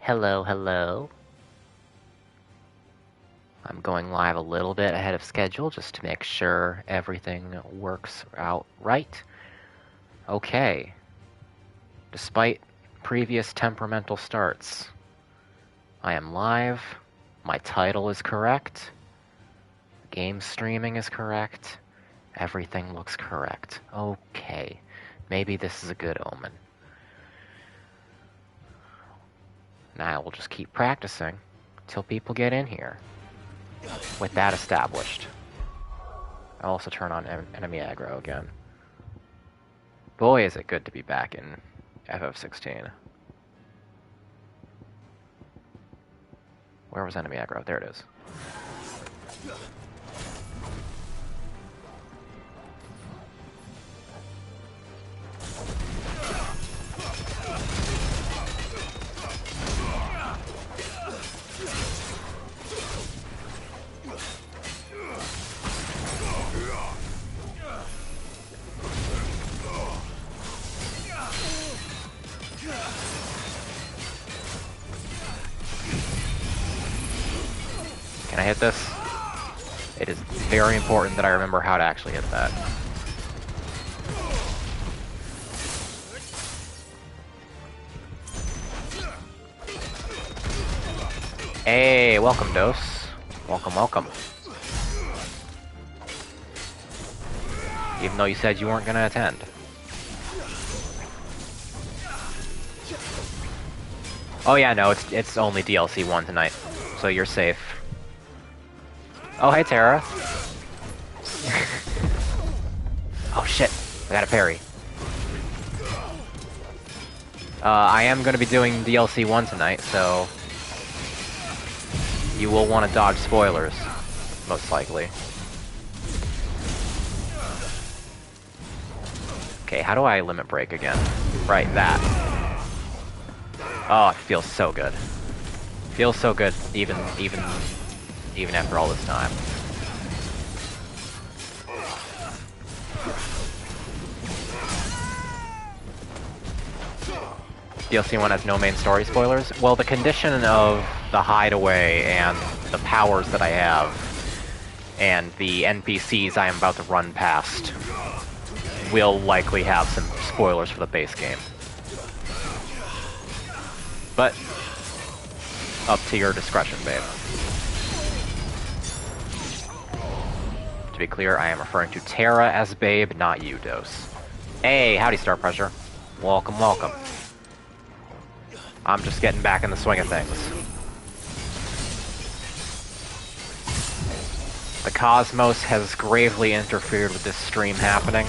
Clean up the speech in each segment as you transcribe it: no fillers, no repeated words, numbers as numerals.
Hello, hello. I'm going live a little bit ahead of schedule just to make sure everything works out right. Okay. Despite previous temperamental starts, I am live. My title is correct. Game streaming is correct. Everything looks correct. Okay. Maybe this is a good omen. Now we'll just keep practicing until people get in here. With that established, I'll also turn on enemy aggro again. Boy, is it good to be back in FF16. Where was enemy aggro? There it is. Can I hit this? It is very important that I remember how to actually hit that. Hey, welcome, Dose. Welcome, welcome. Even though you said you weren't gonna attend. Oh yeah, no, it's only DLC 1 tonight, so you're safe. Oh, hey, Tara. Oh, shit. I got a parry. I am going to be doing DLC 1 tonight, so you will want to dodge spoilers, most likely. Okay, how do I limit break again? Right, that. Oh, it feels so good. Feels so good, even after all this time. DLC 1 has no main story spoilers. Well, the condition of the hideaway and the powers that I have, and the NPCs I am about to run past, will likely have some spoilers for the base game. But up to your discretion, babe. To be clear, I am referring to Tara as babe, not you, Dose. Hey, howdy, Star Pressure. Welcome, welcome. I'm just getting back in the swing of things. The cosmos has gravely interfered with this stream happening,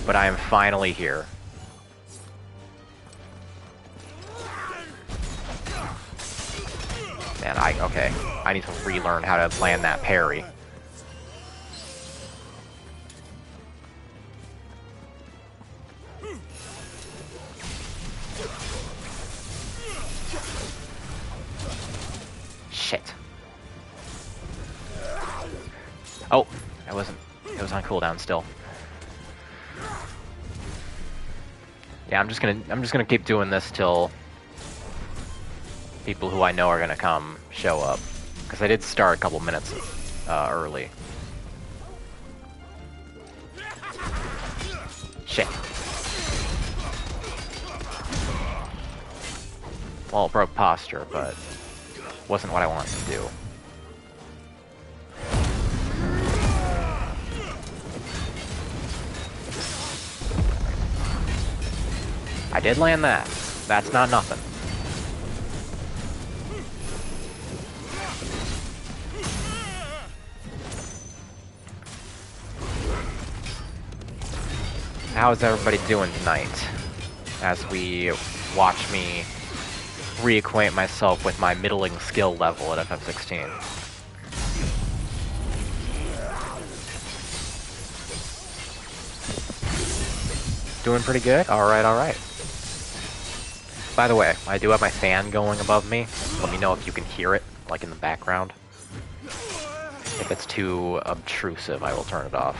but I am finally here. Man, okay. I need to relearn how to land that parry. Shit. Oh, it was on cooldown still. Yeah, I'm just gonna keep doing this till people who I know are gonna come show up, because I did start a couple minutes early. Shit. Well, it broke posture, but wasn't what I wanted to do. I did land that. That's not nothing. How's everybody doing tonight? As we watch me reacquaint myself with my middling skill level at FF16. Doing pretty good? Alright, alright. By the way, I do have my fan going above me. Let me know if you can hear it, like in the background. If it's too obtrusive, I will turn it off.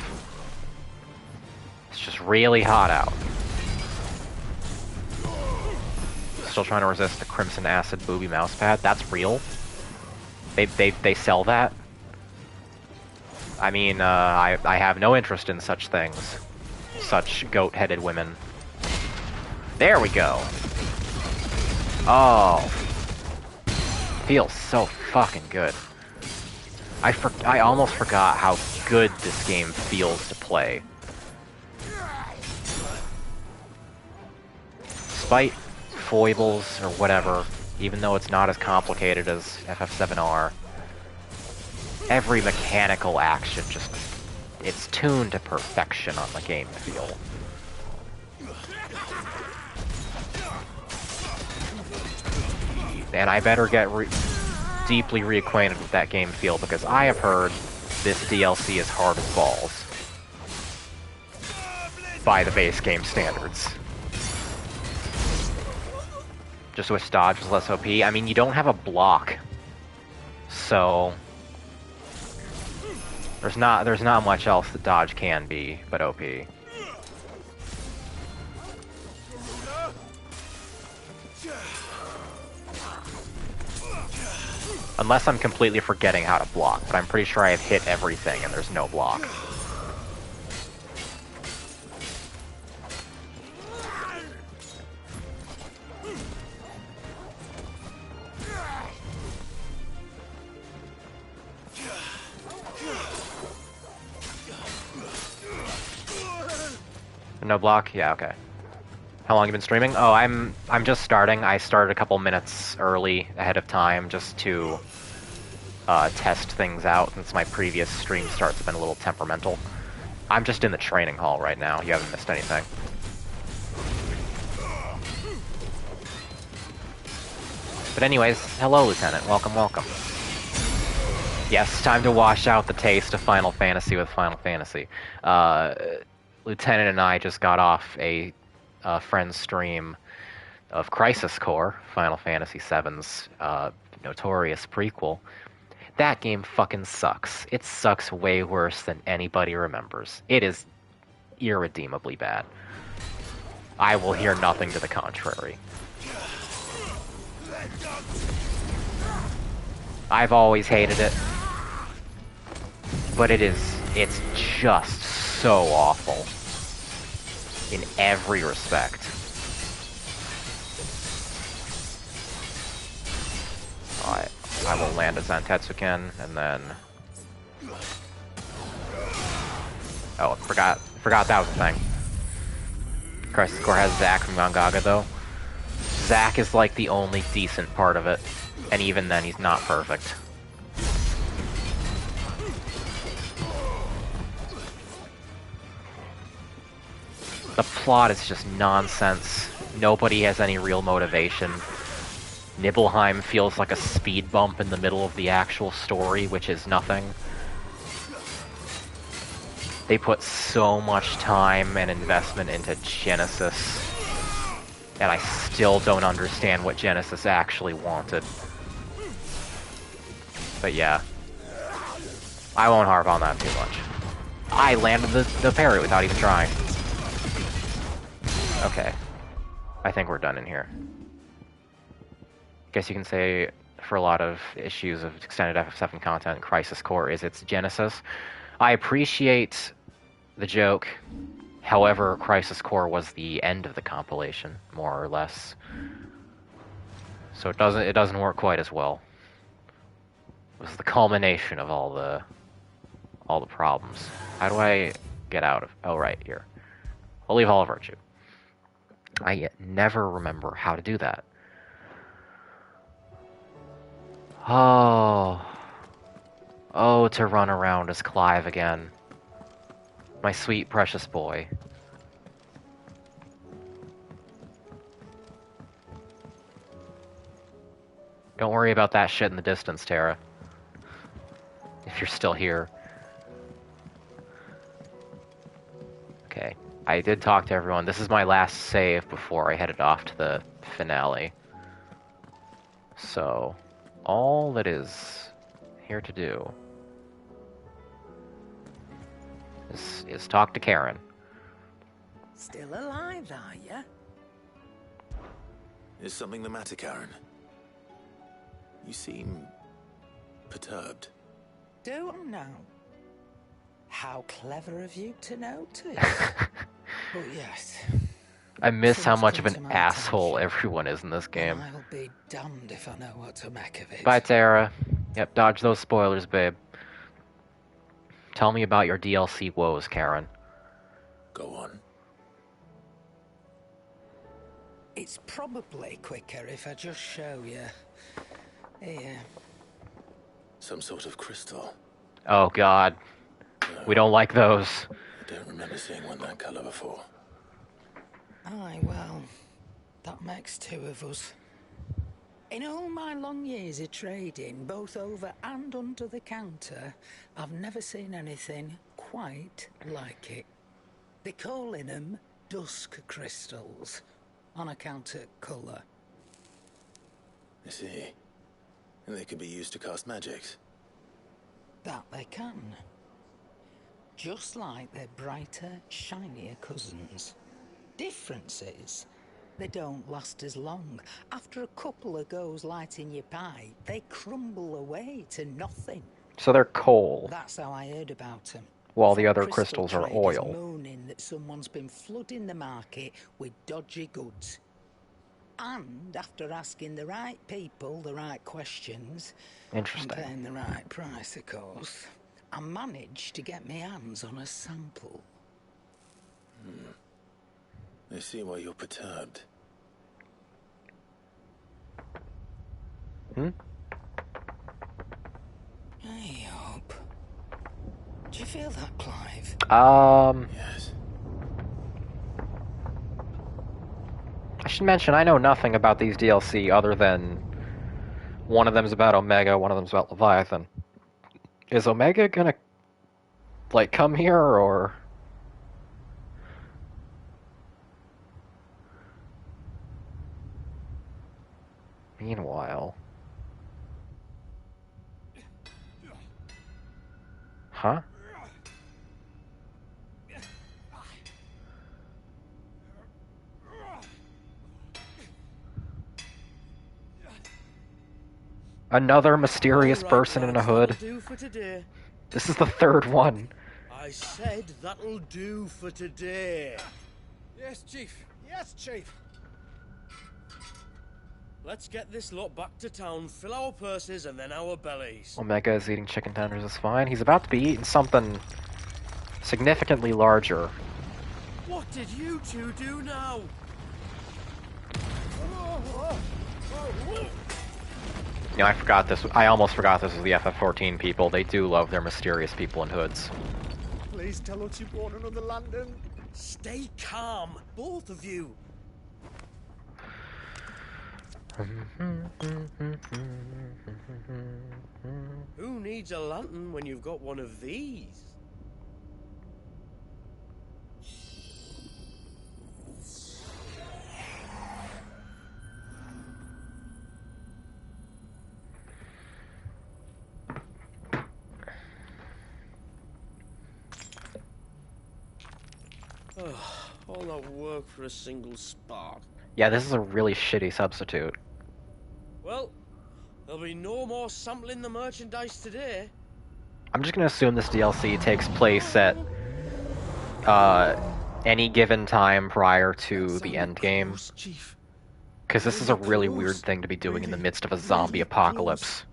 It's just really hot out. still trying to resist the Crimson Acid Booby Mousepad. That's real. They sell that. I mean, I have no interest in such things. Such goat-headed women. There we go. Oh. Feels so fucking good. I almost forgot how good this game feels to play. Despite foibles or whatever, even though it's not as complicated as FF7R, every mechanical action just... it's tuned to perfection on the game feel. And I better get deeply reacquainted with that game feel, because I have heard this DLC is hard as balls. By the base game standards. Just wish dodge was less OP. I mean, you don't have a block. So... There's not much else that dodge can be, but OP. Unless I'm completely forgetting how to block, but I'm pretty sure I've hit everything and there's no block. No block? Yeah, okay. How long have you been streaming? Oh, I'm just starting. I started a couple minutes early ahead of time just to test things out, since my previous stream starts have been a little temperamental. I'm just in the training hall right now. You haven't missed anything. But anyways, hello, Lieutenant. Welcome, welcome. Yes, time to wash out the taste of Final Fantasy with Final Fantasy. Lieutenant and I just got off a friend's stream of Crisis Core, Final Fantasy VII's notorious prequel. That game fucking sucks. It sucks way worse than anybody remembers. It is irredeemably bad. I will hear nothing to the contrary. I've always hated it, but it's just so awful in every respect. Alright, I will land a Zantetsuken, and then... Oh, forgot that was a thing. Crisis Core has Zack from Gongaga, though. Zack is like the only decent part of it, and even then he's not perfect. The plot is just nonsense. Nobody has any real motivation. Nibelheim feels like a speed bump in the middle of the actual story, which is nothing. They put so much time and investment into Genesis, and I still don't understand what Genesis actually wanted. But yeah, I won't harp on that too much. I landed the parry without even trying. Okay, I think we're done in here. Guess you can say for a lot of issues of extended FF7 content, Crisis Core is its genesis. I appreciate the joke. However, Crisis Core was the end of the compilation, more or less. So it doesn't work quite as well. It was the culmination of all the problems. How do I get out of... Oh, right, here. I'll leave Hall of Virtue. I never remember how to do that. Oh, to run around as Clive again. My sweet, precious boy. Don't worry about that shit in the distance, Tara. If you're still here. Okay, I did talk to everyone. This is my last save before I headed off to the finale. So... all that is here to do is talk to Karen. Still alive, are ya? Is something the matter, Karen? You seem perturbed. Don't know. How clever of you to notice. But yes. I miss how Things much of come an to my asshole attention, everyone is in this game. and I'll be damned if I know what to make of it. Bye, Tara. Yep, dodge those spoilers, babe. Tell me about your DLC woes, Karen. Go on. It's probably quicker if I just show you. Here. Some sort of crystal. Oh, God. We don't like those. I don't remember seeing one that colour before. Aye, well, that makes two of us. In all my long years of trading, both over and under the counter, I've never seen anything quite like it. They're calling them dusk crystals, on account of colour. I see. And they could be used to cast magics. That they can. Just like their brighter, shinier cousins. Difference is, they don't last as long. After a couple of goes lighting your pipe, they crumble away to nothing. So they're coal. That's how I heard about them. While the other crystals are oil. Moaning that someone's been flooding the market with dodgy goods. And after asking the right people the right questions, Interesting. and paying the right price, of course, I managed to get my hands on a sample. I see why you're perturbed. Hmm? I hope. Do you feel that, Clive? Yes. I should mention, I know nothing about these DLC other than one of them's about Omega, one of them's about Leviathan. Is Omega gonna, like, come here, or...? Meanwhile... Huh? Another mysterious person in a hood. This is the third one. I said that'll do for today. Yes, Chief. Yes, Chief. Let's get this lot back to town, fill our purses and then our bellies. Omega is eating chicken tenders, is fine. He's about to be eating something significantly larger. What did you two do now? You know, I forgot this. I almost forgot this was the FF16 people. They do love their mysterious people in hoods. Please tell us you brought another London. Stay calm, both of you. Who needs a lantern when you've got one of these? All that work for a single spark. Yeah, this is a really shitty substitute. Well, there'll be no more sampling the merchandise today. I'm just gonna assume this DLC takes place at any given time prior to the end game. Because this is a really weird thing to be doing in the midst of a zombie apocalypse.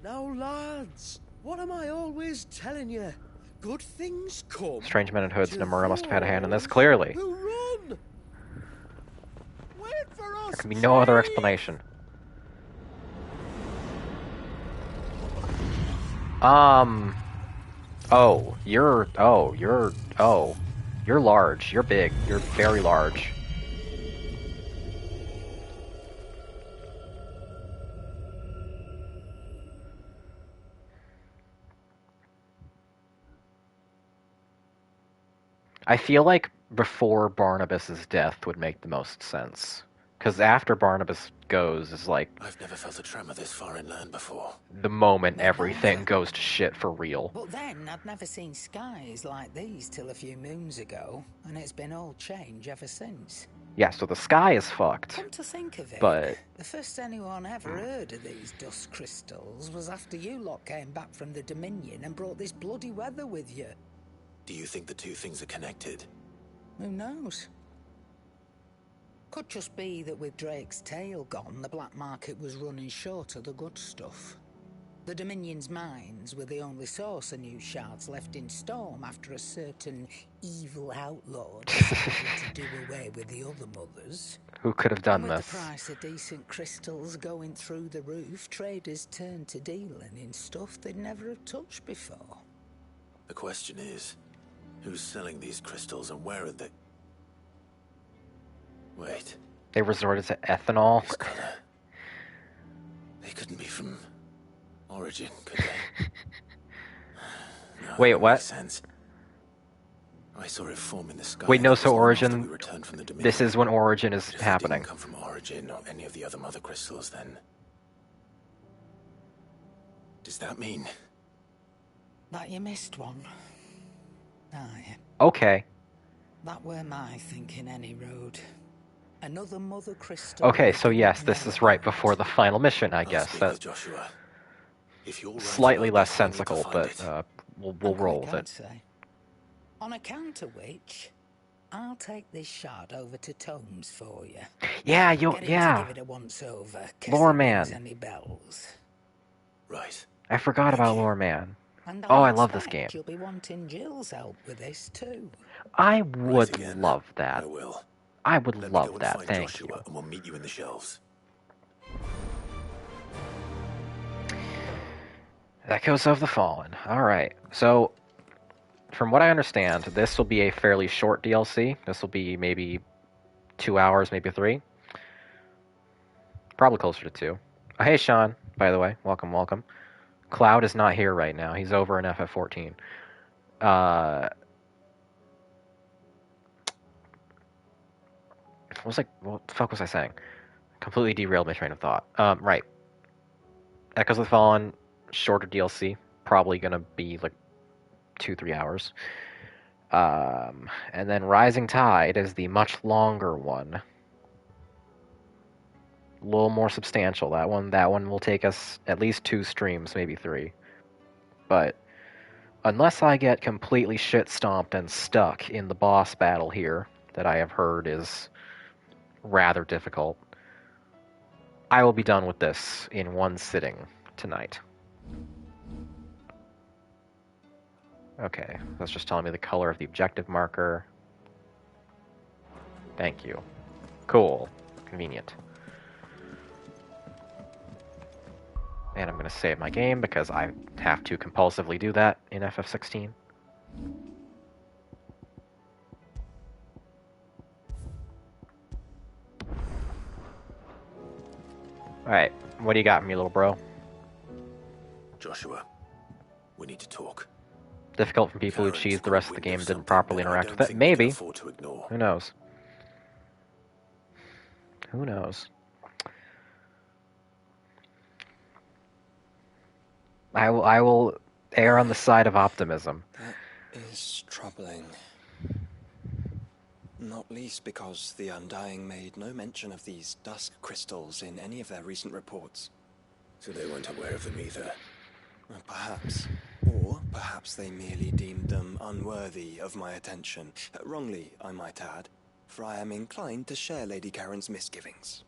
Now, lads, what am I always telling you? Good things come. Strange men in hoods. Nomura must have had a hand in this, clearly. Who run? Wait for us. There can be no other explanation. You're large. You're big. You're very large. I feel like before Barnabas's death would make the most sense. Because after Barnabas goes is like... I've never felt a tremor this far inland before. The moment everything goes to shit for real. But then I'd never seen skies like these till a few moons ago, and it's been all change ever since. Yeah, so the sky is fucked. Come to think of it, But the first anyone ever heard of these dust crystals was after you lot came back from the Dominion and brought this bloody weather with you. Do you think the two things are connected? Who knows? Could just be that with Drake's tail gone, the black market was running short of the good stuff. The Dominion's mines were the only source of new shards left in Storm after a certain evil outlaw decided to do away with the other mothers. who could have done And with this? the price of decent crystals going through the roof, traders turned to dealing in stuff they'd never have touched before. The question is, who's selling these crystals and where are they? Wait, They resorted to ethanol. these gotta... They couldn't be from Origin, could they? No, Wait, that what? makes sense. I saw it form in the sky. Wait, no, and it so was long after Origin... we returned from the Dominion. This is when Origin is But if they happening. didn't come from Origin or any of the other mother crystals, then... Does that mean... That you missed one. Aye. Okay. That were my thinking any road. Another mother crystal. Okay, so yes, this is right before the final mission, I I'll guess. speak with That's Joshua. If you're right slightly about less this, I need to sensical, find but it. we'll roll with I'd it. say. On account of which, I'll take this shard over to Tomes for you. Yeah, Get him to yeah. give it a once over. Lore Man. Any bells. Right. I forgot about Thank you. Lore Man. And Oh, I love this game. You'll be wanting Jill's help with this too. I Right would again. love that. I will. I would Let me go love and that, find thank Joshua, you. and we'll meet you in the shelves. Echoes of the Fallen. Alright, so from what I understand, this will be a fairly short DLC. This will be maybe 2 hours, maybe 3. Probably closer to 2. Oh, hey, Sean, by the way. Welcome, welcome. Cloud is not here right now. He's over in FF14. What the fuck was I saying? Completely derailed my train of thought. Right. Echoes of the Fallen, shorter DLC. Probably gonna be like 2-3 hours. And then Rising Tide is the much longer one. A little more substantial. That one will take us at least 2 streams, maybe 3. But unless I get completely shit stomped and stuck in the boss battle here, that I have heard is rather difficult, I will be done with this in one sitting tonight. Okay, that's just telling me the color of the objective marker. Thank you. Cool. Convenient. And I'm going to save my game because I have to compulsively do that in FF16. Alright, what do you got for me, little bro? Joshua, we need to talk. Difficult for people who Karen's cheese the got rest of the wind game of didn't something properly that I interact don't with it. think we can Maybe. afford to ignore. Who knows? Who knows? I will err on the side of optimism. That is troubling. Not least because the Undying made no mention of these dusk crystals in any of their recent reports. So they weren't aware of them either. Perhaps. Or perhaps they merely deemed them unworthy of my attention. Wrongly, I might add, for I am inclined to share Lady Karen's misgivings.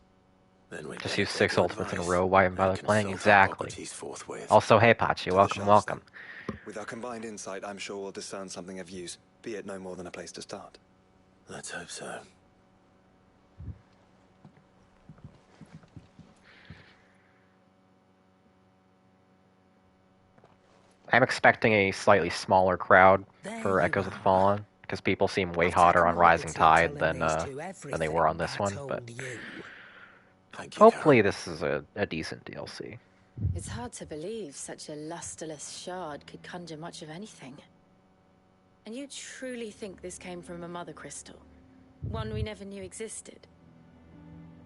Then we Just better use take 6 your ultimates in a advice row. Why am I and playing? consult our Exactly. properties forthwith. Also, hey Pachi, To the welcome, shelves, welcome. then. With our combined insight, I'm sure we'll discern something of use, be it no more than a place to start. Let's hope so. I'm expecting a slightly smaller crowd There for you Echoes of the are. Fallen, because people seem way I've hotter taken on the Rising liberty of Tide telling than these two they were on everything this I one, but told you. Thank you, hopefully Karen. this is a decent DLC. It's hard to believe such a lusterless shard could conjure much of anything. And you truly think this came from a mother crystal? One we never knew existed?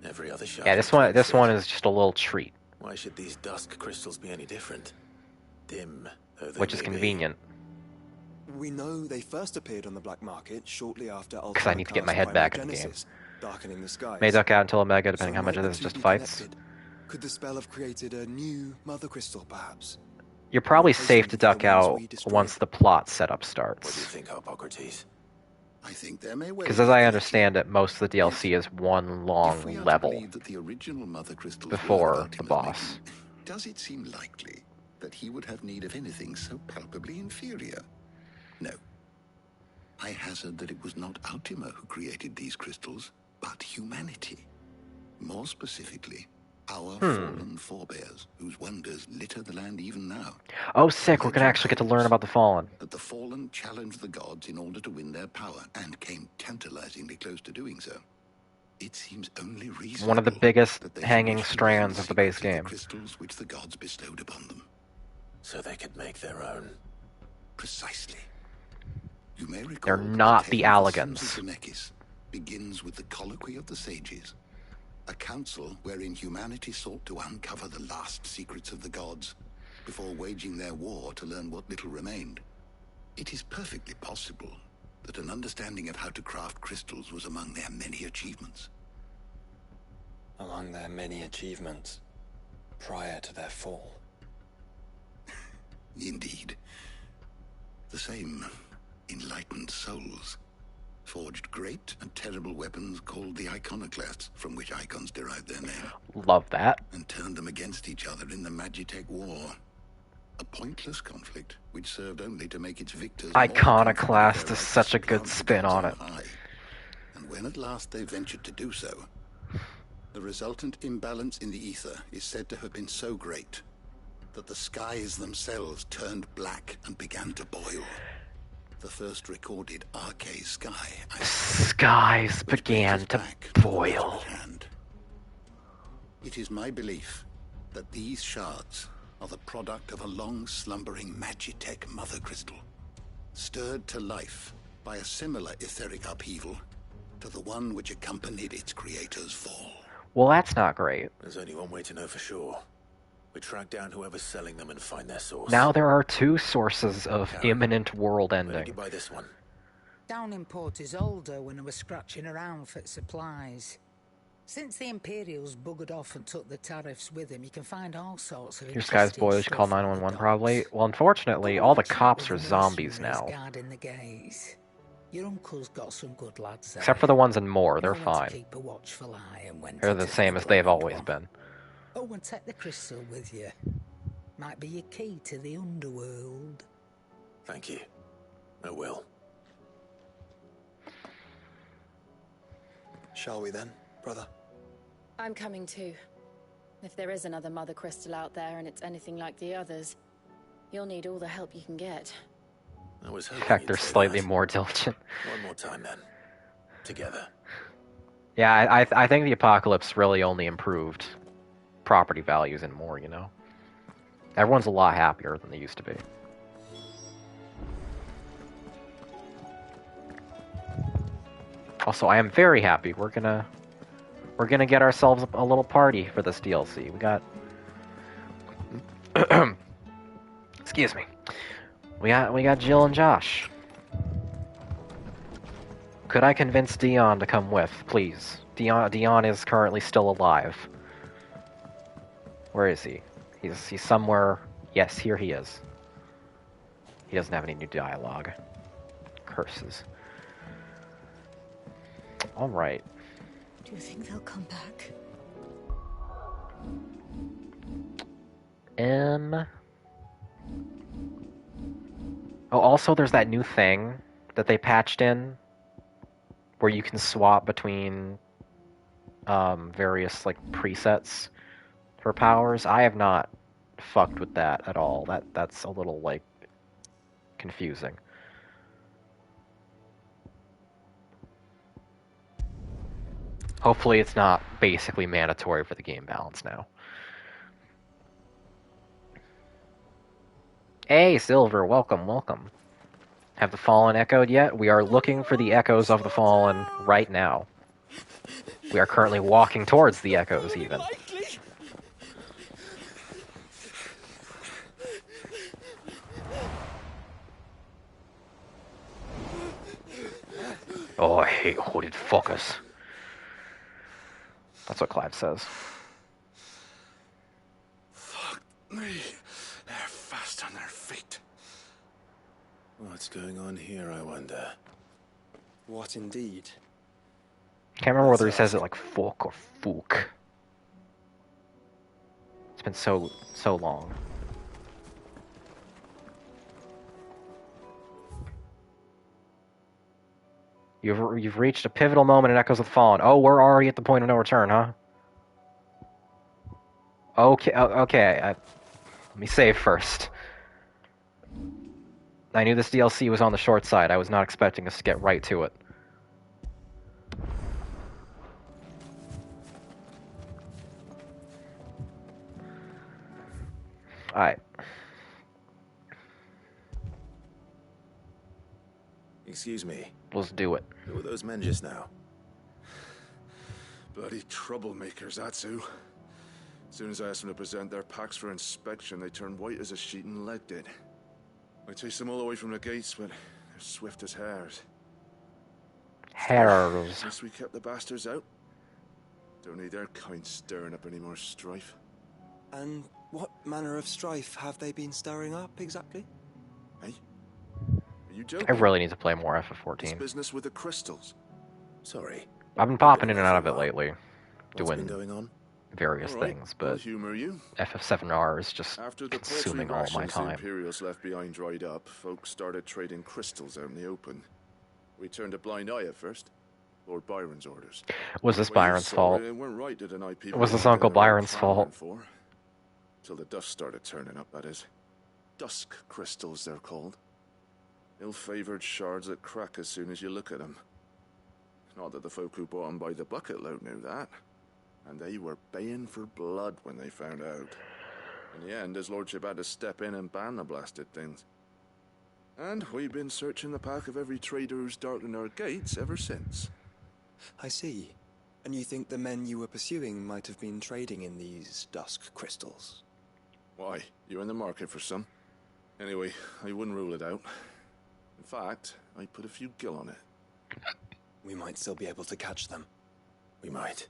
Every other shard Yeah, this one includes it. is just a little treat, Why should these dusk crystals be any different? Dim, though they which is may be. convenient, We know they first appeared on the black market shortly after because I need to get my head back in the game. darkening the skies. May duck out until Omega, depending So how much might of the this is two just be fights. connected? Could the spell have created a new mother crystal, perhaps? You're probably Replacement safe to for the duck ones out we destroyed? once the plot setup What do you starts. think, Hippocrates? I think there may well Because be as I a understand it, most of the DLC is one If we long are to level believe that the original mother crystals before were of the ultimate boss. making, does it seem likely that he would have need of anything so palpably inferior? No. I hazard that it was not Ultima who created these crystals, but humanity. More specifically, our fallen forebears, whose wonders litter the land even now. Oh, sick, we're gonna Legend actually get to holds learn about the Fallen. that the fallen challenged the gods in order to win their power, and came tantalizingly close to doing so. It seems only reasonable One of the biggest that they should hanging wish to learn strands of the base secrets game. The crystals which the gods bestowed upon them. So they could make their own. Precisely. You may recall They're that not tale the of Alligans. Sons of Zemeckis begins with the colloquy of the sages, a council wherein humanity sought to uncover the last secrets of the gods before waging their war to learn what little remained. It is perfectly possible that an understanding of how to craft crystals was among their many achievements. Among their many achievements prior to their fall. Indeed. The same enlightened souls forged great and terrible weapons called the iconoclasts, from which icons derived their name, Love that. and turned them against each other in the Magitech War. A pointless conflict which served only to make its victors more Iconoclast confident of their is right such a to good plant the spin gods on it. high. And when at last they ventured to do so, the resultant imbalance in the ether is said to have been so great that the skies themselves turned black and began to boil. The first recorded Arcade sky, I Skies which began brings us to back the matter boil. at hand. It is my belief that these shards are the product of a long slumbering Magitech mother crystal, stirred to life by a similar etheric upheaval to the one which accompanied its creator's fall. Well, that's not great. There's only one way to know for sure. We track down whoever's selling them and find their source. Now there are two sources of imminent world Where did ending. you buy this one? Down in Port Isolde when I was scratching around for supplies. Since the Imperials buggered off and took the tariffs with them, you can find all sorts of Your Sky's interesting boys stuff call from the 911 docks. probably. Well, unfortunately, Go all and the chat cops are with the zombies mercenaries now. guarding the gates. Your uncle's got some good lads there. Except for the ones in Moore, they're Know when to fine. keep a watchful eye and when They're to the turn same a as they've blind always one. been. Oh, and take the crystal with you. Might be your key to the underworld. Thank you. I will. Shall we then, brother? I'm coming too. If there is another mother crystal out there and it's anything like the others, you'll need all the help you can get. I was In hoping fact, you'd they're say slightly that. more diligent. One more time then. Together. Yeah, I think the Apocalypse really only improved property values and more, you know? Everyone's a lot happier than they used to be. Also, I am very happy. We're gonna get ourselves a little party for this DLC. We got excuse me. We got Jill and Josh. Could I convince Dion to come with, please? Dion is currently still alive. Where is he? He's somewhere. Yes, here he is. He doesn't have any new dialogue. Curses. All right. Do you think they'll come back? Oh, also there's that new thing that they patched in where you can swap between various like presets for powers. I have not fucked with that at all. That's a little like confusing. Hopefully it's not basically mandatory for the game balance now. Hey, Silver, welcome, welcome. Have the Fallen echoed yet? We are looking for the echoes of the Fallen right now. We are currently walking towards the echoes, even. Oh, I hate hooded fuckers. That's what Clive says. Fuck me. They're fast on their feet. What's going on here, I wonder? What indeed? Can't remember whether he says it like folk or fook. It's been so long. You've reached a pivotal moment in Echoes of the Fallen. Oh, we're already at the point of no return, huh? Okay, okay. Let me save first. I knew this DLC was on the short side. I was not expecting us to get right to it. Alright. Excuse me. Let's do it. Who were those men just now? Bloody troublemakers, that's who. As soon as I asked them to present their packs for inspection, they turned white as a sheet and legged it. I chased them all away from the gates, but they're swift as hares. Hares. Guess we kept the bastards out. Don't need their kind stirring up any more strife. And what manner of strife have they been stirring up, exactly? Hey? Are you joking? I really need to play more This FF14. business with the crystals. Sorry. I've been popping in and out of it lately, What's been doing going on? various All right, things, I'll but humor you. FF7R is just After the consuming paltry all my rations the time. Imperials left behind dried up, folks started trading crystals out in the open. We turned a blind eye at first. Lord Byron's orders. Was this When you Byron's saw fault? It weren't right to deny people Was this what Uncle they were Byron's clamoring fault? for. Till the dust started turning up, that is. Dusk crystals, they're called. Ill-favored shards that crack as soon as you look at them. Not that the folk who bought them by the bucket load knew that. And they were baying for blood when they found out. In the end, his lordship had to step in and ban the blasted things. And we've been searching the pack of every trader who's darkened our gates ever since. I see. And you think the men you were pursuing might have been trading in these dusk crystals? Why, you're in the market for some. Anyway, I wouldn't rule it out. In fact, I put a few gil on it. We might still be able to catch them. We might.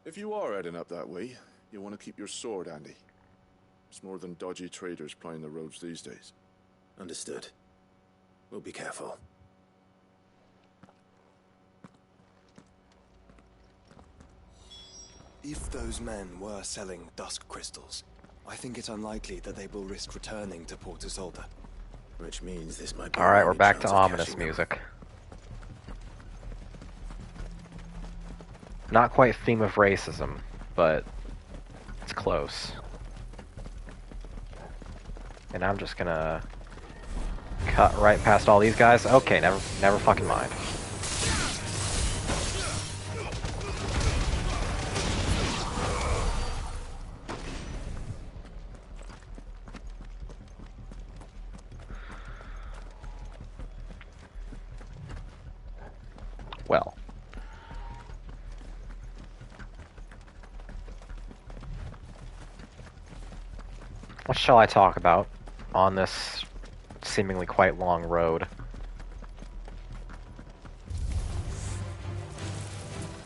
If you are heading up that way, you want to keep your sword handy. It's more than dodgy traders plying the roads these days. Understood. We'll be careful. If those men were selling dusk crystals, I think it unlikely that they will risk returning to Port Isolde. Which means this might be Alright, our we're only back to chance of ominous catching them. music. Not quite theme of racism, but it's close. And I'm just gonna cut right past all these guys. Okay, never fucking mind. Well. What shall I talk about on this seemingly quite long road?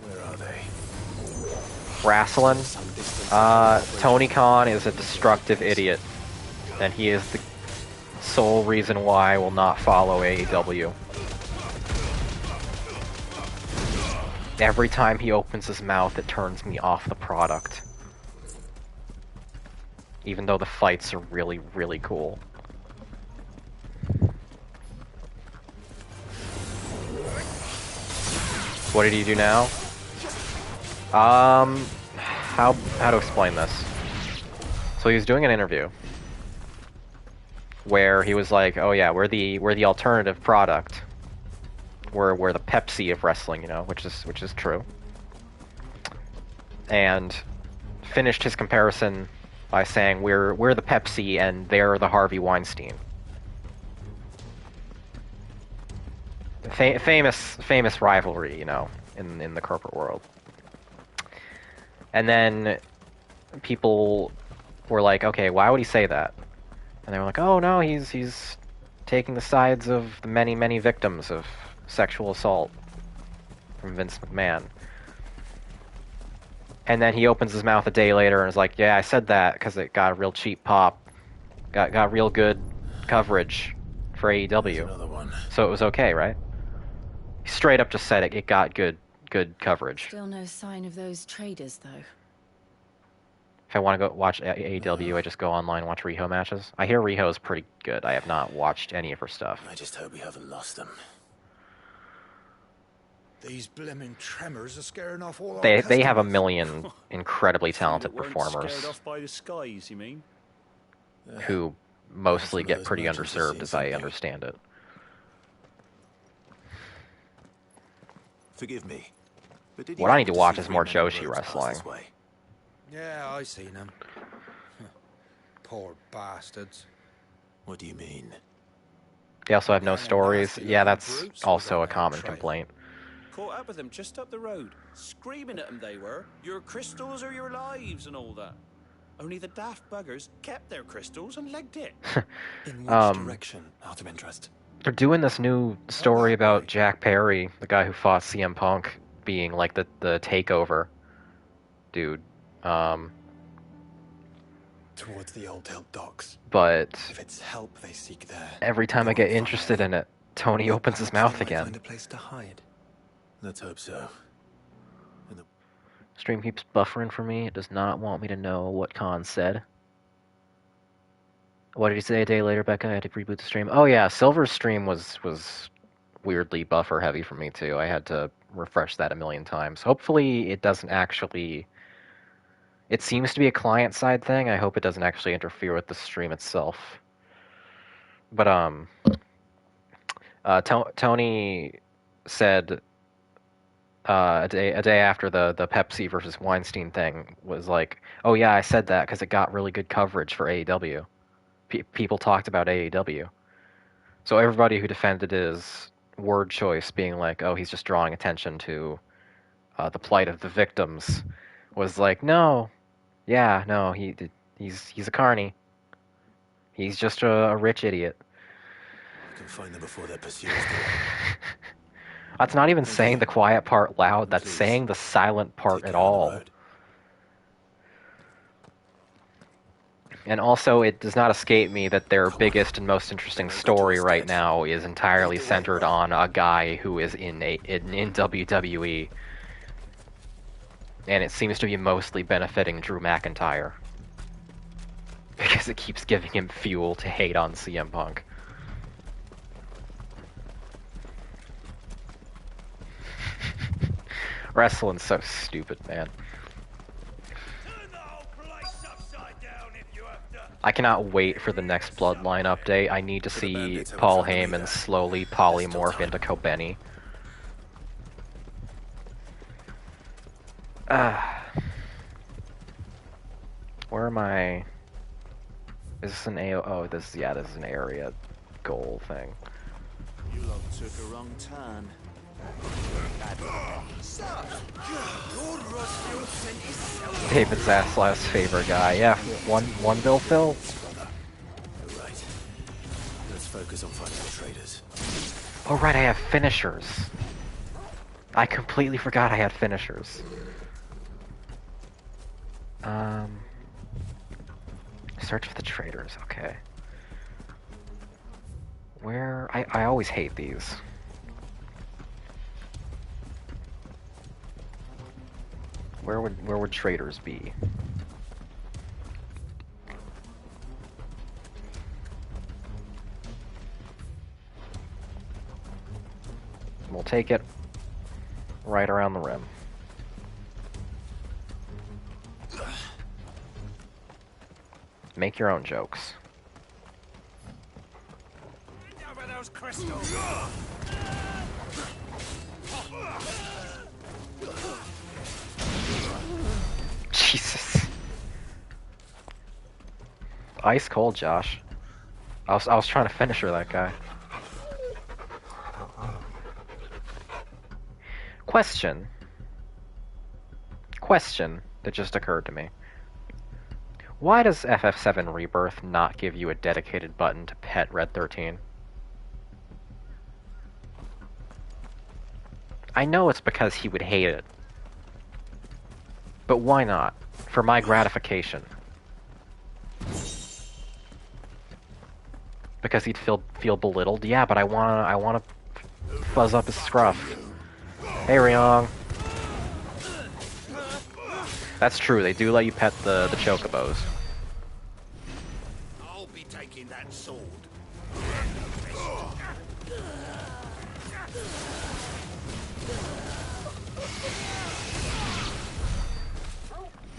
Where are they? Wrestling? Tony Khan is a destructive idiot, and he is the sole reason why I will not follow AEW. Every time he opens his mouth, it turns me off the product. Even though the fights are really, really cool. What did he do now? How to explain this? So he was doing an interview where he was like, "Oh yeah, we're the alternative product. We're the Pepsi of wrestling, you know," which is true. And finished his comparison by saying we're the Pepsi and they're the Harvey Weinstein. Famous rivalry, you know, in the corporate world. And then people were like, okay, why would he say that? And they were like, oh no, he's taking the sides of the many victims of sexual assault from Vince McMahon. And then he opens his mouth a day later and is like, yeah, I said that because it got a real cheap pop. Got real good coverage for AEW. Another one. So it was okay, right? He straight up just said it got good coverage. Still no sign of those traders, though. If I want to go watch AEW, I just go online and watch Riho matches. I hear Riho is pretty good. I have not watched any of her stuff. I just hope we haven't lost them. These blimmin' tremors are scaring off all our They have a customers. million incredibly talented You weren't performers scared off by the skies, you mean? who mostly Some of get those pretty merchants are underserved, seeing as I something. understand it. Forgive me. But did What you I need to happen watch see is more three men on the Joshi roads past wrestling. this way? Yeah, I seen them. Poor bastards. What do you mean? They also have no Yeah, stories. nasty Yeah, little that's brutes also a without no common trail. complaint. Caught up with them just up the road, screaming at them they were, your crystals are your lives and all that. Only the daft buggers kept their crystals and legged it. In which direction, out of interest? They're doing this new story about Jack Perry, the guy who fought CM Punk, being like the takeover dude. Towards the Old Hill docks. But If it's help they seek there, every time I get interested in it, Tony opens his mouth they might again. find a place to hide. Let's hope so. Stream keeps buffering for me. It does not want me to know what Khan said. What did he say a day later, Becca? I had to reboot the stream. Oh yeah, Silver's stream was weirdly buffer heavy for me too. I had to refresh that a million times. Hopefully it doesn't actually... It seems to be a client-side thing. I hope it doesn't actually interfere with the stream itself. But, Tony said a day after the Pepsi versus Weinstein thing was like, oh yeah, I said that because it got really good coverage for AEW. People talked about AEW. So everybody who defended his word choice being like, oh, he's just drawing attention to the plight of the victims was like, no. Yeah, no, he's a carny. He's just a rich idiot. We can find them before their pursuers do. That's not even saying the quiet part loud, that's saying the silent part at all. And also, it does not escape me that their biggest and most interesting story right now is entirely centered on a guy who is in WWE. And it seems to be mostly benefiting Drew McIntyre. Because it keeps giving him fuel to hate on CM Punk. Wrestling's so stupid, man. I cannot wait for the next Bloodline update. I need to see Paul Heyman slowly polymorph into Kobeni. Where am I? Is this an AO? Oh, this is an area goal thing. You lot took a wrong turn. David Zaslav's favorite guy. Yeah, one Bill Phil. You're right. Let's focus on finding the traders. Oh right, I have finishers. I completely forgot I had finishers. Search for the traders, okay. Where... I always hate these. Where would traders be? We'll take it right around the rim. Make your own jokes. Over those crystals. Jesus. Ice cold, Josh. I was trying to finish her, that guy. Question that just occurred to me. Why does FF7 Rebirth not give you a dedicated button to pet Red 13? I know it's because he would hate it. But why not? For my gratification. Because he'd feel belittled? Yeah, but I wanna fuzz up his scruff. Hey, Ryong. That's true, they do let you pet the chocobos. I'll be taking that sword.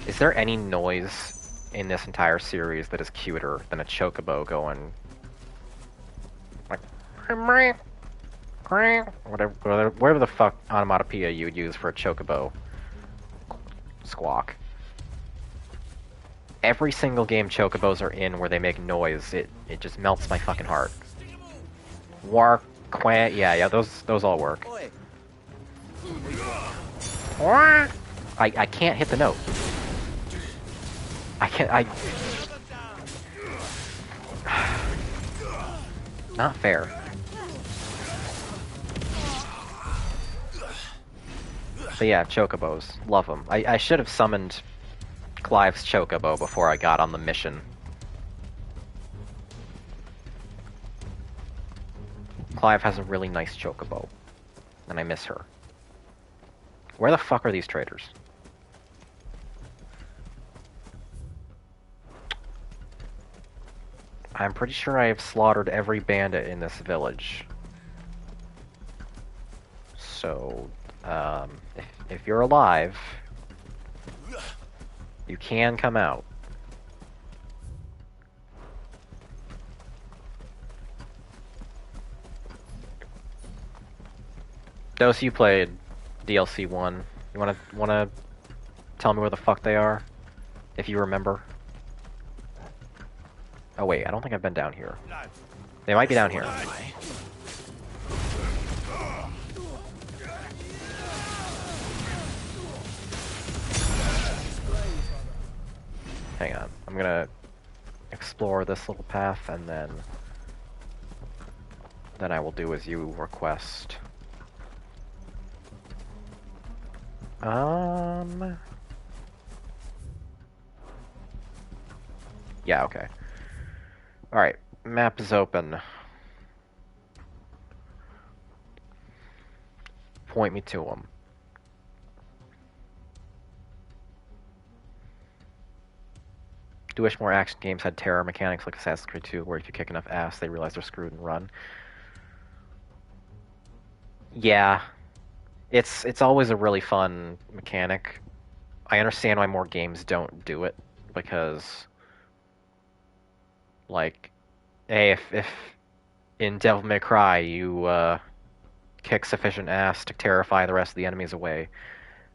Is there any noise in this entire series that is cuter than a chocobo going like whatever the fuck onomatopoeia you would use for a chocobo squawk? Every single game chocobos are in where they make noise, it just melts my fucking heart. War, quant, yeah, those all work. I can't hit the note. Not fair. But yeah, chocobos. Love them. I should have summoned Clive's chocobo before I got on the mission. Clive has a really nice chocobo. And I miss her. Where the fuck are these traitors? I'm pretty sure I have slaughtered every bandit in this village. So, if you're alive, you can come out. Those you played DLC 1, you wanna tell me where the fuck they are? If you remember. Oh wait, I don't think I've been down here. They might be down here. Hang on, I'm gonna explore this little path and then I will do as you request. Yeah, okay. Alright, map is open. Point me to them. Do wish more action games had terror mechanics like Assassin's Creed 2, where if you kick enough ass, they realize they're screwed and run. Yeah. It's always a really fun mechanic. I understand why more games don't do it, because like, hey, if in Devil May Cry you kick sufficient ass to terrify the rest of the enemies away,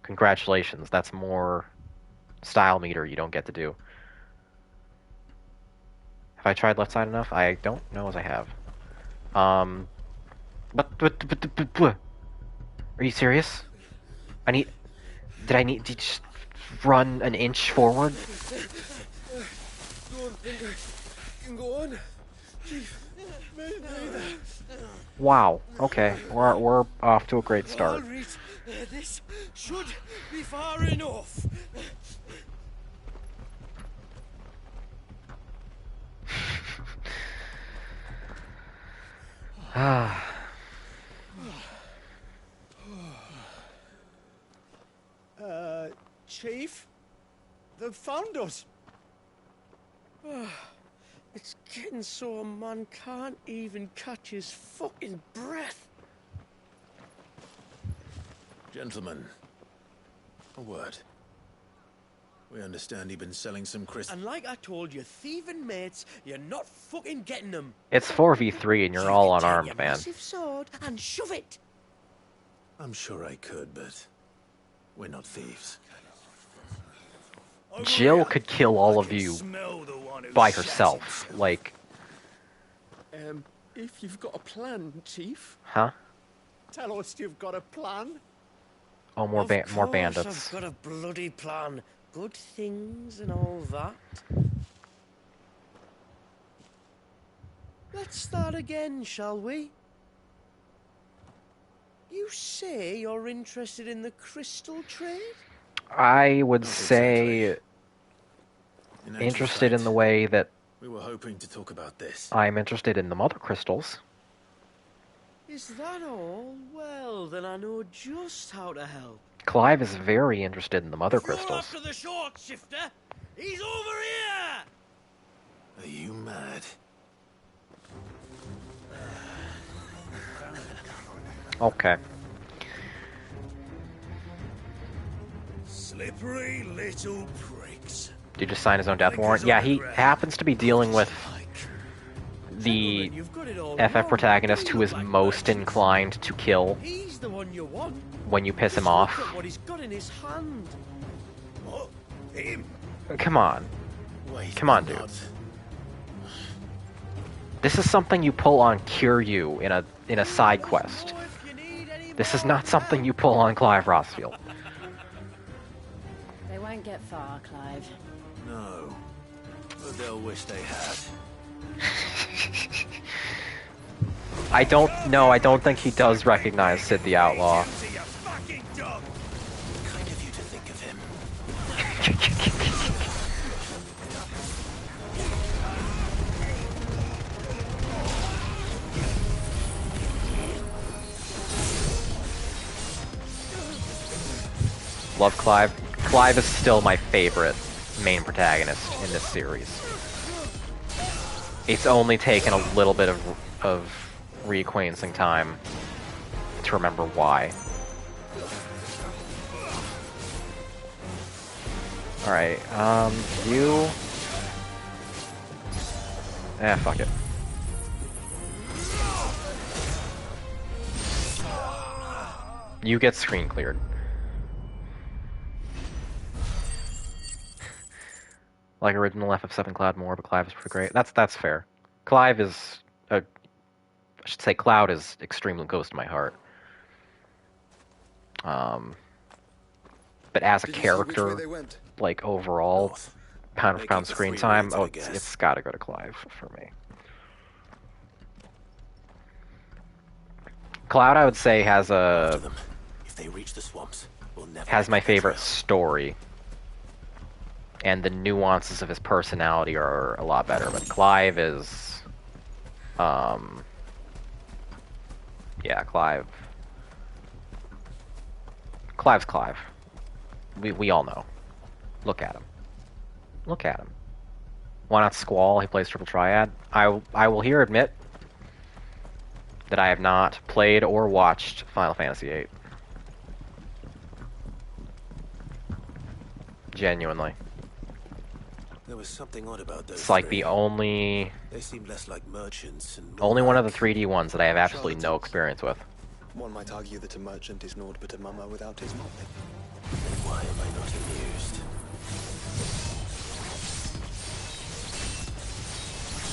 congratulations, that's more style meter you don't get to do. Have I tried left side enough? I don't know as I have. But are you serious? Did you just run an inch forward? Can go on. Chief, Wow. Okay, we're off to a great start. This should be far enough. Chief, they've found us. It's getting so a man can't even catch his fucking breath. Gentlemen, a word. We understand you've been selling some crystals. And like I told you, thieving mates, you're not fucking getting them. It's 4v3 and you're all unarmed, Take your man. massive sword and shove it. I'm sure I could, but we're not thieves. Jill could kill all of you by herself, like... If you've got a plan, Chief. Huh? Tell us you've got a plan. Oh, more bandits. I've got a bloody plan. Good things and all that. Let's start again, shall we? You say you're interested in the crystal trade? I would Not say exactly. In actual interested in fact, the way that we were hoping to talk about this. I'm interested in the mother crystals. Is that all? Well, then I know just how to help. Clive is very interested in the mother If you're crystals. after the short shifter, he's over here! Are you mad? Okay. Slippery little pricks. Did he just sign his own death warrant? Yeah, he happens to be dealing with the Gentlemen, you've got it all FF wrong. protagonist Don't who look is like most merchants. inclined to kill He's the one you want. when you piss him Just look off. at what he's got in his hand. What? Him? Come on. Wait, Come on, dude. This is something you pull on Kiryu in a side quest. This is not something you pull on Clive Rossfield. They won't get far, Clive. No. But they'll wish they had. I don't think he does recognize Sid the Outlaw. Kind of you to think of him. Love Clive. Clive is still my favorite main protagonist in this series. It's only taken a little bit of reacquainting time to remember why. Alright, you... fuck it. You get screen cleared. Like original FF7 Cloud more, but Clive is pretty great. That's fair. Clive is I should say Cloud is extremely close to my heart. But as a character, like overall, pound for pound screen time, it's gotta go to Clive for me. Cloud, I would say, has If they reach the swamps, we'll never has my favorite story. And the nuances of his personality are a lot better, but Clive is... yeah, Clive. Clive's Clive. We all know. Look at him. Look at him. Why not Squall? He plays Triple Triad. I will here admit that I have not played or watched Final Fantasy VIII. Genuinely. There was something odd about those. It's like three. the only... They seemed less like merchants and only one of the 3D ones that I have absolutely no experience with. One might argue that a merchant is naught but a mummer without his motley. Then why am I not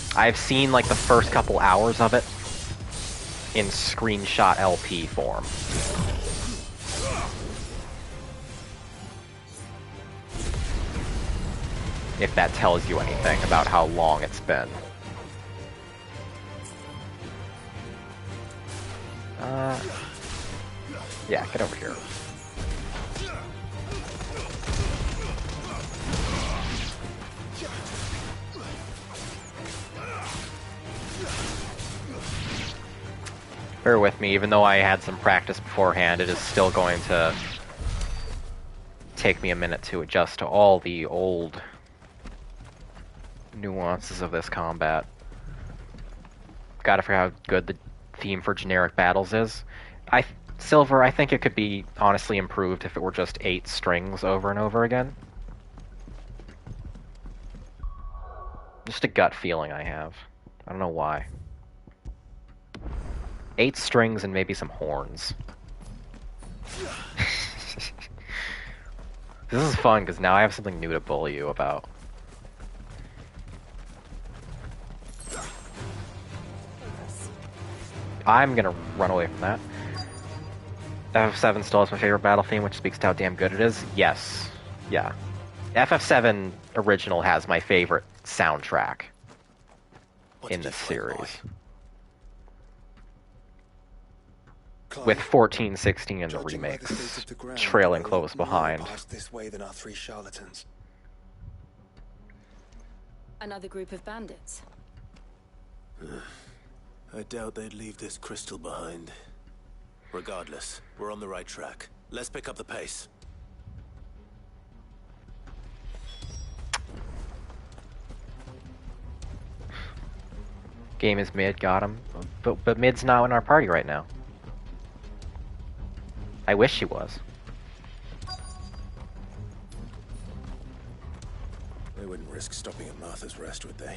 amused? I've seen like the first couple hours of it in screenshot LP form. If that tells you anything about how long it's been. Yeah, get over here. Bear with me, even though I had some practice beforehand, it is still going to take me a minute to adjust to all the old nuances of this combat. Gotta figure out how good the theme for generic battles is. Silver, I think it could be honestly improved if it were just 8 strings over and over again. Just a gut feeling I have. I don't know why. 8 strings and maybe some horns. This is fun, because now I have something new to bully you about. I'm gonna run away from that. FF7 still has my favorite battle theme, which speaks to how damn good it is. Yes. Yeah. FF7 original has my favorite soundtrack in this series. with 14, 16 and the remakes trailing close behind. This way than our three charlatans. Another group of bandits. I doubt they'd leave this crystal behind. Regardless, we're on the right track. Let's pick up the pace. Game is mid, got him. But mid's not in our party right now. I wish she was. They wouldn't risk stopping at Martha's Rest, would they?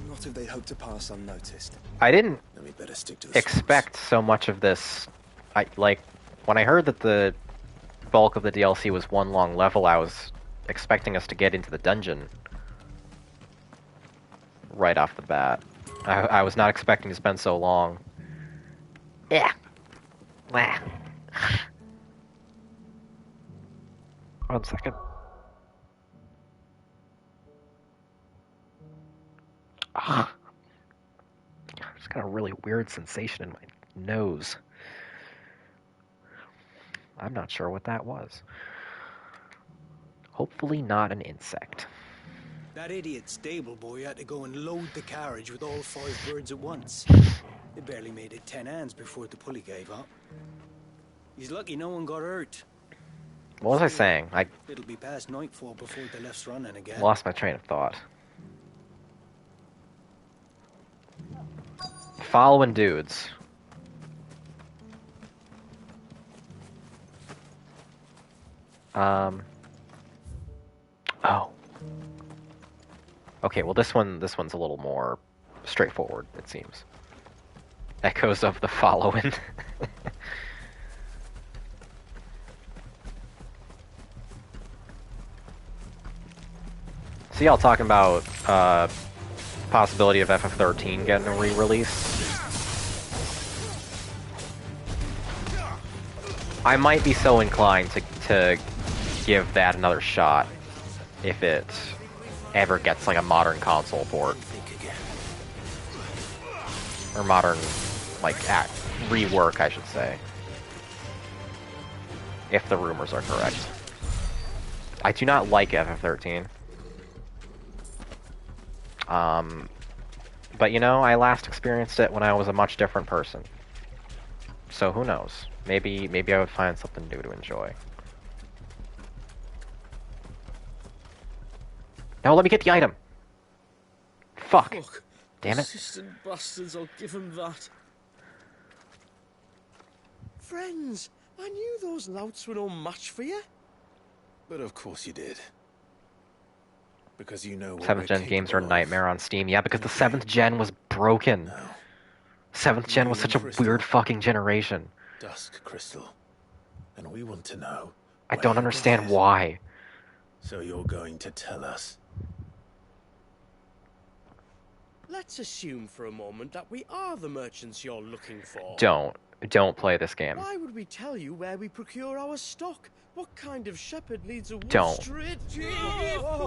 Not if they hope to pass unnoticed. I didn't Then we better stick to the expect so much of this. When I heard that the bulk of the DLC was one long level, I was expecting us to get into the dungeon right off the bat. I was not expecting to spend so long. Yeah. Blah. 1 second. I just got a really weird sensation in my nose. I'm not sure what that was. Hopefully not an insect. That idiot stable boy had to go and load the carriage with all 5 birds at once. They barely made it 10 hands before the pulley gave up. He's lucky no one got hurt. What was I saying? I It'll be past nightfall before the left's running again. lost my train of thought. Following dudes. Oh. Okay, well this one's a little more straightforward, it seems. Echoes of the following. See y'all talking about possibility of FF16 getting a re-release. I might be so inclined to give that another shot if it ever gets like a modern console port. Or modern, like, rework, I should say. If the rumors are correct. I do not like FF13. But you know, I last experienced it when I was a much different person. So who knows? Maybe I would find something new to enjoy. No, let me get the item! Fuck. Damn it. Persistent bastards, I'll give them that. Friends, I knew those louts were no match for you. But of course you did. Because you know what 7th gen games are a nightmare on Steam. Yeah, because the 7th gen was broken. No. 7th gen was such a weird fucking generation. Dusk Crystal. And we want to know. I don't understand why. So you're going to tell us? Let's assume for a moment that we are the merchants you're looking for. Don't play this game. Why would we tell you where we procure our stock? What kind of shepherd leads a Don't. straight...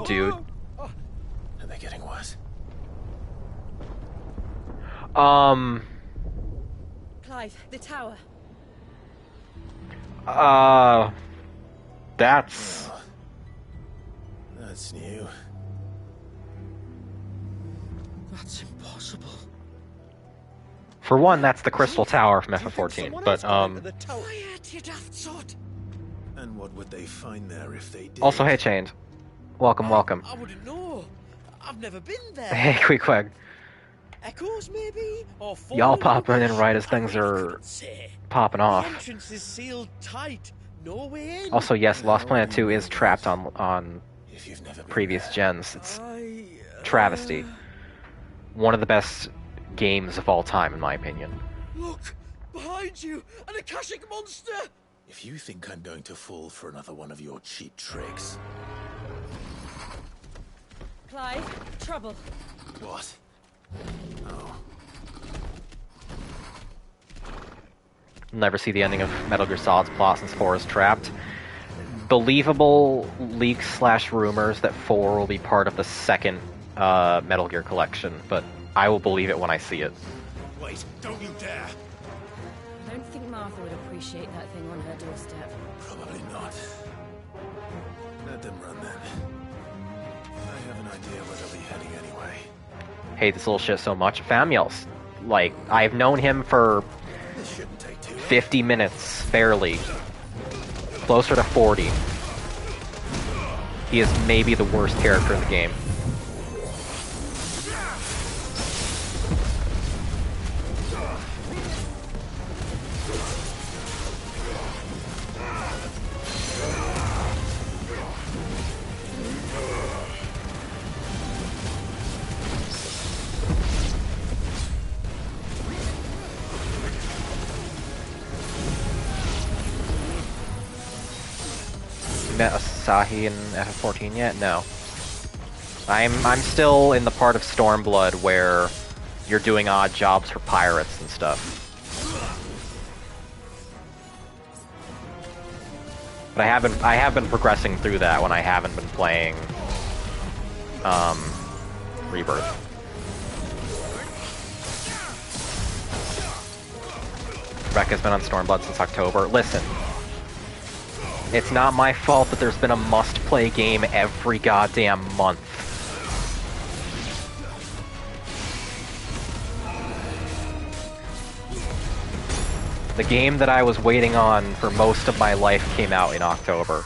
Dude. Are they getting worse? Clive, the tower. That's... Oh, that's new. That's impossible. For one, that's the Crystal Tower from FF14, but, Quiet, you daft sot! And what would they find there if they did? Also, hey, Chained. Welcome. I wouldn't know. I've never been there. Hey, Queequeg. Echoes, maybe? Or Y'all popping in right as things are popping The off. entrance is sealed tight. No way in. Also, yes, Lost Planet 2 is trapped on If you've never been previous there. gens. It's travesty. One of the best games of all time, in my opinion. Look! Behind you! An Akashic monster! If you think I'm going to fall for another one of your cheap tricks. Clive, trouble. What? Oh. Never see the ending of Metal Gear Solid's plot since 4 is trapped. Believable leaks / rumors that 4 will be part of the second Metal Gear collection, but I will believe it when I see it. Wait, don't you dare! I don't think Martha would appreciate that thing on her doorstep. Probably not. Let them run then. I have an idea where they'll be heading anyway. Hate this little shit so much. Famiel's, like, I've known him for This shouldn't take too long. 50 minutes, barely. Closer to 40. He is maybe the worst character in the game. Met Asahi in FF14 yet? No. I'm still in the part of Stormblood where you're doing odd jobs for pirates and stuff. But I have been progressing through that when I haven't been playing Rebirth. Rebecca's been on Stormblood since October. Listen. It's not my fault that there's been a must-play game every goddamn month. The game that I was waiting on for most of my life came out in October.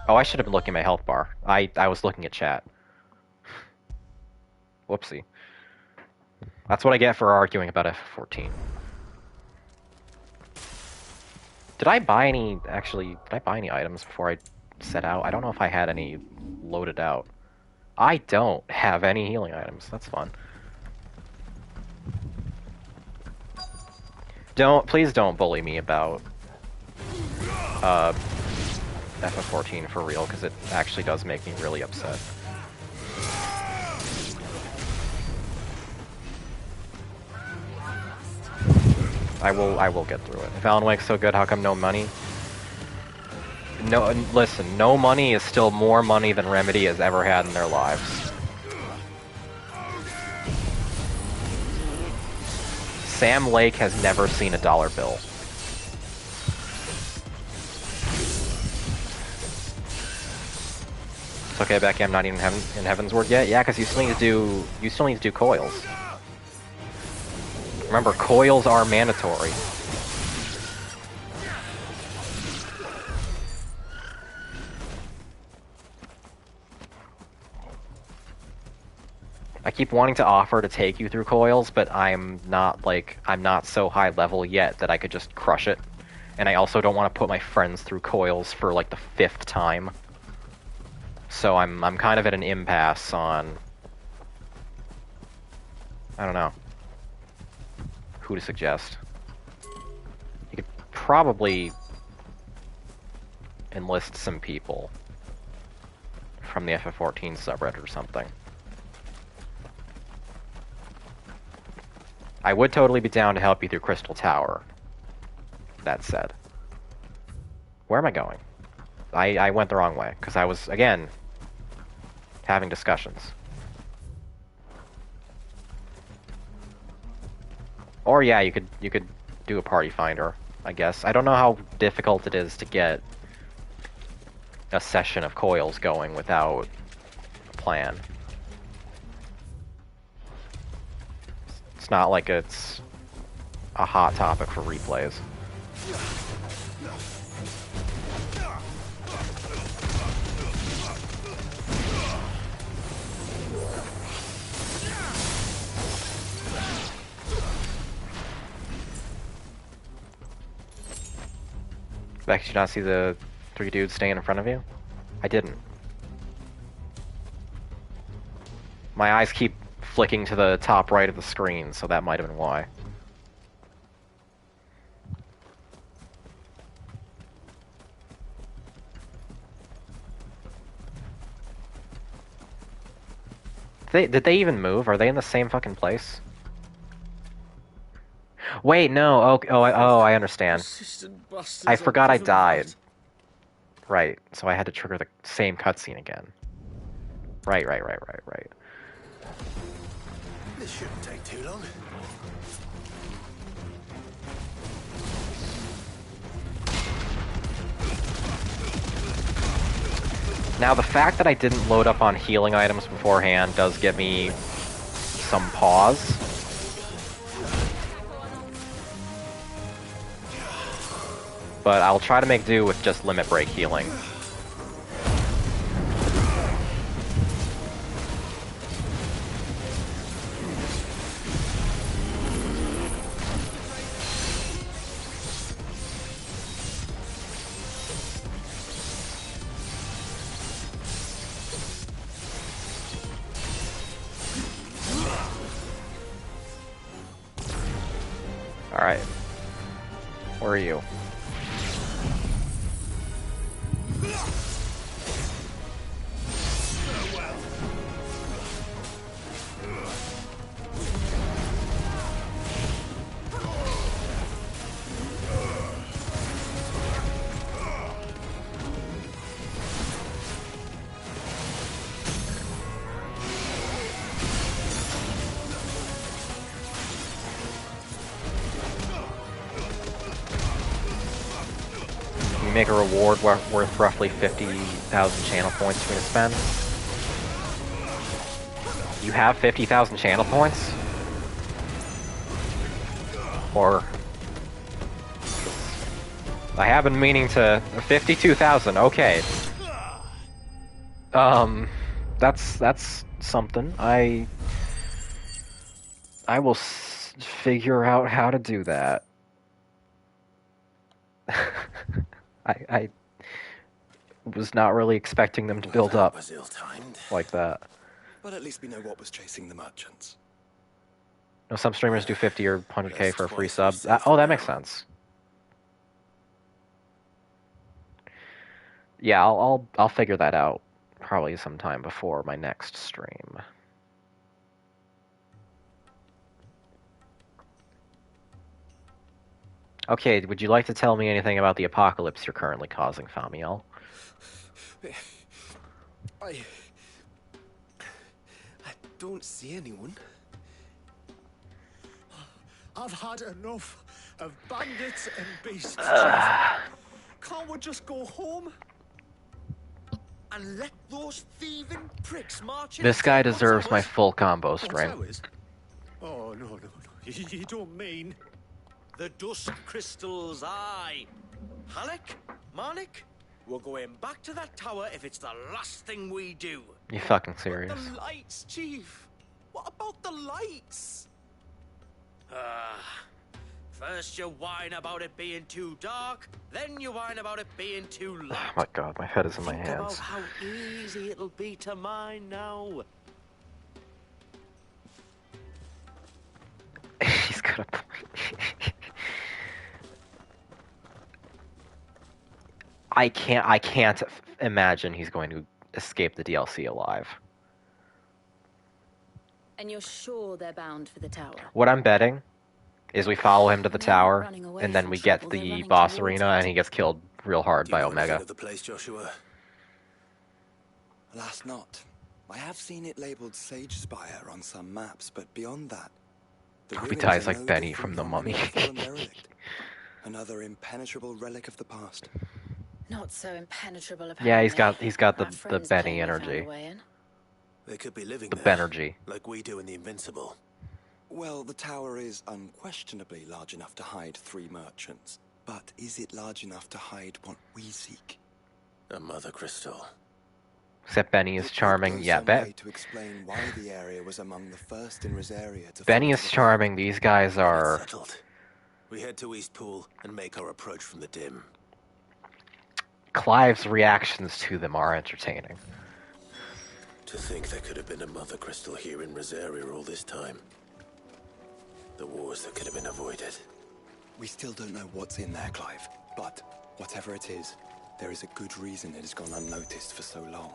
Oh, I should have been looking at my health bar. I was looking at chat. Whoopsie. That's what I get for arguing about FF14. Did I buy any items before I set out? I don't know if I had any loaded out. I don't have any healing items. That's fun. Please don't bully me about FF14 for real, because it actually does make me really upset. I will get through it. If Alan Wake's so good, how come no money? No, listen, no money is still more money than Remedy has ever had in their lives. Sam Lake has never seen a dollar bill. It's okay, Becky, I'm not even in Heaven's Word yet. Yeah, because you still need to do coils. Remember, coils are mandatory. I keep wanting to offer to take you through coils, but I'm not so high level yet that I could just crush it. And I also don't want to put my friends through coils for like the 5th time. So I'm kind of at an impasse on, I don't know who to suggest. You could probably enlist some people from the FF14 subreddit or something. I would totally be down to help you through Crystal Tower. That said. Where am I going? I went the wrong way, because I was, again, having discussions. Or yeah, you could do a party finder, I guess. I don't know how difficult it is to get a session of coils going without a plan. It's not like it's a hot topic for replays. Becky, did you not see the 3 dudes staying in front of you? I didn't. My eyes keep flicking to the top right of the screen, so that might have been why. Did they even move? Are they in the same fucking place? Wait, no. Oh, I understand. I forgot I died. Right, so I had to trigger the same cutscene again. Right. This shouldn't take too long. Now, the fact that I didn't load up on healing items beforehand does give me some pause. But I'll try to make do with just limit break healing. Alright. Where are you? You make a reward worth roughly 50,000 channel points for me to spend. You have 50,000 channel points? Or... I have been meaning to... 52,000, okay. That's something. I will figure out how to do that. I was not really expecting them to build up like that. But at least we know what was chasing the merchants. No, some streamers do 50 or 100k for a free sub. Oh, that makes sense. Yeah, I'll figure that out probably sometime before my next stream. Okay, would you like to tell me anything about the apocalypse you're currently causing, Famiel? I don't see anyone. I've had enough of bandits and beasts. Can't we just go home? And let those thieving pricks march in? This guy deserves my full combo string. Oh, no. You don't mean... The dusk crystals, aye. Halleck? Marnik? We're going back to that tower if it's the last thing we do. You fucking serious? But the lights, Chief. What about the lights? First you whine about it being too dark, then you whine about it being too light. Oh my god, my head is in my Think hands. about how easy it'll be to mine now. He's got a point. I can't imagine he's going to escape the DLC alive. And you're sure they're bound for the tower? What I'm betting is we follow him to the tower, and then we get to the boss arena, and he gets killed real hard by Omega. The place, Joshua? Alas, not. I have seen it labeled Sage Spire on some maps, but beyond that, the Hope he ruins dies are like no Benny different from The Mummy. any fallen derelict. Another impenetrable relic of the past. Not so impenetrable, apparently. Yeah, he's got the friends Benny claim they found energy. a way in. They could be living The there, Benergy. like we do in the Invincible. Well, the tower is unquestionably large enough to hide 3 merchants. But is it large enough to hide what we seek? A mother crystal. Except Benny is charming. Yeah, to explain why the area was among the first in Rosaria to Benny is charming. These guys are... Settled. We head to Eastpool and make our approach from the dim. Clive's reactions to them are entertaining. To think there could have been a mother crystal here in Rosaria all this time. The wars that could have been avoided. We still don't know what's in there, Clive. But whatever it is, there is a good reason it has gone unnoticed for so long.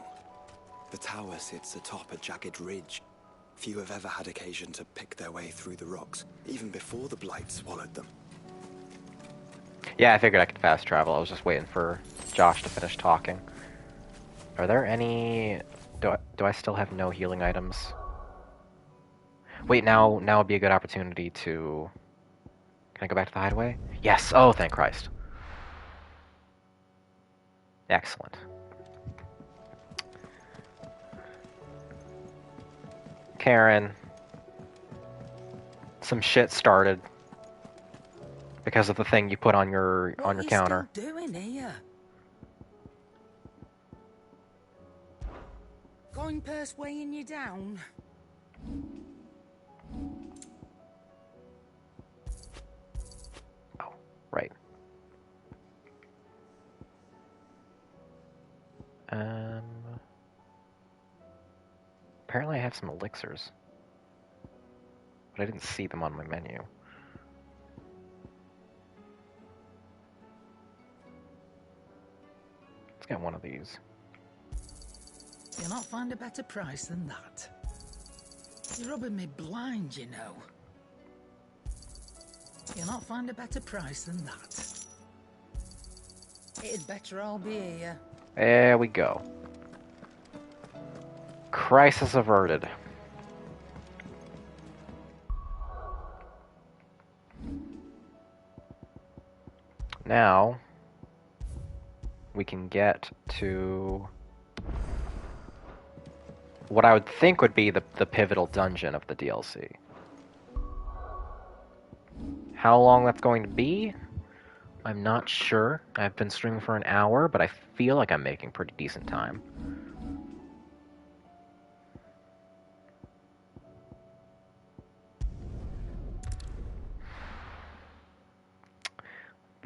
The tower sits atop a jagged ridge. Few have ever had occasion to pick their way through the rocks, even before the blight swallowed them. Yeah, I figured I could fast travel. I was just waiting for Josh to finish talking. Are there any... Do I still have no healing items? Wait, now would be a good opportunity to... Can I go back to the hideaway? Yes! Oh, thank Christ. Excellent. Karen. Some shit started because of the thing you put on your counter. What are you still doing here? Coin purse weighing you down? Oh, right. Apparently I have some elixirs, but I didn't see them on my menu. Let's get one of these. You'll not find a better price than that. You're rubbing me blind, you know. You'll not find a better price than that. It'd better all be here. There we go. Crisis averted. Now, we can get to what I would think would be the pivotal dungeon of the DLC. How long that's going to be, I'm not sure. I've been streaming for an hour, but I feel like I'm making pretty decent time.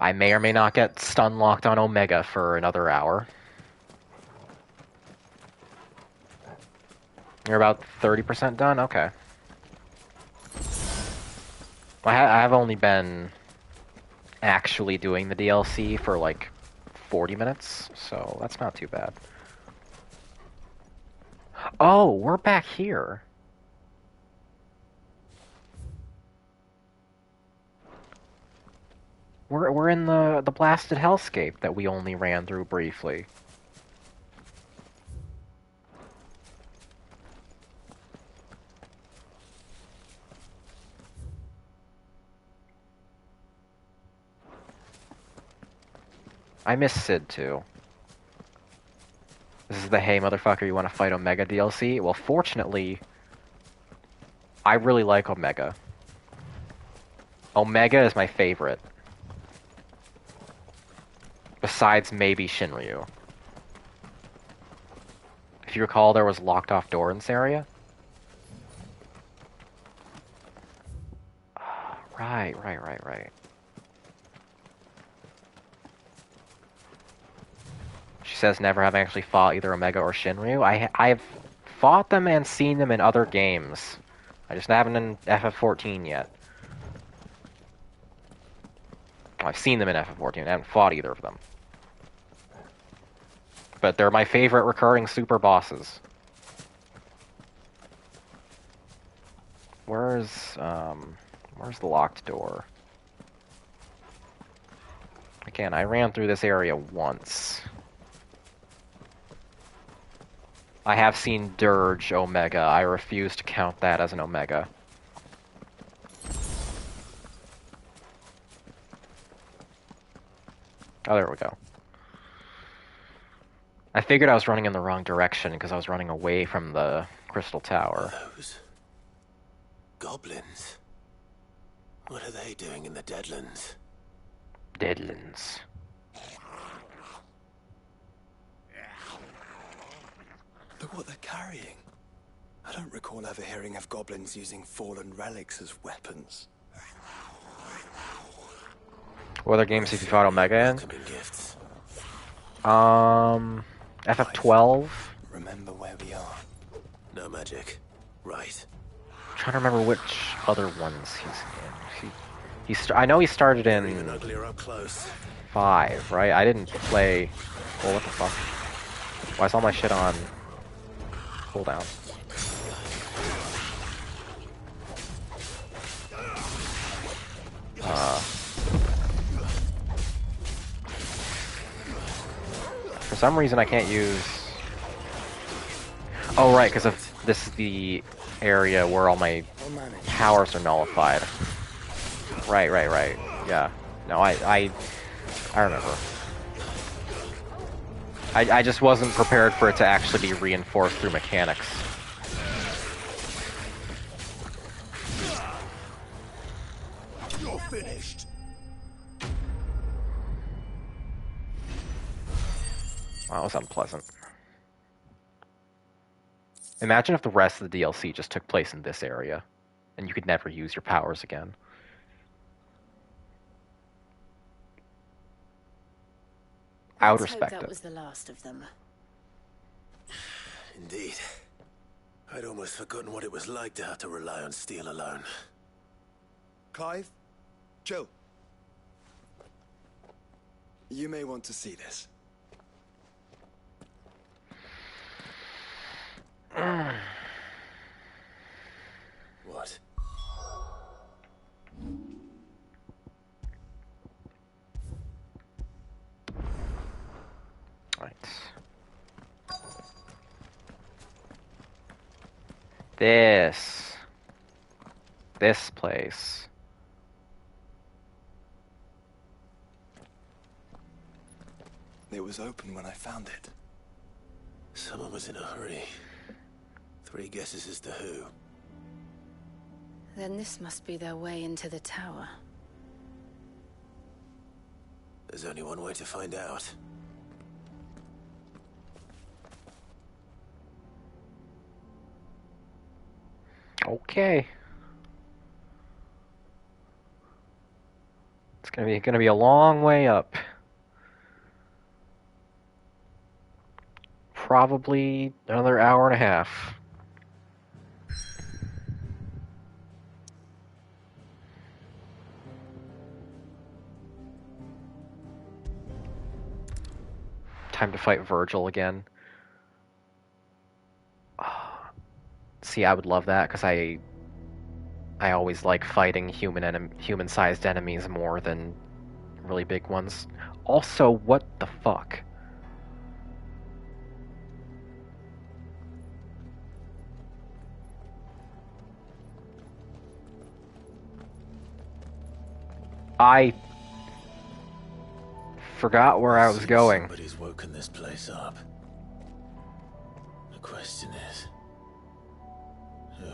I may or may not get stun locked on Omega for another hour. You're about 30% done? Okay. I have only been actually doing the DLC for like 40 minutes, so that's not too bad. Oh, we're back here. We're in the blasted hellscape that we only ran through briefly. I miss Sid too. This is the hey motherfucker, you want to fight Omega DLC? Well, fortunately, I really like Omega. Omega is my favorite. Besides maybe Shinryu. If you recall, there was locked off door in this area. Right. She says never having actually fought either Omega or Shinryu. I've fought them and seen them in other games. I just haven't in FF14 yet. I've seen them in FF14, I haven't fought either of them. But they're my favorite recurring super bosses. Where's the locked door? Again, I ran through this area once. I have seen Dirge Omega. I refuse to count that as an Omega. Oh, there we go. I figured I was running in the wrong direction because I was running away from the Crystal Tower. Those goblins. What are they doing in the Deadlands? Deadlands. Look what they're carrying. I don't recall ever hearing of goblins using fallen relics as weapons. What other games have you fought Omega in? Gifts. FF12. Remember where we are. No magic. Right. I'm trying to remember which other ones he's in. I know he started in Even uglier up close. 5, right? I didn't play. Oh, what the fuck? Why is all my shit on cooldown? For some reason I can't use... Oh, right, because of this is the area where all my powers are nullified. Right. Yeah. No, I remember. I just wasn't prepared for it to actually be reinforced through mechanics. finished. Wow, that was unpleasant. Imagine if the rest of the DLC just took place in this area, and you could never use your powers again. I would Let's hope respect that it. was the last of them. Indeed. I'd almost forgotten what it was like to have to rely on steel alone. Clive? Chill. You may want to see this. What? Right. This place. It was open when I found it. Someone was in a hurry. 3 guesses as to who. Then this must be their way into the tower. There's only one way to find out. Okay. It's gonna be a long way up. Probably another hour and a half. Time to fight Virgil again. See, I would love that because I always like fighting human-sized enemies more than really big ones. Also, what the fuck? I forgot where I was going. Somebody's woken this place up. The question is, who?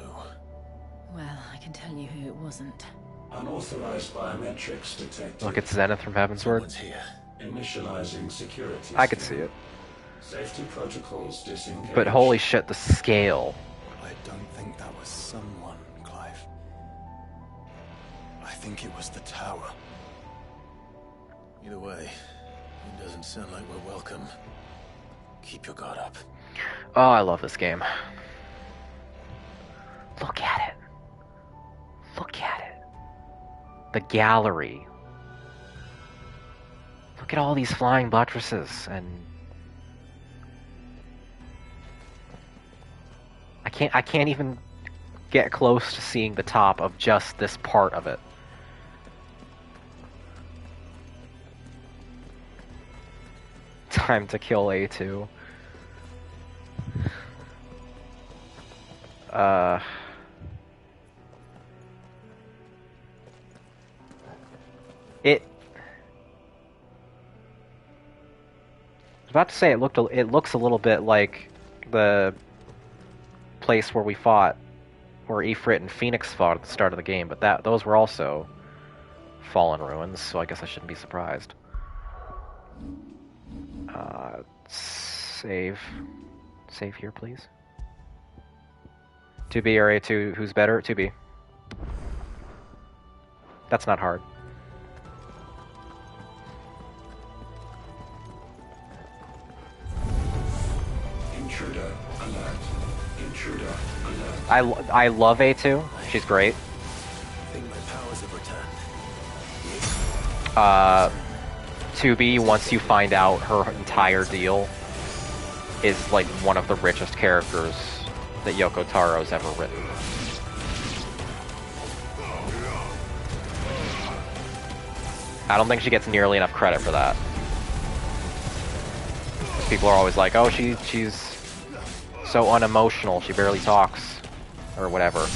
Well, I can tell you who it wasn't. Unauthorized biometrics detected. Look, it's Zenith from Heavensward. Someone's here. Initializing security. I could see it. Safety protocols disengaged. But holy shit, the scale. I don't think that was someone, Clive. I think it was the tower. Either way, it doesn't sound like we're welcome. Keep your guard up. Oh, I love this game. Look at it. Look at it. The gallery. Look at all these flying buttresses and I can't even get close to seeing the top of just this part of it. Time to kill A2. I was about to say it looks a little bit like the place where we fought, where Ifrit and Phoenix fought at the start of the game, but those were also fallen ruins, so I guess I shouldn't be surprised. Save here, please. 2B or A2, who's better? 2B. That's not hard. Intruder alert. Intruder alert. I love A2. She's great. I think my powers have returned. 2B, once you find out her entire deal, is like one of the richest characters that Yoko Taro's ever written. I don't think she gets nearly enough credit for that. People are always like, oh, she's so unemotional, she barely talks, or whatever.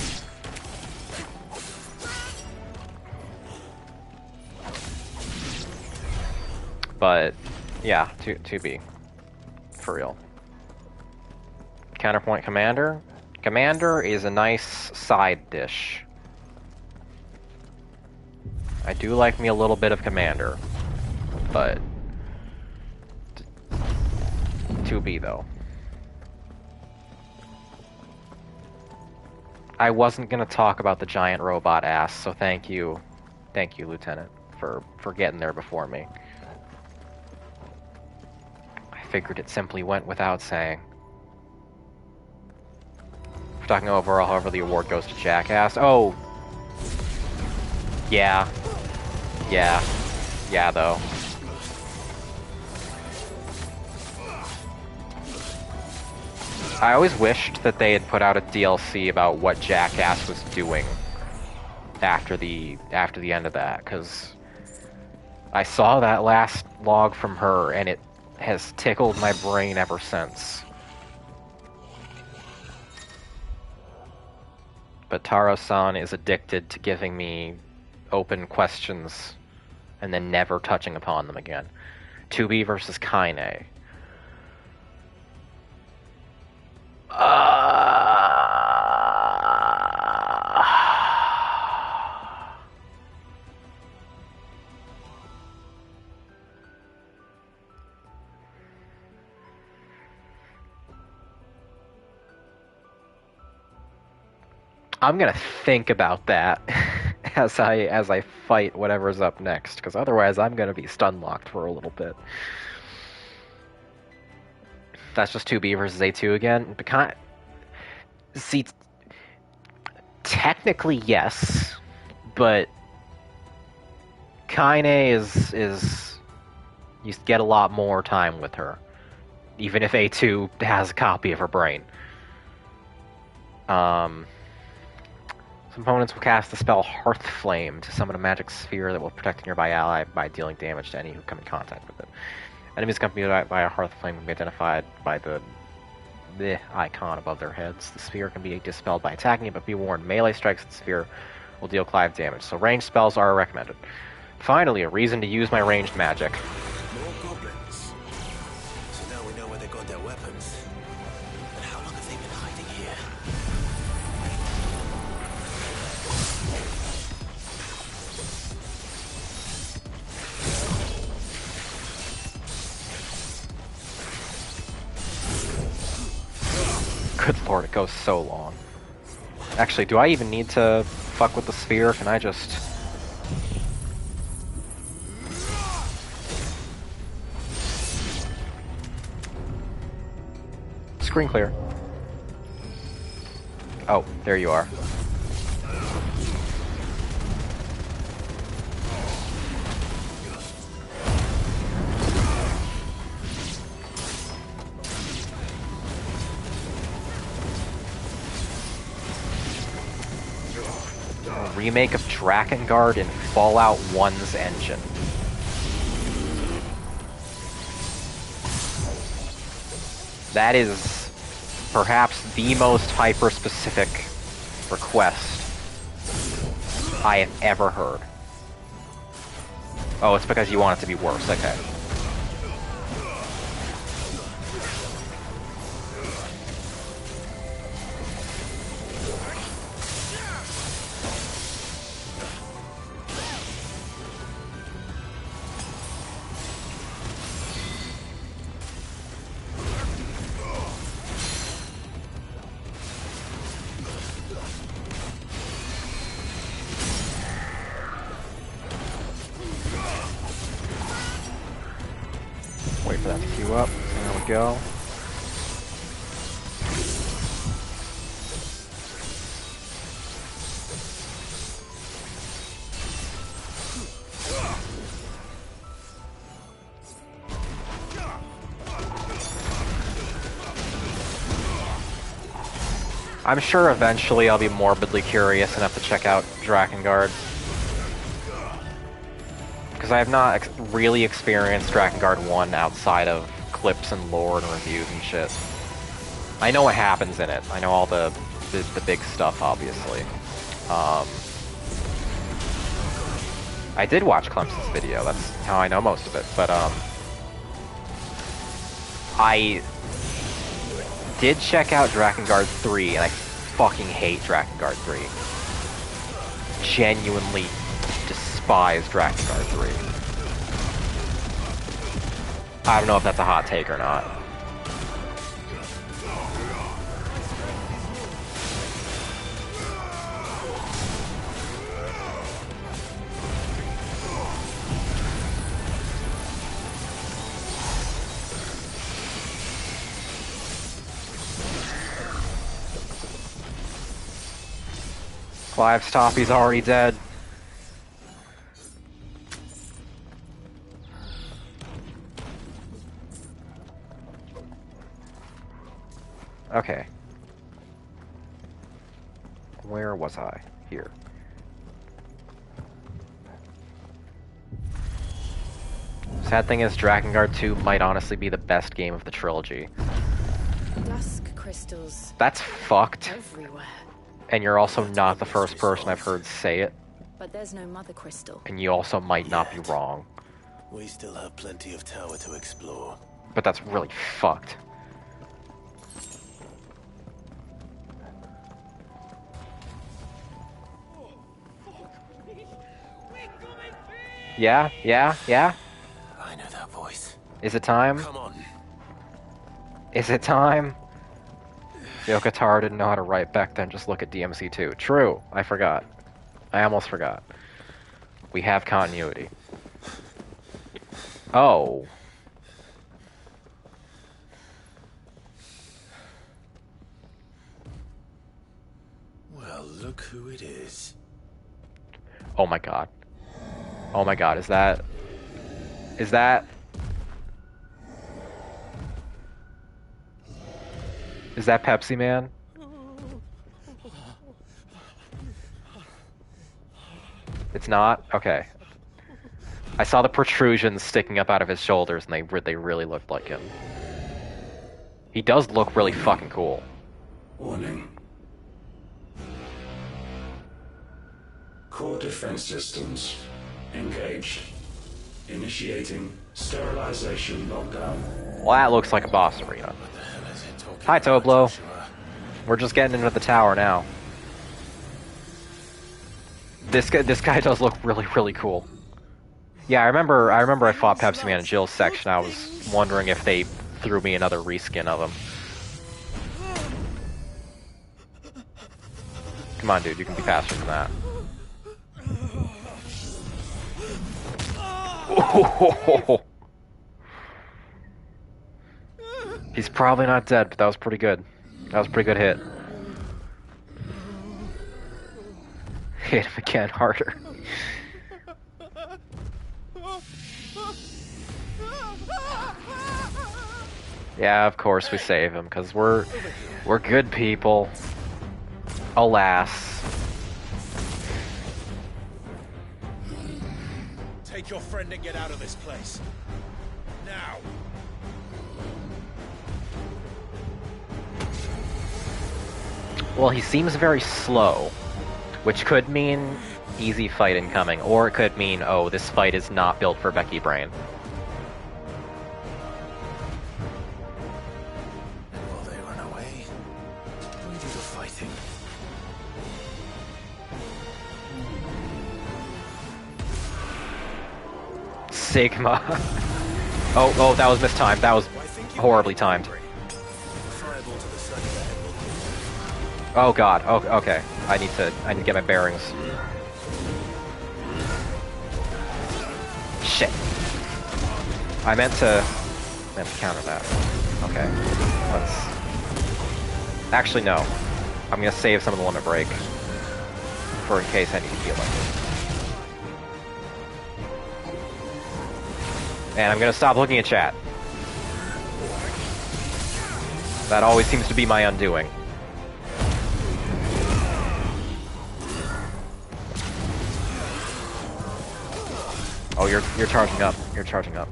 But, yeah, 2B. For real. Counterpoint Commander. Commander is a nice side dish. I do like me a little bit of Commander, but 2B though. I wasn't gonna talk about the giant robot ass, so thank you, Lieutenant, for getting there before me. I figured it simply went without saying. If we're talking overall, however, the award goes to Jackass. Oh, yeah, though. I always wished that they had put out a DLC about what Jackass was doing after the end of that, because I saw that last log from her and it has tickled my brain ever since. But Taro-san is addicted to giving me open questions and then never touching upon them again. 2B versus Kaine. I'm gonna think about that as I fight whatever's up next, because otherwise I'm gonna be stun locked for a little bit. That's just 2B versus A2 again. See, technically yes, but Kaine is you get a lot more time with her, even if A2 has a copy of her brain. Some opponents will cast the spell Hearth Flame to summon a magic sphere that will protect a nearby ally by dealing damage to any who come in contact with it. Enemies accompanied by a Hearth Flame can be identified by the icon above their heads. The sphere can be dispelled by attacking it, but be warned, melee strikes at the sphere will deal Clive damage, so ranged spells are recommended. Finally, a reason to use my ranged magic. More goblins. So now we know where they got their weapons. And how long have they been hiding here? Good lord, it goes so long. Actually, do I even need to fuck with the sphere? Can I just... Screen clear. Oh, there you are. A remake of Drakengard in Fallout 1's engine. That is perhaps the most hyper-specific request I have ever heard. Oh, it's because you want it to be worse, okay. Wait for that to queue up. There we go. I'm sure eventually I'll be morbidly curious enough to check out Drakengard. Because I have not really experienced Drakengard 1 outside of clips and lore and reviews and shit. I know what happens in it. I know all the big stuff, obviously. I did watch Clemson's video, that's how I know most of it, but I did check out Drakengard 3, and I fucking hate Drakengard 3. Genuinely despise despise Drakengard 3. I don't know if that's a hot take or not. Clive's top, he's already dead. Okay. Where was I? Here. Sad thing is, Drakengard 2 might honestly be the best game of the trilogy. Dusk crystals. That's fucked. Everywhere. And you're also not the first person I've heard say it. But there's no mother crystal. And you also might not be wrong. We still have plenty of tower to explore. But that's really fucked. Yeah? I know that voice. Is it time? Come on. Is it time? Yokotaro didn't know how to write back then, just look at DMC2. True, I forgot. I almost forgot. We have continuity. Oh. Well, look who it is. Oh my god. Oh my god, is that... Is that Pepsi Man? It's not? Okay. I saw the protrusions sticking up out of his shoulders, and they really looked like him. He does look really fucking cool. Warning. Core defense systems engaged. Initiating sterilization lockdown. Well, that looks like a boss arena. Hi, Toblo. We're just getting into the tower now. This guy does look really cool. Yeah, I remember I fought Pepsi Man in Jill's section. I was wondering if they threw me another reskin of him. Come on, dude, you can be faster than that. He's probably not dead, but that was pretty good. That was a pretty good hit. Hit him again harder. Yeah, of course we save him, because we're good people. Alas. Take your friend and get out of this place. Now. Well, he seems very slow, which could mean easy fight incoming, or it could mean, oh, this fight is not built for Becky Brain. And while they run away, we do the fighting. Sigma. Oh, that was mistimed. That was horribly timed. Oh god. Oh, okay. I need to get my bearings. Shit. I meant to counter that. Okay. Let's... Actually, no. I'm gonna save some of the limit break for in case I need to heal like this. And I'm gonna stop looking at chat. That always seems to be my undoing. Oh, you're charging up. You're charging up.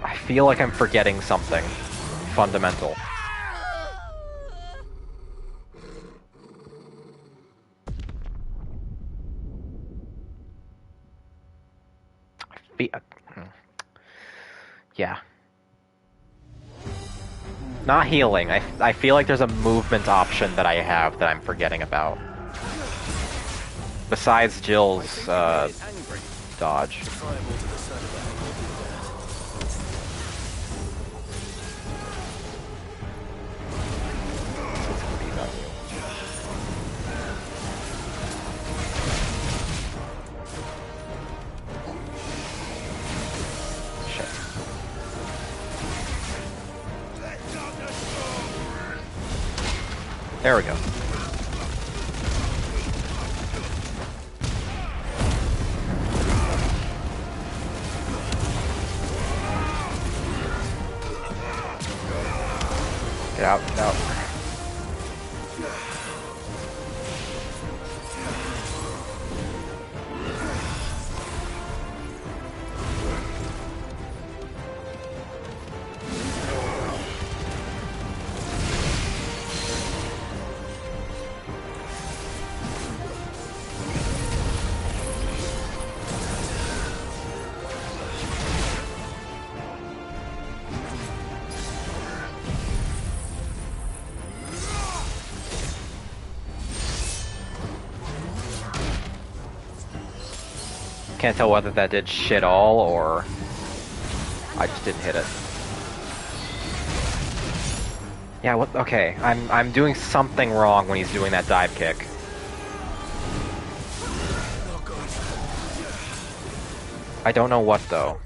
I feel like I'm forgetting something fundamental. Yeah. Not healing. I feel like there's a movement option that I have that I'm forgetting about. Besides Jill's, dodge. There we go. Get out, get out. Can't tell whether that did shit all or I just didn't hit it. Yeah, what? Okay, I'm doing something wrong when he's doing that dive kick. I don't know what though.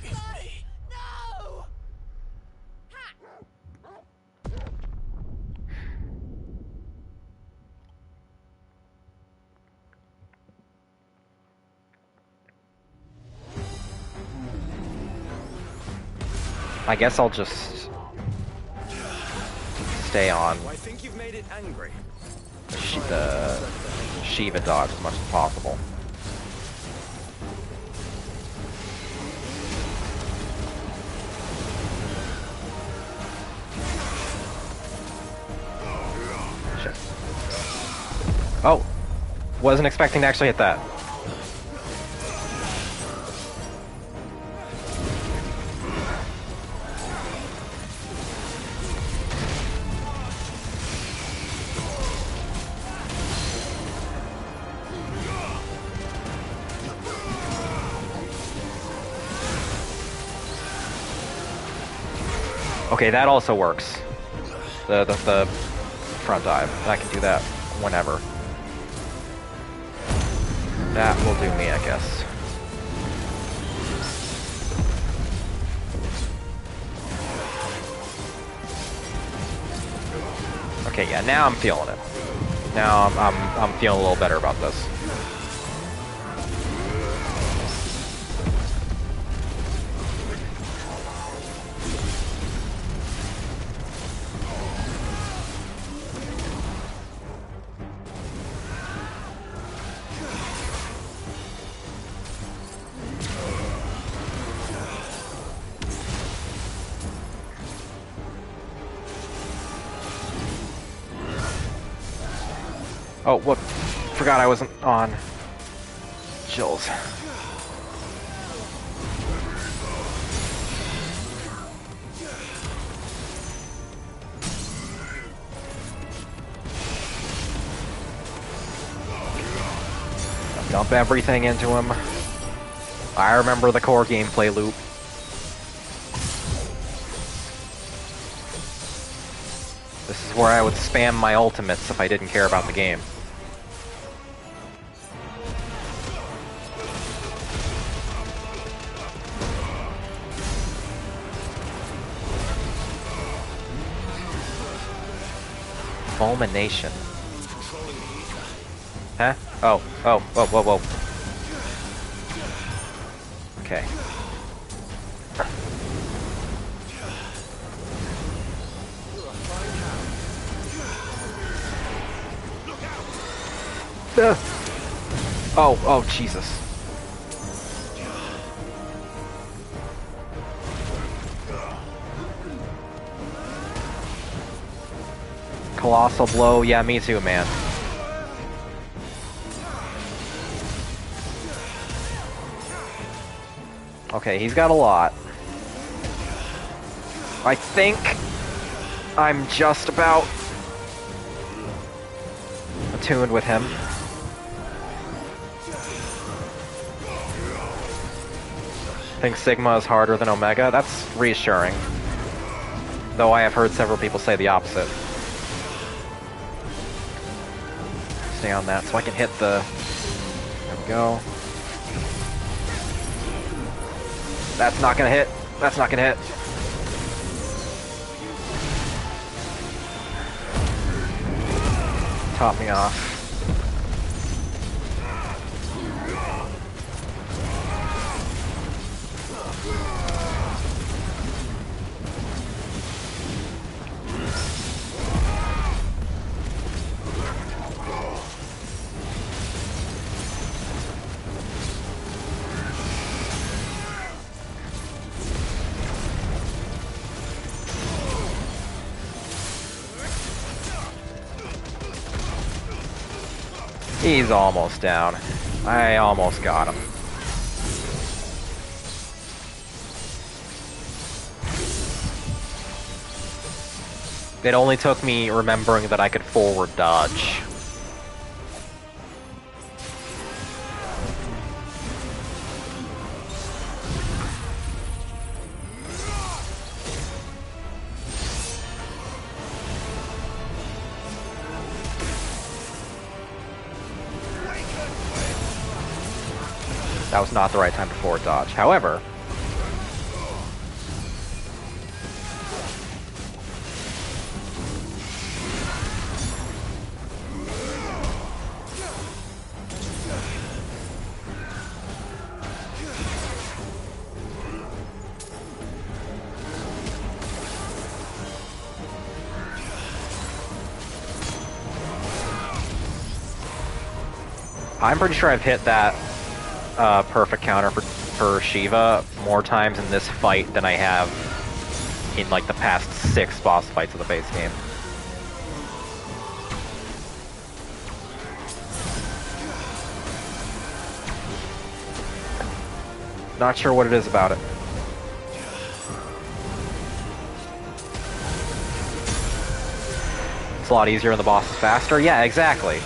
I guess I'll just stay on I think you've made it angry. the Shiva dodge as much as possible. Shit. Oh! Wasn't expecting to actually hit that. Okay, that also works. The front dive. I can do that whenever. That will do me, I guess. Okay, yeah, now I'm feeling it. Now I'm feeling a little better about this. Oh, what? Forgot I wasn't on Jill's. Dump everything into him. I remember the core gameplay loop. This is where I would spam my ultimates if I didn't care about the game. Fulmination. Huh? Oh, whoa, whoa, whoa. Okay. Oh, Jesus. Colossal blow, yeah, me too, man. Okay, he's got a lot. I think I'm just about attuned with him. I think Sigma is harder than Omega. That's reassuring. Though I have heard several people say the opposite. Stay on that so I can hit the... There we go. That's not gonna hit. That's not gonna hit. Top me off. He's almost down. I almost got him. It only took me remembering that I could forward dodge. That was not the right time to forward dodge. However, I'm pretty sure I've hit that perfect counter for Shiva more times in this fight than I have in like the past 6 boss fights of the base game. Not sure what it is about it. It's a lot easier when the boss is faster. Yeah, exactly.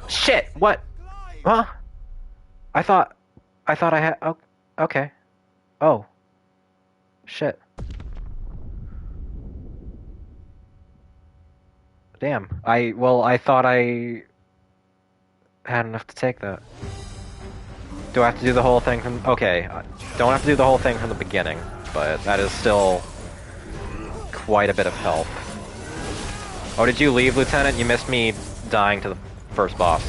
Shit! What? Huh? I thought I had... Oh, okay. Oh. Shit. Damn. I thought I had enough to take that. Do I have to do the whole thing from... Okay. Don't have to do the whole thing from the beginning, but that is still quite a bit of help. Oh, did you leave, Lieutenant? You missed me dying to the first boss.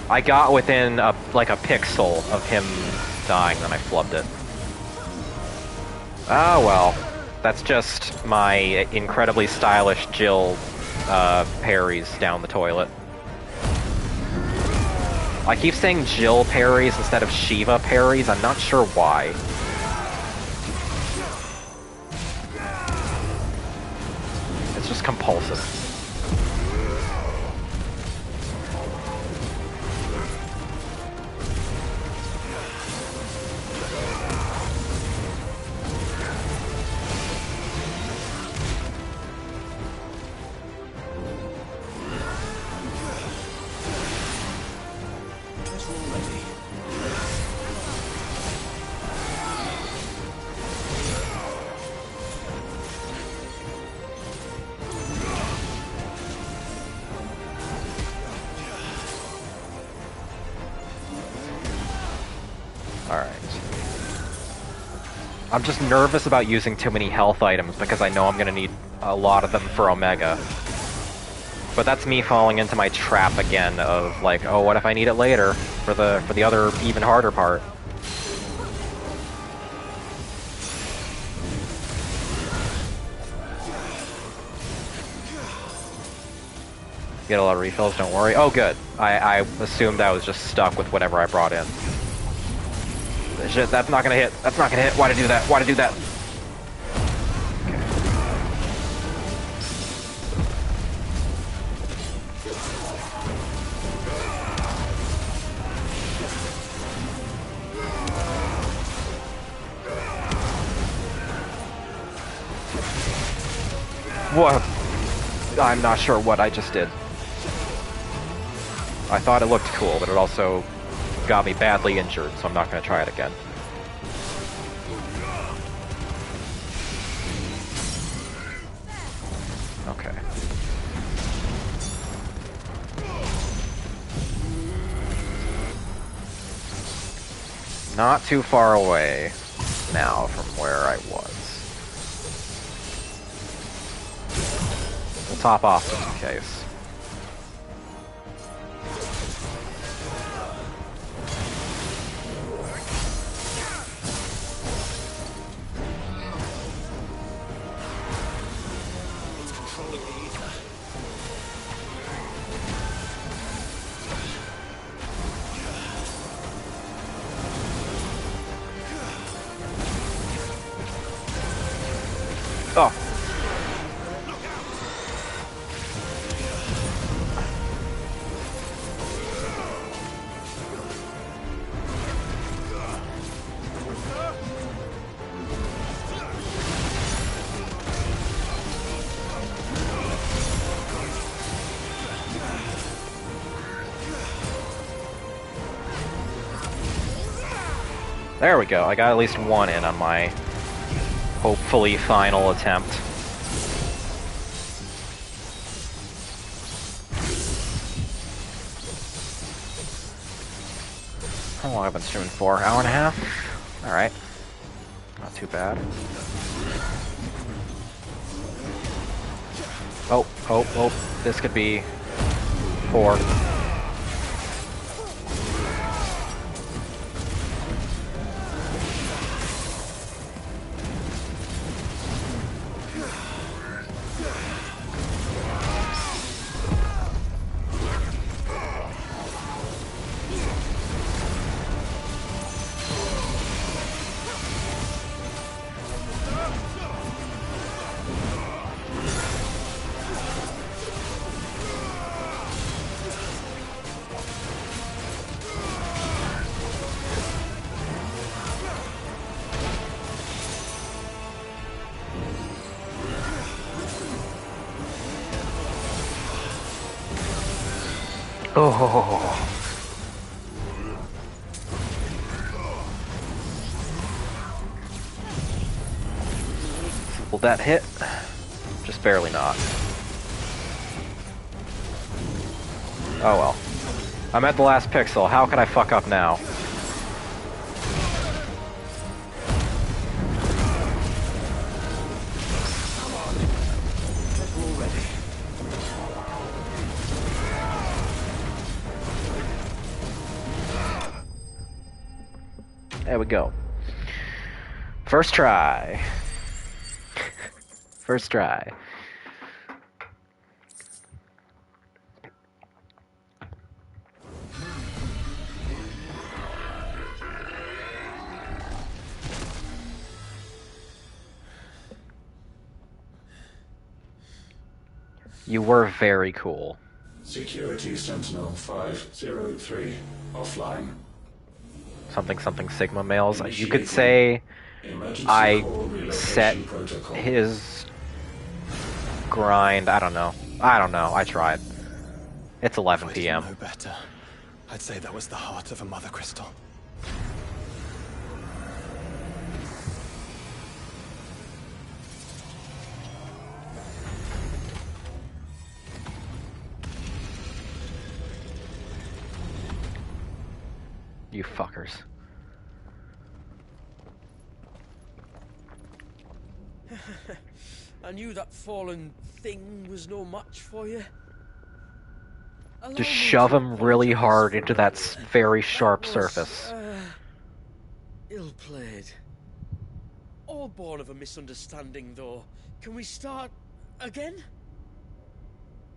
I got within like a pixel of him dying, then I flubbed it. Ah, well. That's just my incredibly stylish Jill parries down the toilet. I keep saying Jill parries instead of Shiva parries. I'm not sure why. It's just compulsive. I'm just nervous about using too many health items because I know I'm gonna need a lot of them for Omega. But that's me falling into my trap again of like, oh, what if I need it later for the other even harder part? Get a lot of refills, don't worry. Oh, good. I assumed I was just stuck with whatever I brought in. Shit, that's not gonna hit. That's not gonna hit. Why'd I do that? Why'd I do that? What? I'm not sure what I just did. I thought it looked cool, but it also got me badly injured, so I'm not going to try it again. Okay. Not too far away now from where I was. We'll top off just in case. Oh. There we go. I got at least one in on my hopefully final attempt. How long have I been streaming for? Hour and a half? Alright. Not too bad. Oh, this could be 4. Oh. Will that hit? Just barely not. Oh well. I'm at the last pixel. How can I fuck up now? There we go. First try. First try. You were very cool. Security Sentinel 503 offline. Something Sigma males. You could say I set his grind. I don't know. I tried. It's 11 p.m. If I didn't know better, I'd say that was the heart of a mother crystal. You fuckers. I knew that fallen thing was no match for you. Just shove him really hard into that very sharp surface. Ill played. All born of a misunderstanding, though. Can we start again?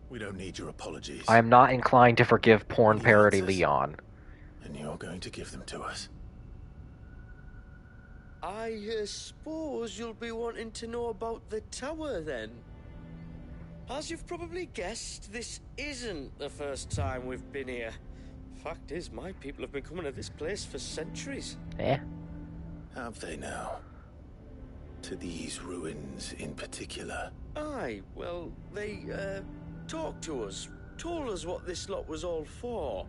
We don't need your apologies. I am not inclined to forgive porn parody Leon. And you're going to give them to us. I suppose you'll be wanting to know about the tower, then. As you've probably guessed, this isn't the first time we've been here. Fact is, my people have been coming to this place for centuries. Yeah. Have they now? to these ruins in particular? Aye, well, they, talked to us, told us what this lot was all for.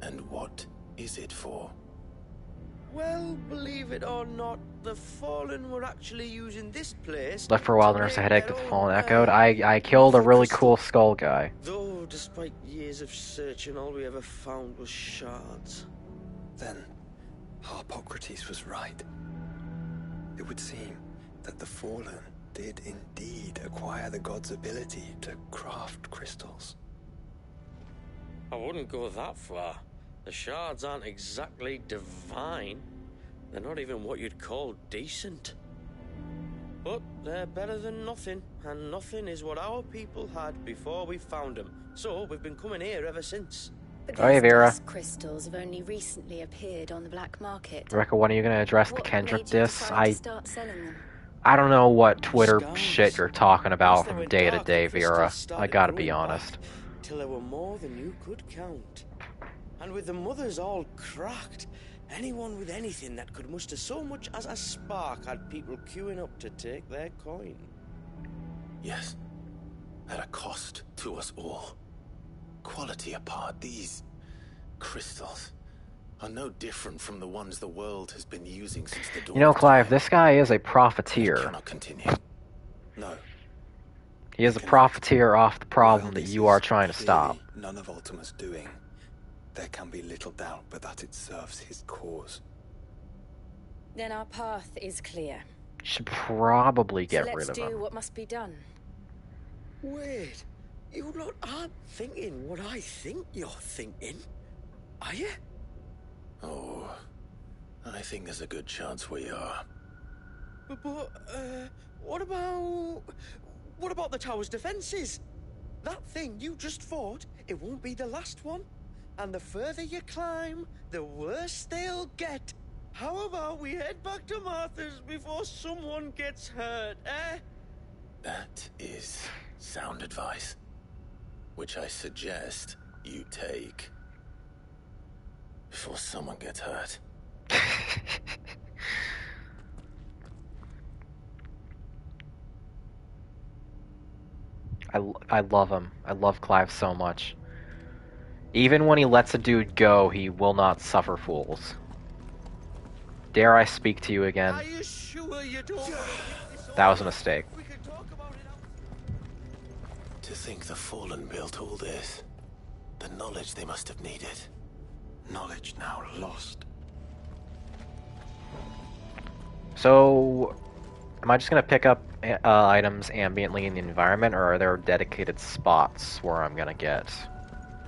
And what is it for? Well, believe it or not, the Fallen were actually using this place. Left for a while to nurse a headache that the Fallen echoed. I killed a really cool skull guy. Though, despite years of searching, all we ever found was shards. Then, Harpocrates was right. It would seem that the Fallen did indeed acquire the god's ability to craft crystals. I wouldn't go that far. The shards aren't exactly divine. They're not even what you'd call decent. But they're better than nothing, and nothing is what our people had before we found them. So we've been coming here ever since. But Oh, hey, these Vera. dust crystals have only recently appeared on the black market. Rebecca, when are you going to address the What Kendrick made you diss? decide to start selling them? I don't know what Twitter Scars. shit you're talking about They from went day to dark day, and Vera. crystals started I gotta growing be back honest. Till there were more than you could count. And with the mothers all cracked, anyone with anything that could muster so much as a spark had people queuing up to take their coin. Yes, at a cost to us all. Quality apart, these crystals are no different from the ones the world has been using since the dawn. You know, of Clive, time. this guy is a It profiteer. cannot continue. No. He is a profiteer off the problem While that this you is are trying to stop. clearly none of Ultima's doing, there can be little doubt but that it serves his cause. Then our path is clear. Should probably get so rid let's of do him. what must be done. Wait, you lot aren't thinking what I think you're thinking, are you? Oh, I think there's a good chance we are. But what about the tower's defenses? That thing you just fought, it won't be the last one. And the further you climb, the worse they'll get. How about we head back to Martha's before someone gets hurt, eh? That is sound advice, which I suggest you take before someone gets hurt. I love him. I love Clive so much. Even when he lets a dude go, he will not suffer fools. Dare I speak to you again? Are you sure you don't? That was a mistake. We can talk about it out. To think the Fallen built all this, the knowledge they must have needed. Knowledge now lost. So, am I just gonna pick up items ambiently in the environment, or are there dedicated spots where I'm gonna get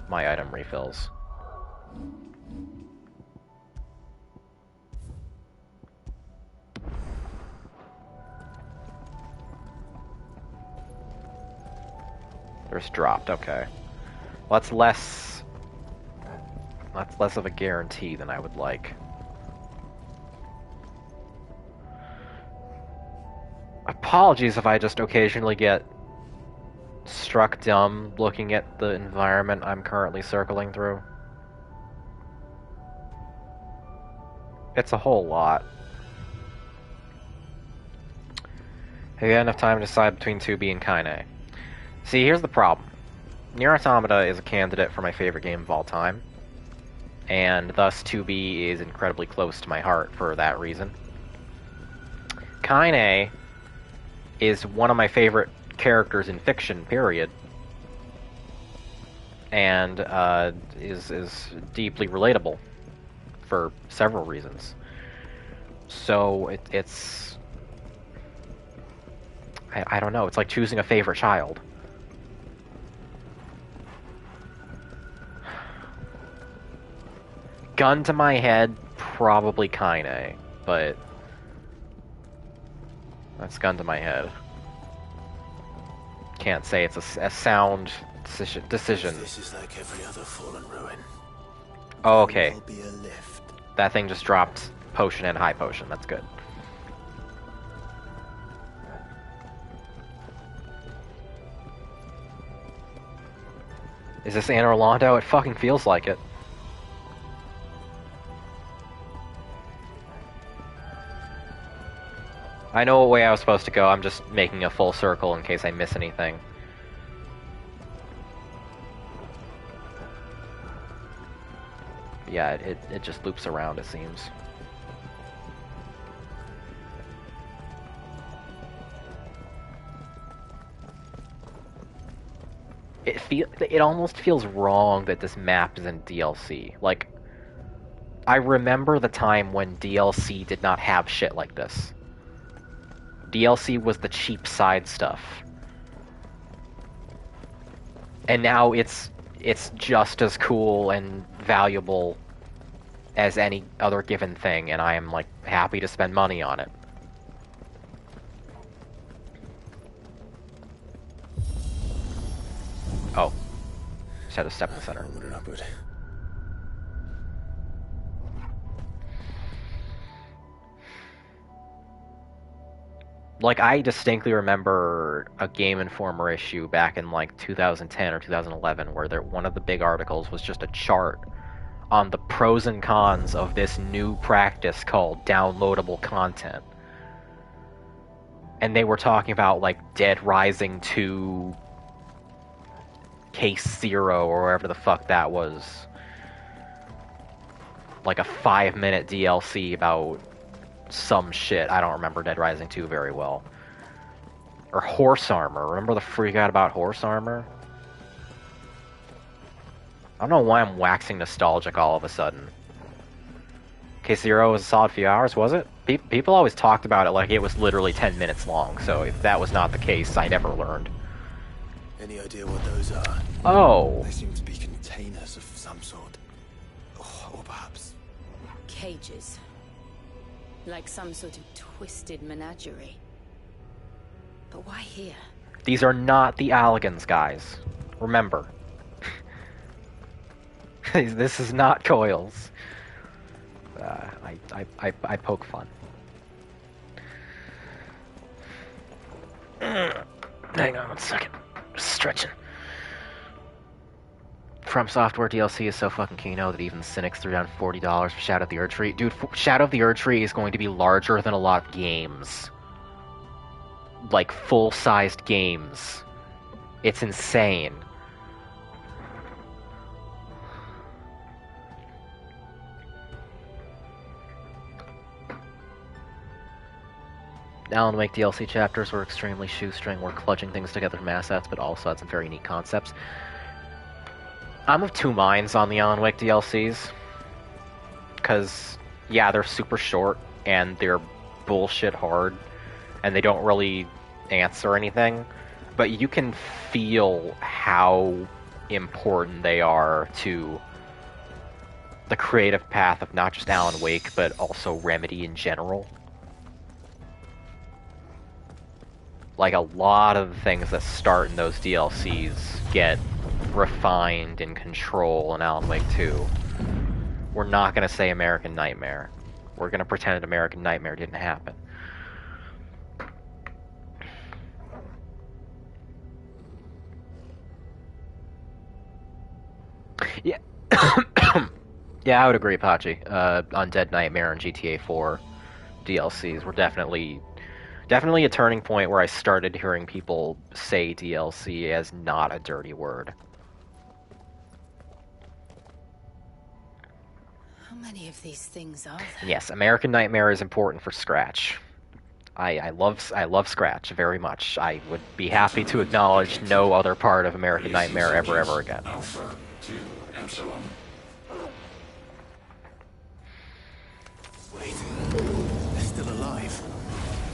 my item refills? There's dropped, okay. Well, that's less of a guarantee than I would like. Apologies if I just occasionally get struck dumb looking at the environment I'm currently circling through. It's a whole lot. Have you had enough time to decide between 2B and Kaine? See, here's the problem. Nier Automata is a candidate for my favorite game of all time, and thus 2B is incredibly close to my heart for that reason. Kaine is one of my favorite characters in fiction, period, and is deeply relatable for several reasons. So it's I don't know, it's like choosing a favorite child. Gun to my head, probably Kaine, but that's gun to my head. Can't say it's a sound decision. This is like every other fallen ruin. Oh, okay. There'll be a lift. That thing just dropped potion and high potion. That's good. Is this Anne Orlando? It fucking feels like it. I know what way I was supposed to go, I'm just making a full circle in case I miss anything. Yeah, it just loops around, it seems. It almost feels wrong that this map is in DLC. Like, I remember the time when DLC did not have shit like this. DLC was the cheap side stuff. And now it's just as cool and valuable as any other given thing, and I am, like, happy to spend money on it. Oh. Just had to step in the center. Like, I distinctly remember a Game Informer issue back in, like, 2010 or 2011 where one of the big articles was just a chart on the pros and cons of this new practice called downloadable content. And they were talking about, like, Dead Rising 2 Case Zero or wherever the fuck that was. Like a 5-minute DLC about some shit. I don't remember Dead Rising 2 very well. Or Horse Armor. Remember the freak out about Horse Armor? I don't know why I'm waxing nostalgic all of a sudden. Case Zero was a solid few hours, was it? People always talked about it like it was literally 10 minutes long, so if that was not the case, I never learned. Any idea what those are? Oh. They seem to be containers of some sort. Or perhaps... Cages. Like some sort of twisted menagerie. But why here? These are not the Alligans, guys. Remember. This is not coils. I poke fun. Hang on 1 second. Just stretching. From Software DLC is so fucking Kino that even the cynics threw down $40 for Shadow of the Erdtree. Dude, Shadow of the Erdtree is going to be larger than a lot of games. Like, full-sized games. It's insane. Alan Wake DLC chapters were extremely shoestring, were clutching things together from assets, but also had some very neat concepts. I'm of two minds on the Alan Wake DLCs. Because, yeah, they're super short, and they're bullshit hard, and they don't really answer anything, but you can feel how important they are to the creative path of not just Alan Wake, but also Remedy in general. Like, a lot of the things that start in those DLCs get refined and control in Alan Wake 2. We're not going to say American Nightmare. We're going to pretend American Nightmare didn't happen. Yeah. Yeah, I would agree, Pachi. Undead Nightmare and GTA 4 DLCs were definitely a turning point where I started hearing people say DLC as not a dirty word. How many of these things are there? Yes, American Nightmare is important for Scratch. I love Scratch very much. I would be happy to acknowledge no other part of American Nightmare ever again. Alpha to Epsilon. Wait, they're still alive.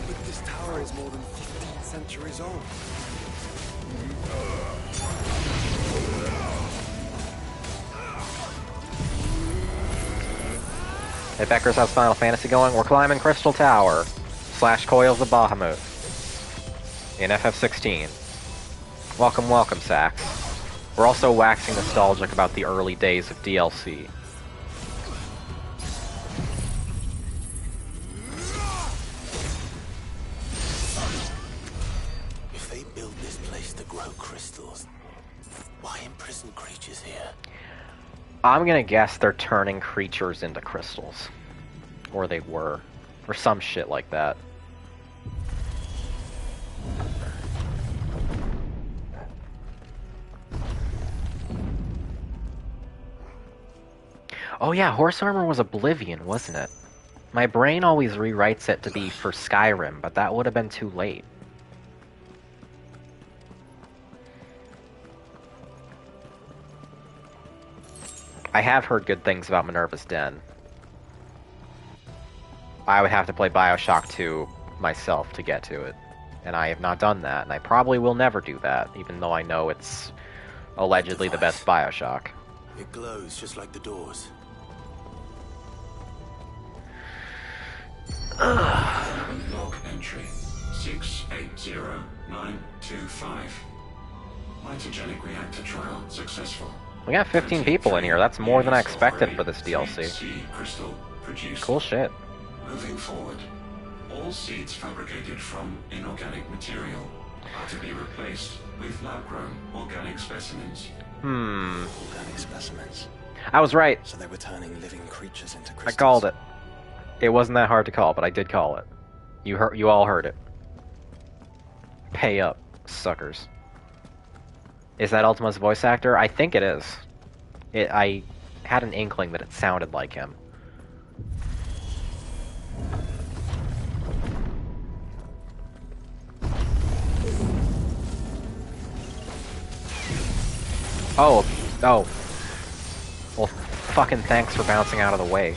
But this tower is more than 15 centuries old. Hey Beckers, how's Final Fantasy going? We're climbing Crystal Tower / Coils of Bahamut in FF16. Welcome, welcome, Sax. We're also waxing nostalgic about the early days of DLC. If they build this place to grow crystals, why imprison creatures here? I'm gonna guess they're turning creatures into crystals. Or they were. Or some shit like that. Oh yeah, Horse Armor was Oblivion, wasn't it? My brain always rewrites it to be for Skyrim, but that would have been too late. I have heard good things about Minerva's Den. I would have to play Bioshock 2 myself to get to it. And I have not done that, and I probably will never do that, even though I know it's allegedly the best Bioshock. It glows just like the doors. Log entry 680925. Mitogenic reactor trial successful. We got 15 people in here. That's more than I expected for this DLC. Crystal produced. Cool shit. Moving forward, all seeds fabricated from inorganic material are to be replaced with lab-grown organic specimens. Organic specimens. I was right. So they were turning living creatures into crystals. I called it. It wasn't that hard to call, but I did call it. You all heard it. Pay up, suckers. Is that Ultima's voice actor? I think it is. I had an inkling that it sounded like him. Oh. Well, fucking thanks for bouncing out of the way.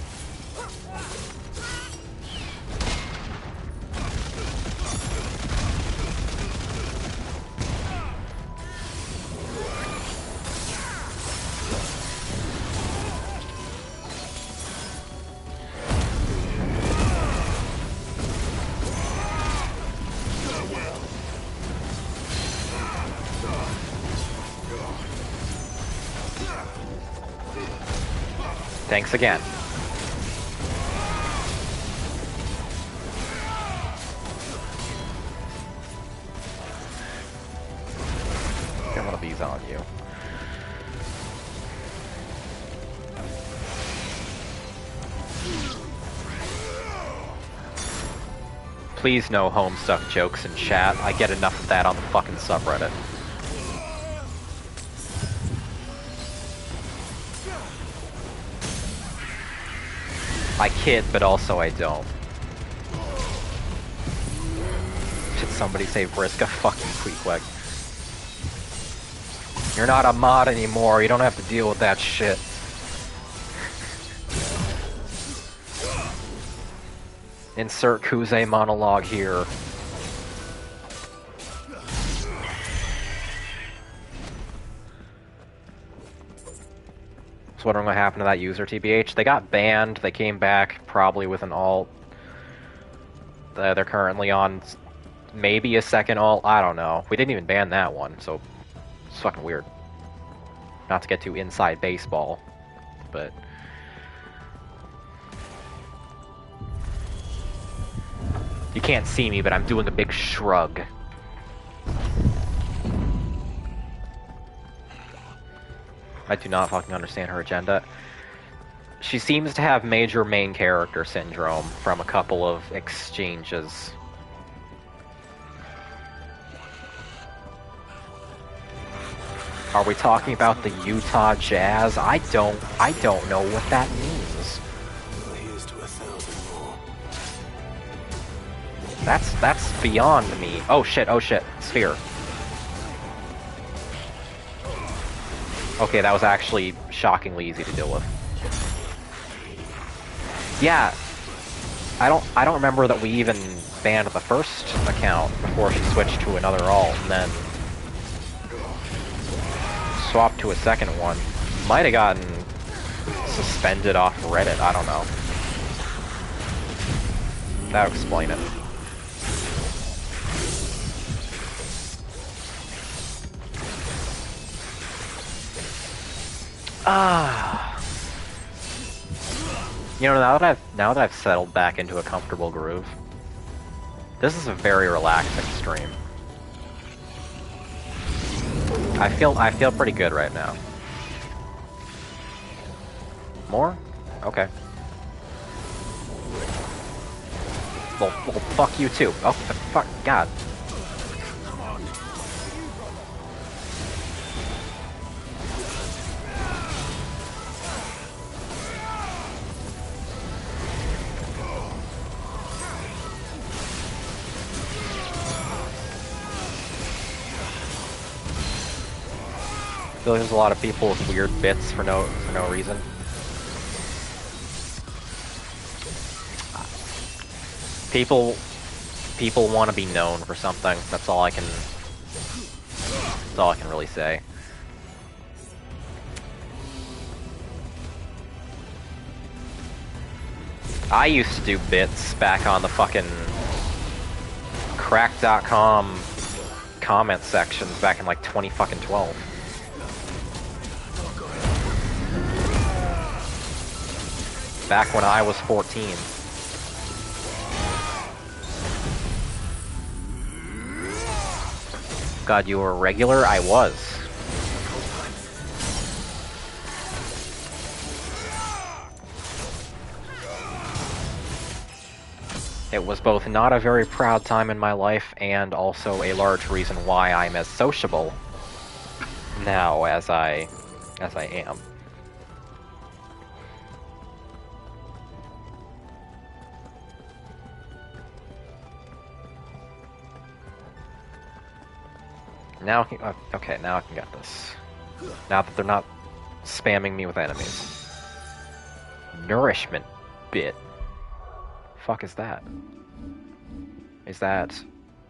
Thanks again. Got one of these on you. Please no Homestuck jokes in chat. I get enough of that on the fucking subreddit. I kid, but also I don't. Did somebody say Vriska? Fucking Queequeg. You're not a mod anymore, you don't have to deal with that shit. Insert Kuze monologue here. So wondering what happened to that user, TBH. They got banned, they came back, probably with an alt. They're currently on maybe a second alt, I don't know. We didn't even ban that one, so it's fucking weird. Not to get too inside baseball, but... You can't see me, but I'm doing a big shrug. I do not fucking understand her agenda. She seems to have major main character syndrome from a couple of exchanges. Are we talking about the Utah Jazz? I don't know what that means. Here's to 1,000 more. That's beyond me. Oh shit, sphere. Okay, that was actually shockingly easy to deal with. Yeah, I don't remember that we even banned the first account before she switched to another alt and then swapped to a second one. Might have gotten suspended off Reddit, I don't know. That would explain it. You know, now that I've settled back into a comfortable groove, this is a very relaxing stream. I feel pretty good right now. More? Okay. Well, fuck you too. Oh, fuck, God. feel like there's a lot of people with weird bits for no reason. People want to be known for something. That's all I can really say. I used to do bits back on the fucking crack.com comment sections back in like 2012. Back when I was 14. God, you were a regular? I was. It was both not a very proud time in my life and also a large reason why I'm as sociable now as I am. Now, okay, now I can get this. Now that they're not spamming me with enemies. Nourishment bit. Fuck is that? Is that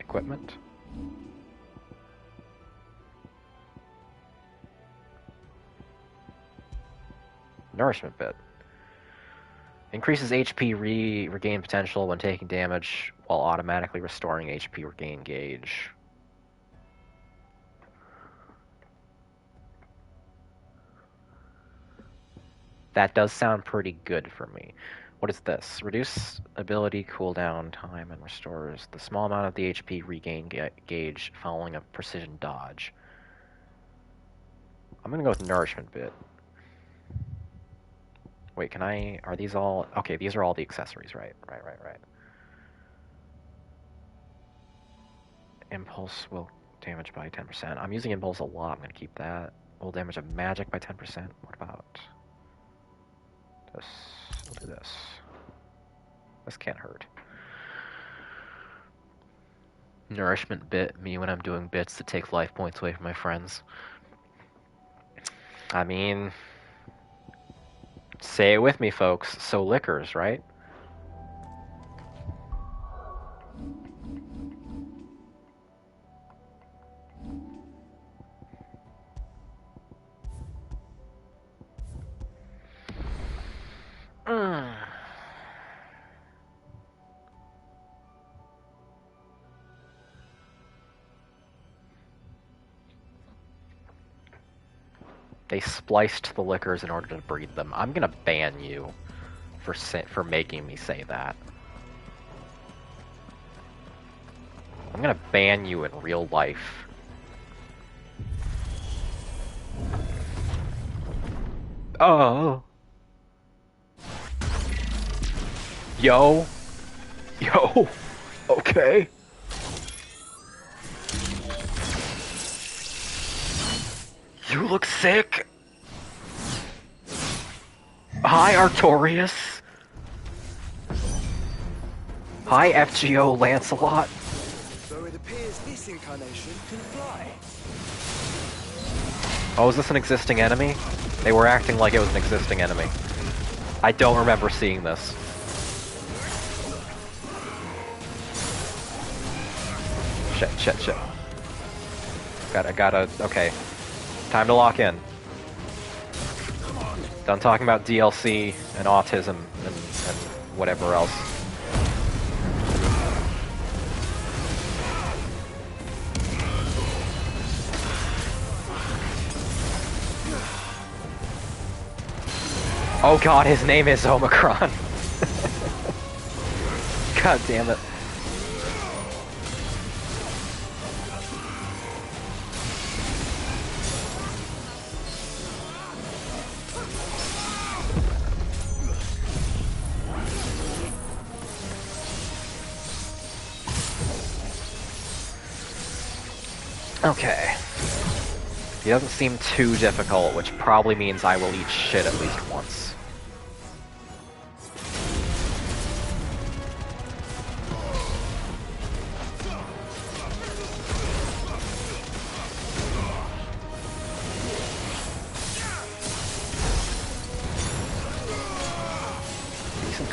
equipment? Nourishment bit. Increases HP regain potential when taking damage while automatically restoring HP regain gauge. That does sound pretty good for me. What is this? Reduce ability cooldown time and restores the small amount of the HP regain gauge following a precision dodge. I'm gonna go with nourishment bit. Wait, can I... Are these all... Okay, these are all the accessories, right? Right. Impulse will damage by 10%. I'm using impulse a lot. I'm gonna keep that. Will damage of magic by 10%. What about... this? We'll do this. This can't hurt. Nourishment bit, me when I'm doing bits that take life points away from my friends. I mean... Say it with me, folks. So liquors, right? They spliced the liquors in order to breed them. I'm gonna ban you for making me say that. I'm gonna ban you in real life. Oh. Yo. Okay. You look sick. Hi, Artorias. Hi, FGO Lancelot. So it appears this incarnation can fly. Oh, is this an existing enemy? They were acting like it was an existing enemy. I don't remember seeing this. Shit. Gotta, okay. Time to lock in. Done talking about DLC and autism and whatever else. Oh god, his name is Omicron. God damn it. Okay. He doesn't seem too difficult, which probably means I will eat shit at least once.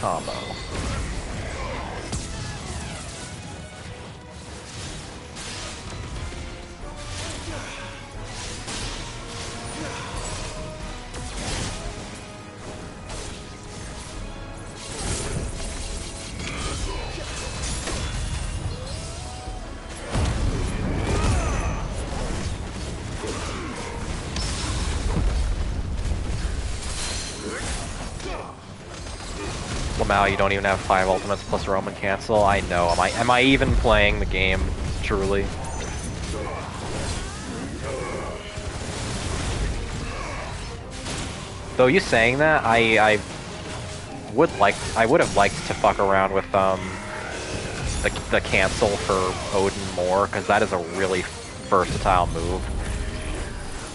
combo. Wow, you don't even have 5 ultimates plus Roman cancel. I know. Am I even playing the game truly? Though you saying that, I would have liked to fuck around with the cancel for Odin more, because that is a really versatile move.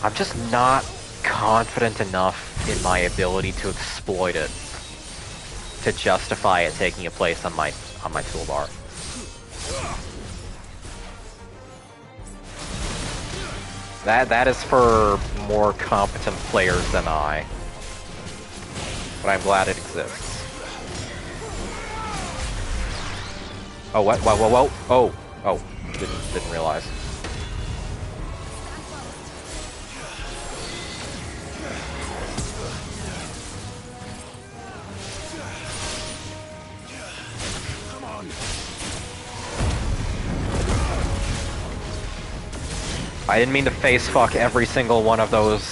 I'm just not confident enough in my ability to exploit it to justify it taking a place on my toolbar. That is for more competent players than I. But I'm glad it exists. Oh, what? Whoa, whoa, whoa! Oh, didn't realize. I didn't mean to face fuck every single one of those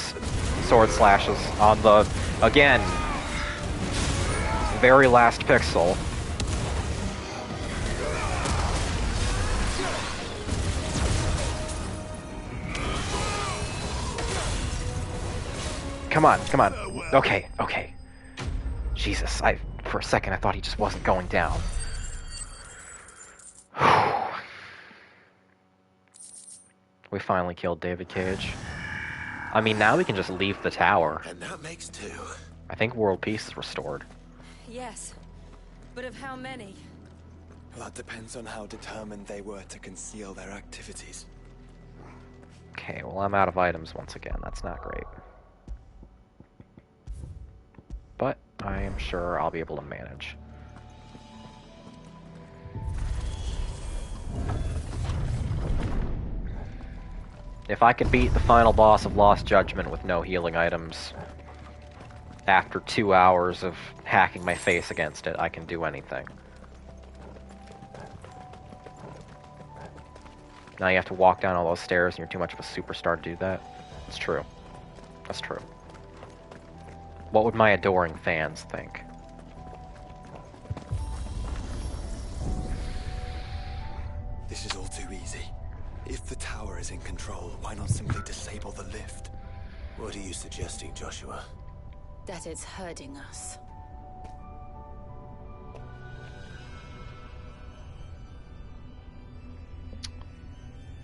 sword slashes on the, again, very last pixel. Come on, come on. Okay, okay. Jesus, for a second I thought he just wasn't going down. We finally killed David Cage. I mean, now we can just leave the tower. And that makes 2. I think world peace is restored. Yes, but of how many? That depends on how determined they were to conceal their activities. Okay, well, I'm out of items once again. That's not great. But I am sure I'll be able to manage. If I could beat the final boss of Lost Judgment with no healing items after 2 hours of hacking my face against it, I can do anything. Now you have to walk down all those stairs and you're too much of a superstar to do that? It's true. That's true. What would my adoring fans think? This is all too easy. If the tower is in control, why not simply disable the lift? What are you suggesting, Joshua? That it's hurting us.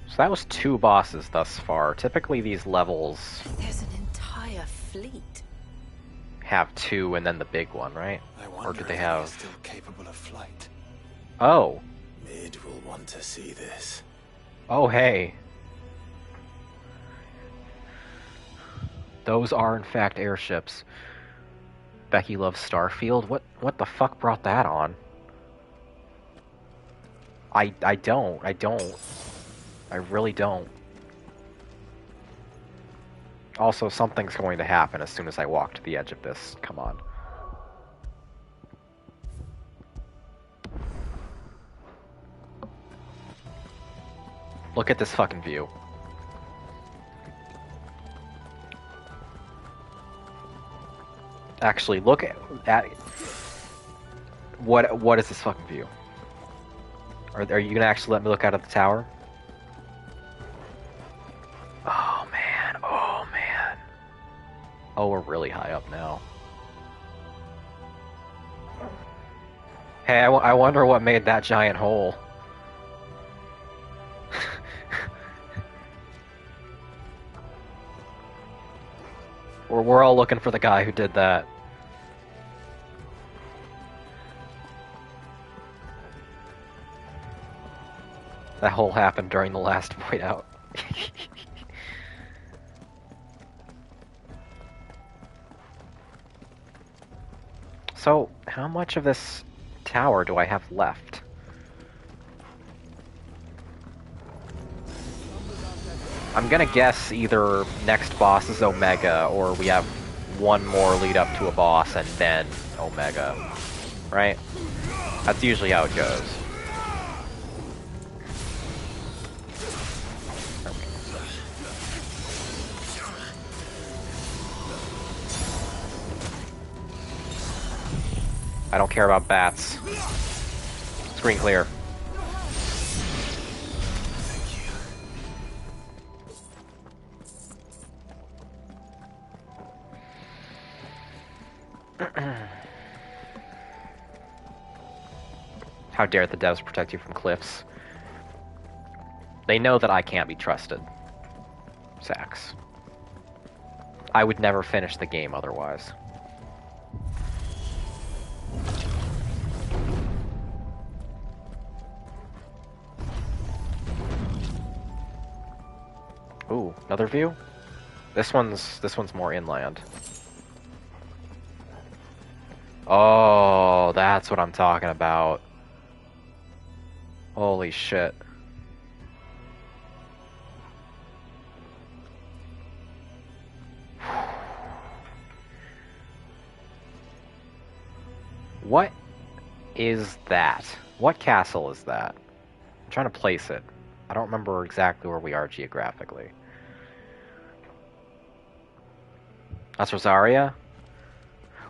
So that was 2 bosses thus far. Typically these levels There's an entire fleet. have 2 and then the big one, right? Or do they have... still capable of flight? Oh. Mid will want to see this. Oh, hey. Those are, in fact, airships. Becky loves Starfield. What the fuck brought that on? I don't. I really don't. Also, something's going to happen as soon as I walk to the edge of this. Come on. Look at this fucking view. Actually, look at what is this fucking view? Are you gonna actually let me look out of the tower? Oh man, oh man. Oh, we're really high up now. Hey, I wonder what made that giant hole. We're all looking for the guy who did that. That hole happened during the last void out. So, How much of this tower do I have left? I'm gonna guess either next boss is Omega, or we have one more lead up to a boss and then Omega. Right? That's usually how it goes. I don't care about bats. Screen clear. How dare the devs protect you from cliffs? They know that I can't be trusted. Sax. I would never finish the game otherwise. Ooh, another view? This one's more inland. Oh, that's what I'm talking about. Holy shit. What is that? What castle is that? I'm trying to place it. I don't remember exactly where we are geographically. That's Rosaria?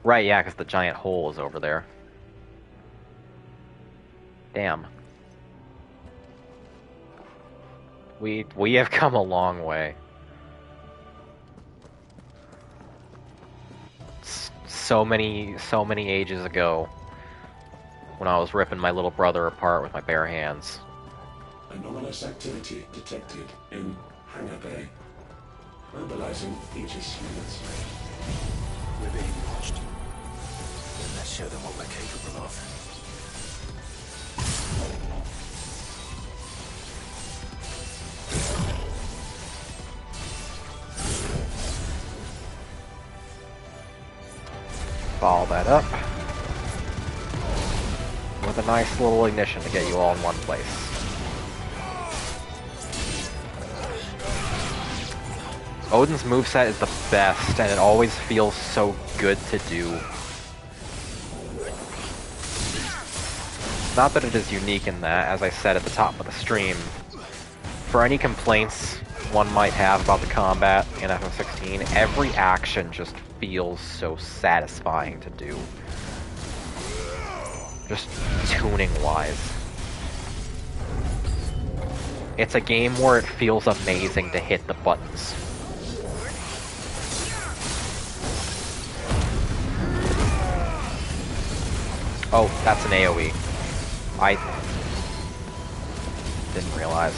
Right, yeah, because the giant hole is over there. Damn. We have come a long way. So many ages ago, when I was ripping my little brother apart with my bare hands. Anomalous activity detected in Hangar Bay. Mobilizing Aegis units. We're being watched. Then let's show them what we're capable of. Follow that up. With a nice little ignition to get you all in one place. Odin's moveset is the best, and it always feels so good to do. Not that it is unique in that, as I said at the top of the stream. For any complaints one might have about the combat in FF16, every action just feels so satisfying to do. Just tuning-wise. It's a game where it feels amazing to hit the buttons. Oh, that's an AoE. I didn't realize.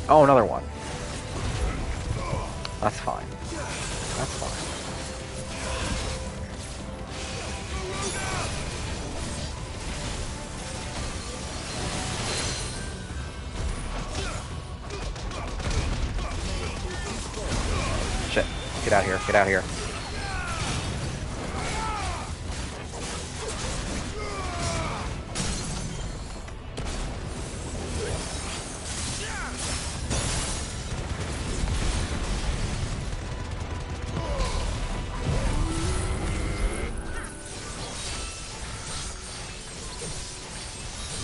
Oh, another one. That's fine. That's fine. Shit. Get out of here. Get out of here.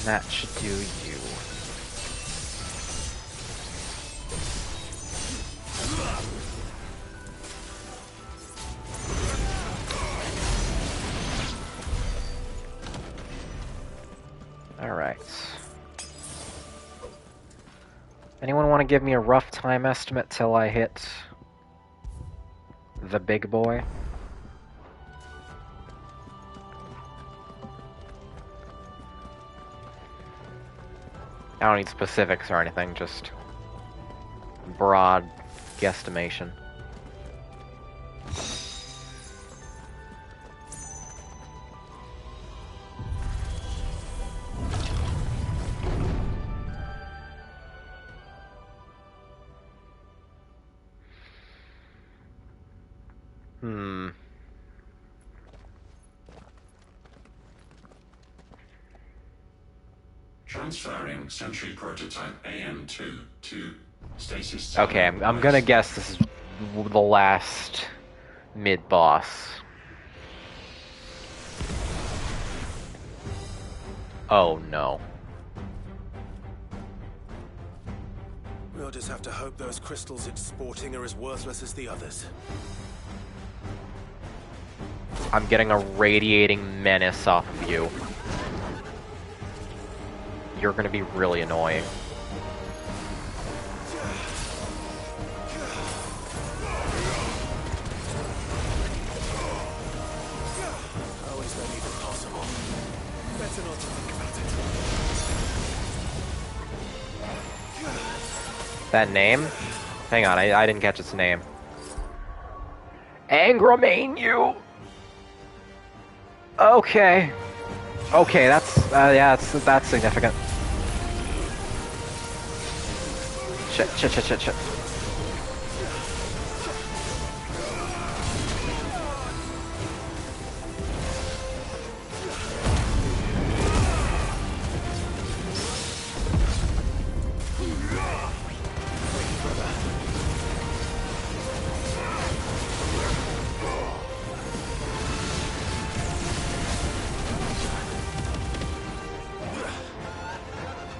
That should do you. Alright. Anyone want to give me a rough time estimate till I hit the big boy? I don't need specifics or anything, just broad guesstimation. Transferring Sentry Prototype AM2 to Stasis. Okay, I'm gonna guess this is the last mid-boss. Oh no. We'll just have to hope those crystals it's sporting are as worthless as the others. I'm getting a radiating menace off of you. You're gonna be really annoying. Always not even possible. Better not to think about it. That name? Hang on, I didn't catch its name. Angramane you! Okay. Okay, yeah, that's significant. Shit.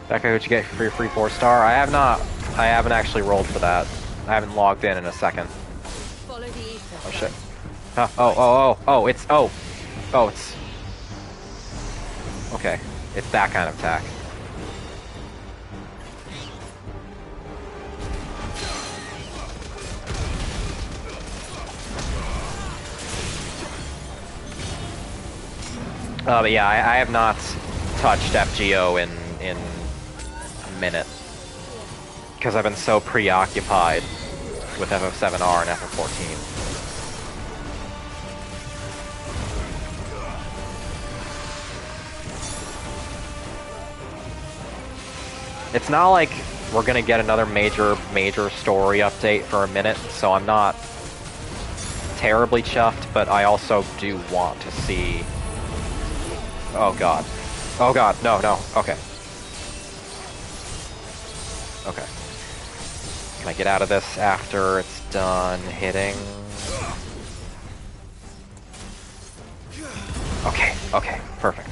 Becca, what'd you get for your free 4-star? I haven't actually rolled for that. I haven't logged in a second. Follow the ether. Oh shit. It's... Okay, it's that kind of attack. But yeah, I have not touched FGO in a minute. Because I've been so preoccupied with FF7R and FF14. It's not like we're gonna get another major story update for a minute, so I'm not terribly chuffed, but I also do want to see... Oh god. Oh god, no, okay. Okay. Can I get out of this after it's done hitting? Okay, perfect.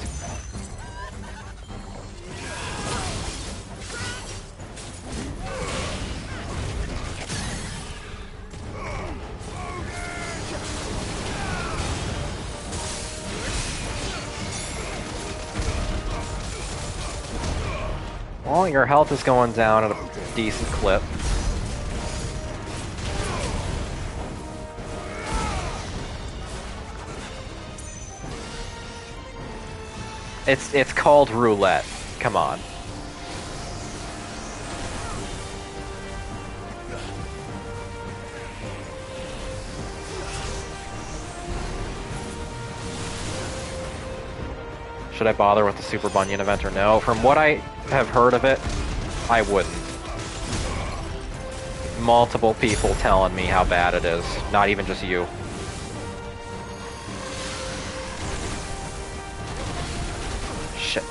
Well, your health is going down at a decent clip. It's called roulette. Come on. Should I bother with the Super Bunyan event or no? From what I have heard of it, I wouldn't. Multiple people telling me how bad it is, not even just you. Shit.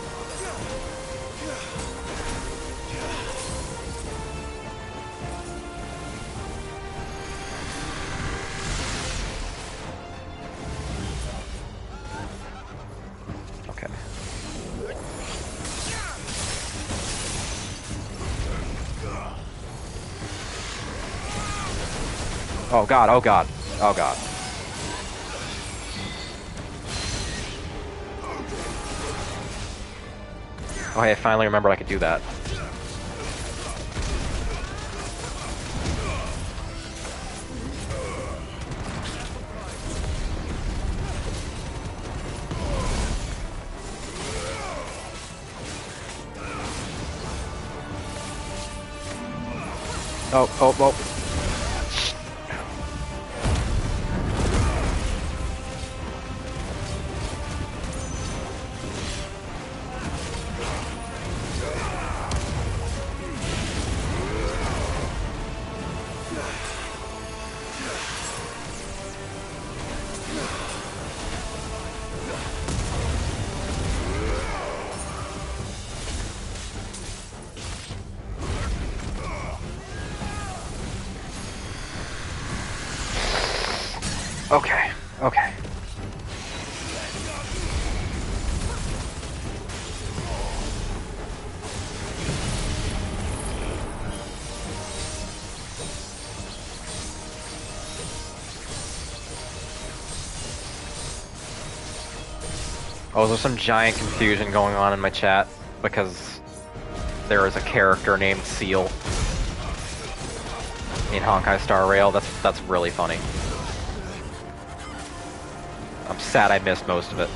Okay. Oh god, oh god, oh god. Oh hey, I finally remembered I could do that. Oh, oh, oh. Okay, okay. Oh, there's some giant confusion going on in my chat because there is a character named Seal in Honkai Star Rail. That's really funny. I'm sad I missed most of it.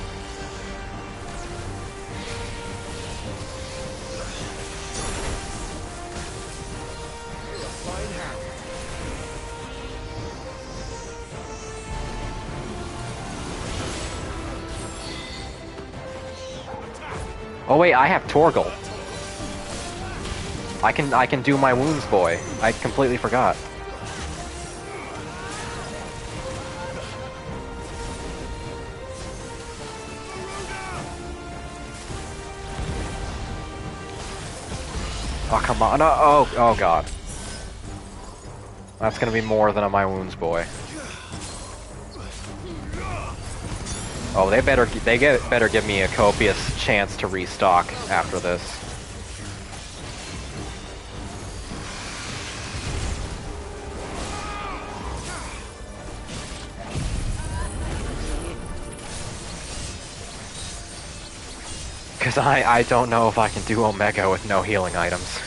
Oh wait, I have Torgal. I can do my wounds, boy. I completely forgot. Oh come on! Oh god. That's gonna be more than a my wounds, boy. Oh, they better give me a copious chance to restock after this. Because I don't know if I can do Omega with no healing items.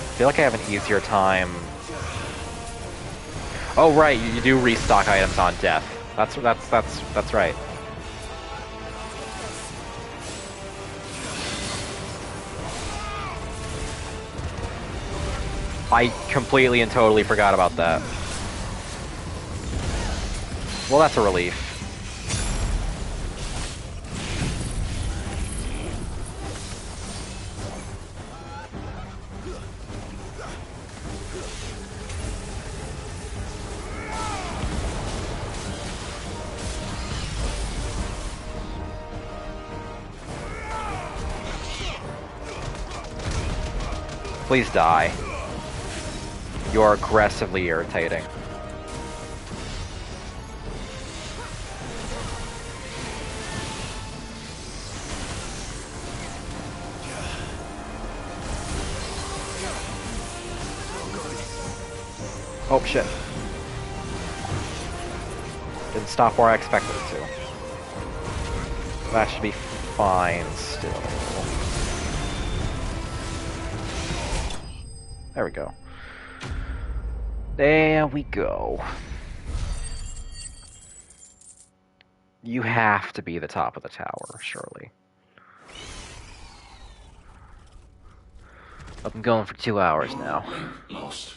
I feel like I have an easier time. Oh right, you do restock items on death. That's right. I completely and totally forgot about that. Well, that's a relief. Please die. You're aggressively irritating. Oh shit. Didn't stop where I expected it to. That should be fine still. There we go. There we go. You have to be the top of the tower, surely. I've been going for 2 hours now. Lost.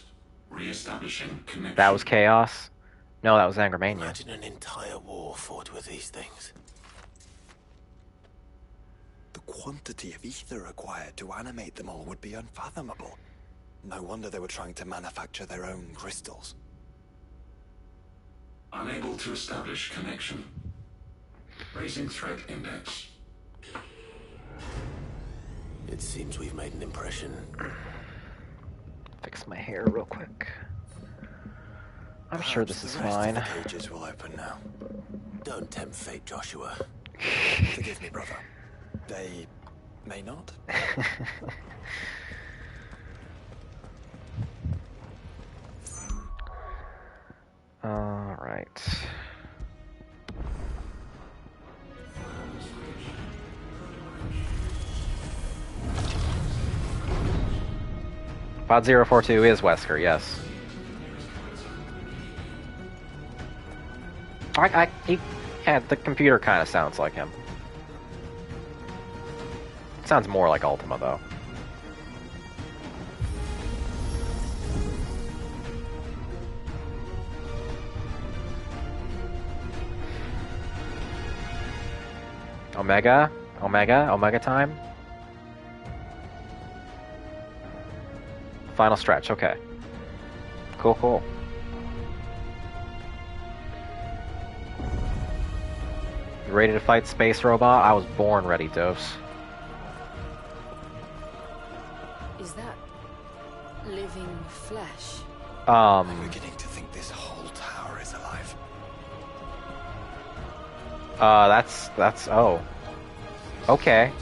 Re-establishing connection. That was Chaos? No, that was Angermania. Imagine an entire war fought with these things. The quantity of ether required to animate them all would be unfathomable. No wonder they were trying to manufacture their own crystals. Unable to establish connection. Raising threat index. It seems we've made an impression. Fix my hair real quick. I'm sure this is fine. The cages will open now. Don't tempt fate, Joshua. Forgive me, brother. They may not. All right. Pod 042 is Wesker, yes. Yeah, the computer kind of sounds like him. Sounds more like Ultima, though. Omega time. Final stretch, okay. Cool. You ready to fight Space Robot? I was born ready, Dose. Is that living flesh? I'm beginning to think this whole tower is alive. Oh. Okay.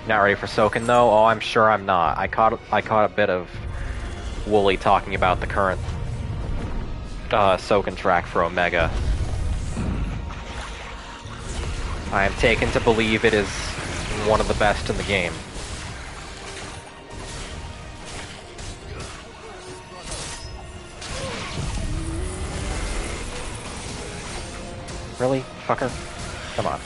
Not ready for Soken though? Oh, I'm sure I'm not. I caught a bit of Wooly talking about the current Soken track for Omega. I am taken to believe it is one of the best in the game. Really? Fucker? Come on.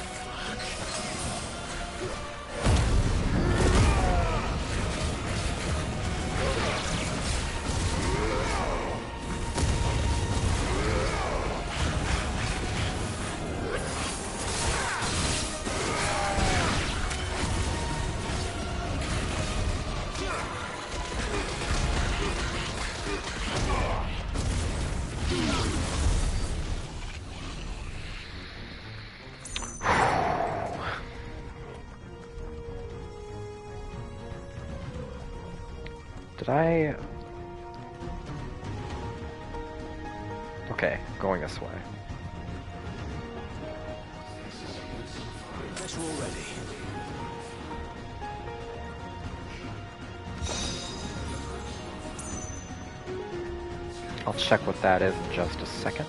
Did I... Okay, going this way. Guess we're all ready. I'll check what that is in just a second.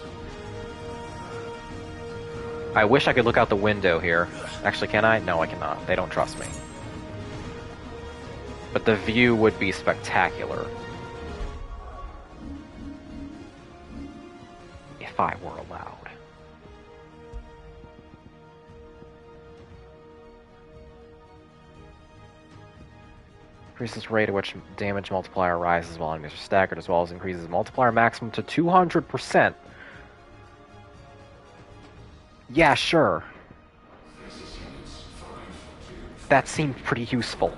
I wish I could look out the window here. Actually, can I? No, I cannot. They don't trust me. But the view would be spectacular. If I were allowed. Increases the rate at which damage multiplier rises while enemies are staggered, as well as increases multiplier maximum to 200%. Yeah, sure. That seemed pretty useful.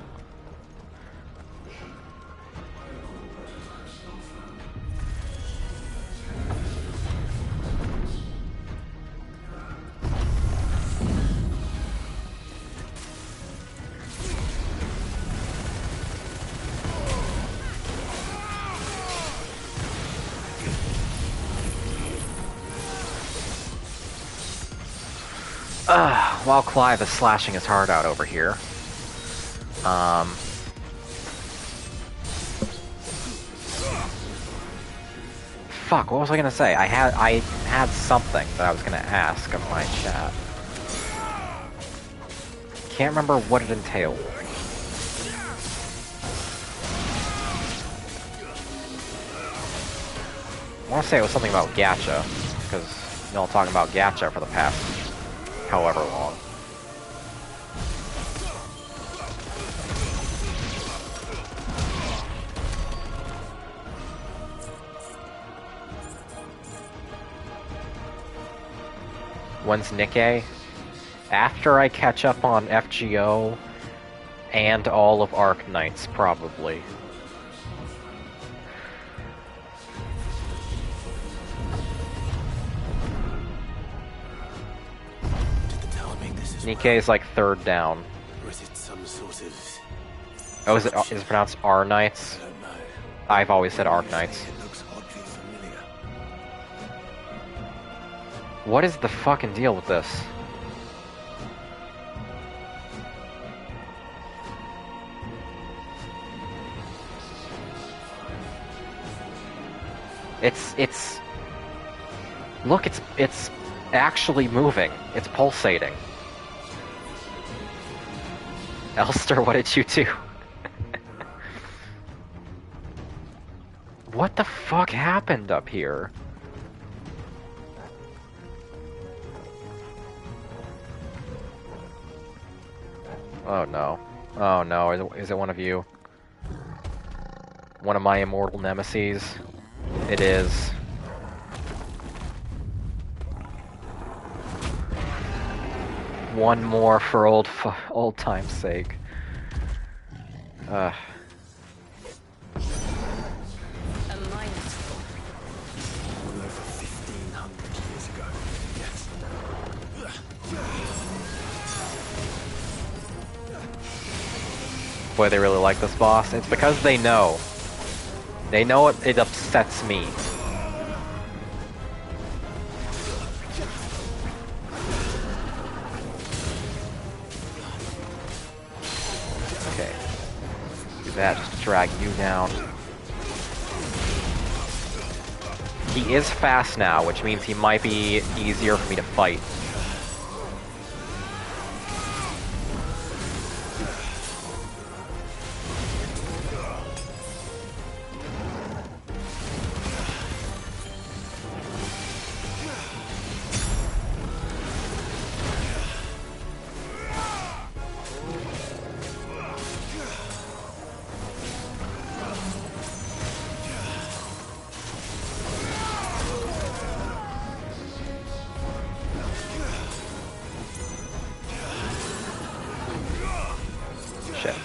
While Clive is slashing his heart out over here. Fuck, what was I gonna say? I had something that I was gonna ask of my chat. Can't remember what it entailed. I want to say it was something about gacha, because you know, talking about gacha for the past however long. When's Nikkei? After I catch up on FGO and all of Arc Knights, probably. Nikkei is like third down. Or is it some sort of... Oh, is it pronounced R Knights? I don't know. I've always said Arc Knights. It looks oddly familiar. What is the fucking deal with this? Look, it's actually moving. It's pulsating. Elster, what did you do? What the fuck happened up here? Oh no. Oh no, is it one of you? One of my immortal nemesis? It is. One more for old time's sake. A minotaur. Over 1,500 years ago. Yes. Boy, they really like this boss. It's because they know. They know it upsets me. Okay. Do that just to drag you down. He is fast now, which means he might be easier for me to fight. Shit.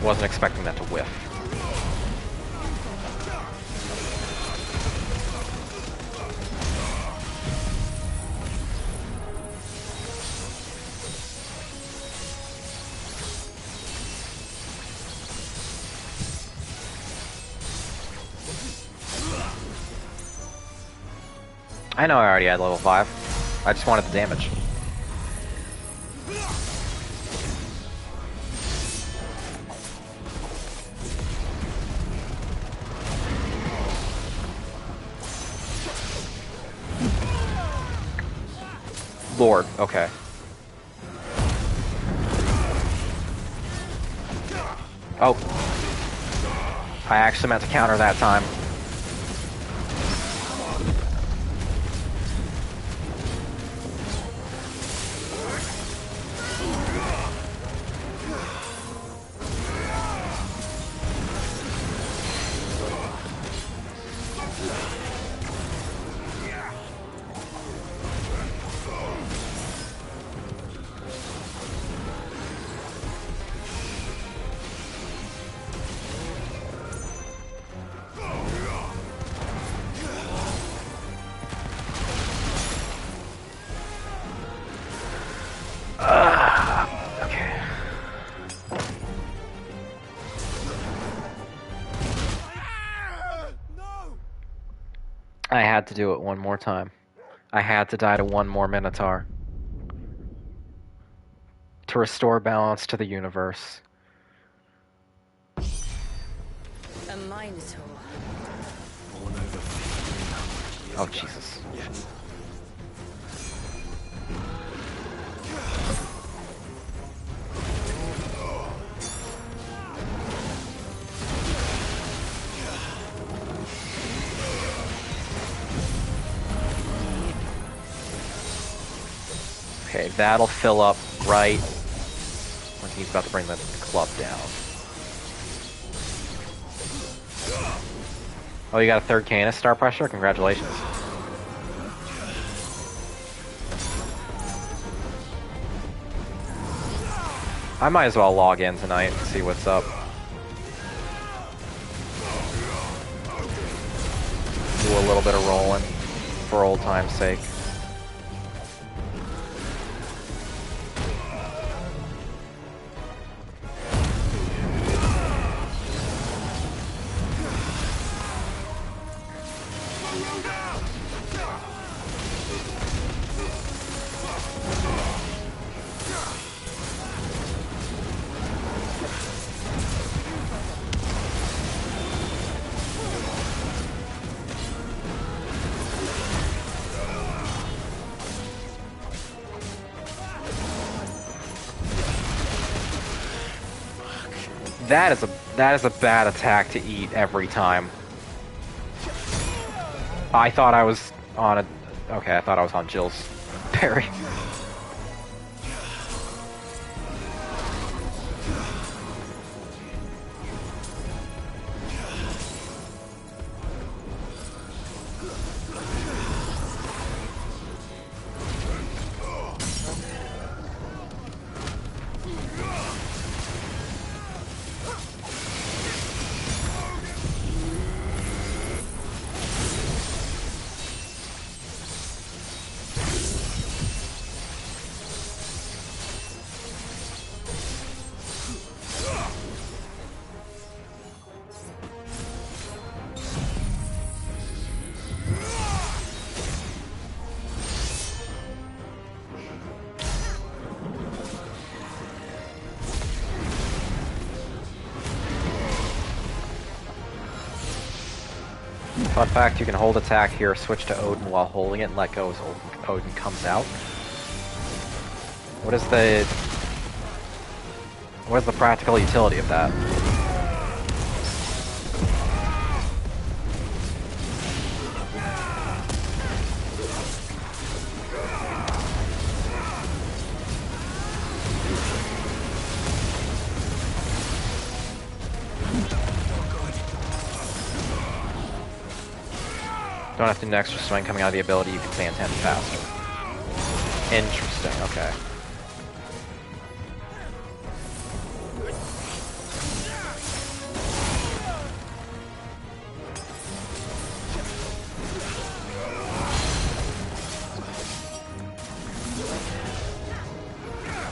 Wasn't expecting that to whiff. I know I already had level 5. I just wanted the damage. Lord, okay. Oh. I actually meant to counter that time. Okay. I had to do it one more time. I had to die to one more Minotaur. To restore balance to the universe. A minotaur. Born over 1,500 years Oh, ago. Jesus. Yes. Okay, that'll fill up right when he's about to bring the club down. Oh, you got a third Canis star pressure? Congratulations. I might as well log in tonight and see what's up. Do a little bit of rolling for old time's sake. That is a bad attack to eat every time. I thought I was on a... Okay, I thought I was on Jill's parry. Fun fact, you can hold attack here, switch to Odin while holding it, and let go as Odin comes out. What is the practical utility of that? Don't have to do an extra swing coming out of the ability, you can stay in 10 faster. Interesting, okay.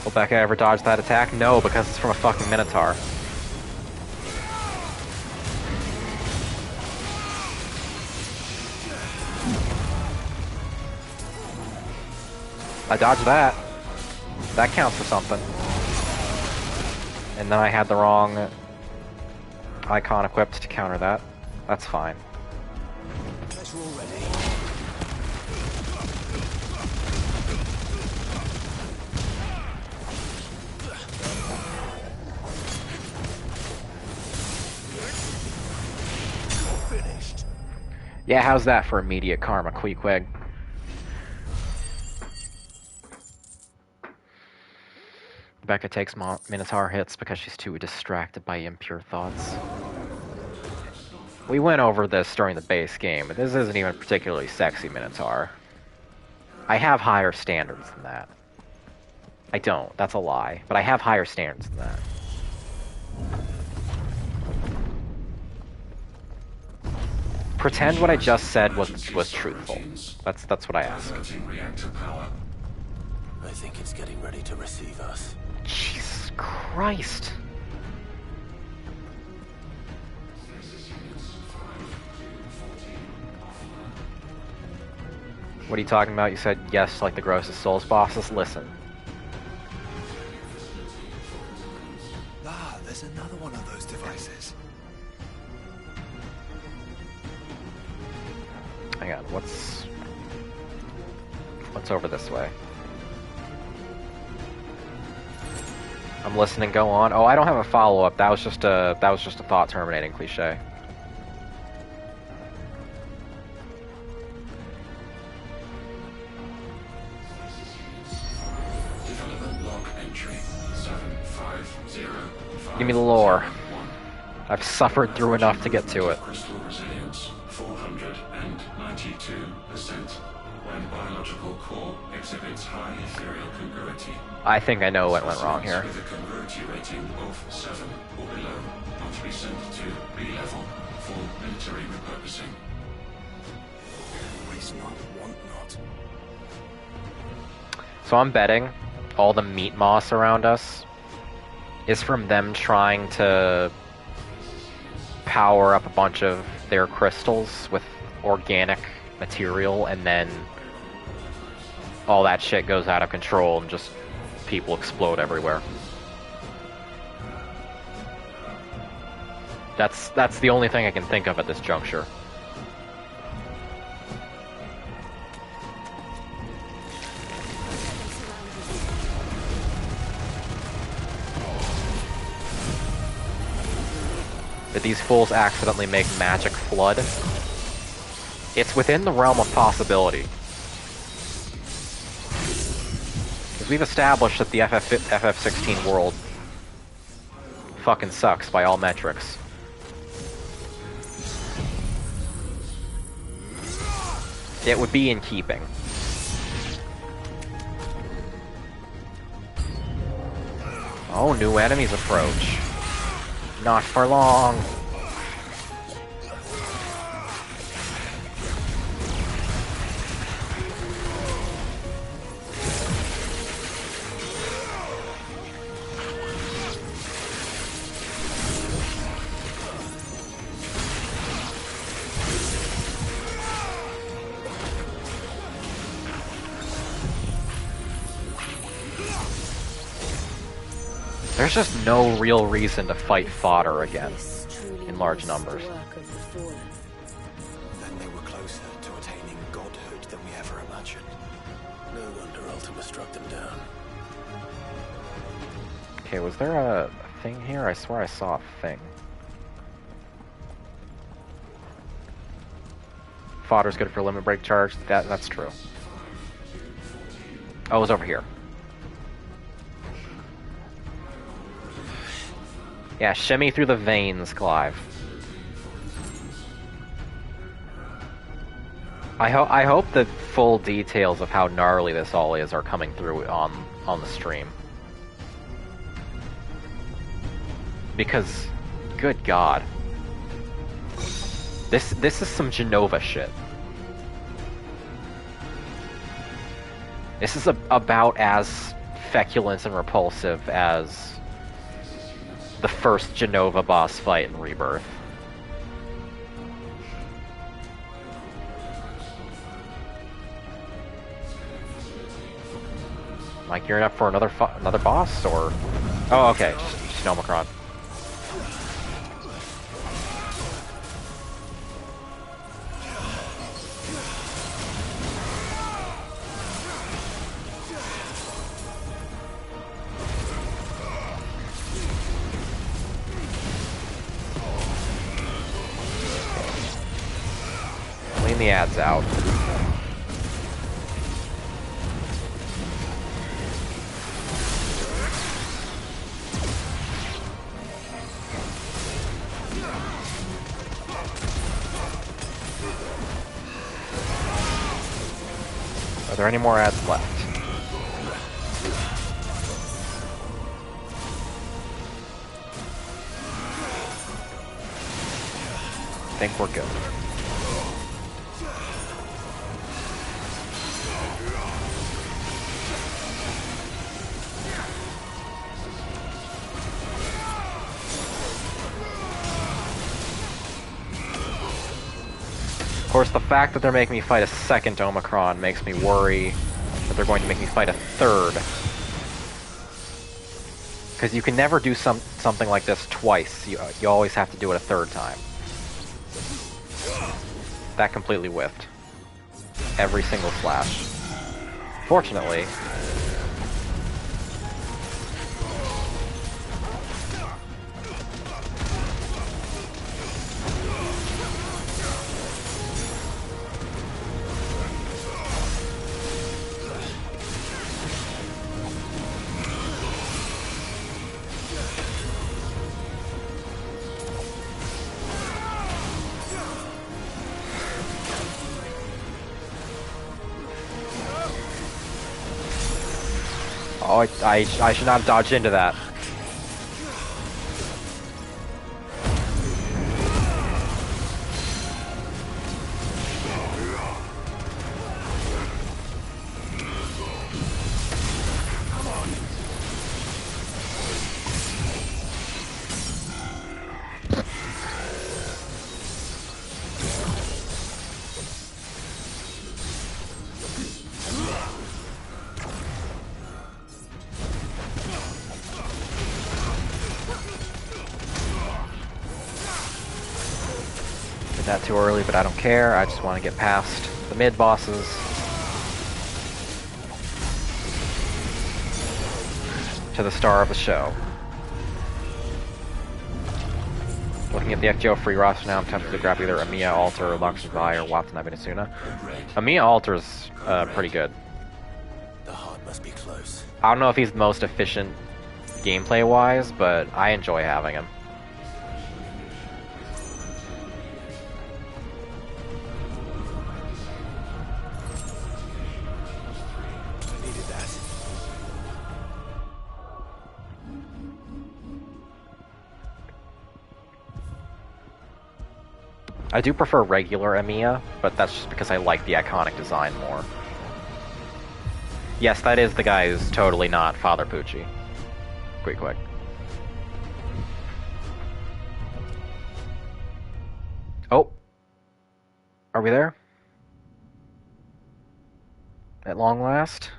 Will Becca ever dodge that attack? No, because it's from a fucking Minotaur. I dodged that. That counts for something. And then I had the wrong icon equipped to counter that. That's fine. Guess we're all ready. Finished. Yeah, how's that for immediate karma, Queequeg? Becca takes Minotaur hits because she's too distracted by impure thoughts. We went over this during the base game, but this isn't even particularly sexy Minotaur. I have higher standards than that. I don't, that's a lie, but I have higher standards than that. Pretend what I just said was truthful. That's what I ask. I think it's getting ready to receive us. Jesus Christ. What are you talking about? You said yes like the grossest Souls bosses? Listen. Ah, there's another one of those devices. Hang on, what's over this way? I'm listening, go on. Oh, I don't have a follow-up. That was just a thought-terminating cliche. Development log entry 75051. Give me the lore. I've suffered through enough to get to it. Crystal resilience 492%. When biological core exhibits high ethereal congruity. I think I know what went wrong here. With a congruity rating of 7 or below, not to be sent to B level for military repurposing. Always not, want not. So I'm betting all the meat moss around us is from them trying to power up a bunch of their crystals with organic material, and then all that shit goes out of control and just people explode everywhere. That's the only thing I can think of at this juncture. Did these fools accidentally make magic flood? It's within the realm of possibility. Because we've established that the FF16 world fucking sucks by all metrics. It would be in keeping. Oh, new enemies approach. Not for long. There's just no real reason to fight fodder again in large numbers. Then they were closer to attaining godhood than we ever imagined. No wonder Ultima struck them down. Okay, was there a thing here? I swear I saw a thing. Fodder's good for limit break charge. That's true. Oh, it was over here. Yeah, shimmy through the veins, Clive. I hope the full details of how gnarly this all is are coming through on the stream. Because, good God. This is some Genova shit. This is about as feculent and repulsive as the first Genova boss fight in Rebirth. Like, gearing up for another boss, or... Oh, okay, just Omicron. Clean the ads out. Are there any more ads left? I think we're good. Of course, the fact that they're making me fight a second Omicron makes me worry that they're going to make me fight a third. Because you can never do something like this twice. You always have to do it a third time. That completely whiffed. Every single slash. Fortunately... Oh, I should not have dodged into that. That too early, but I don't care. I just want to get past the mid bosses. To the star of the show. Looking at the XGO free roster now, I'm tempted to grab either Amiya Alter, Luxury, or Watanabe Nasuna. Amiya Alter's pretty good. The heart must be close. I don't know if he's the most efficient gameplay-wise, but I enjoy having him. I needed that. I do prefer regular Amiya, but that's just because I like the iconic design more. Yes, that is the guy who's totally not Father Pucci. Quick. Oh. Are we there? At long last?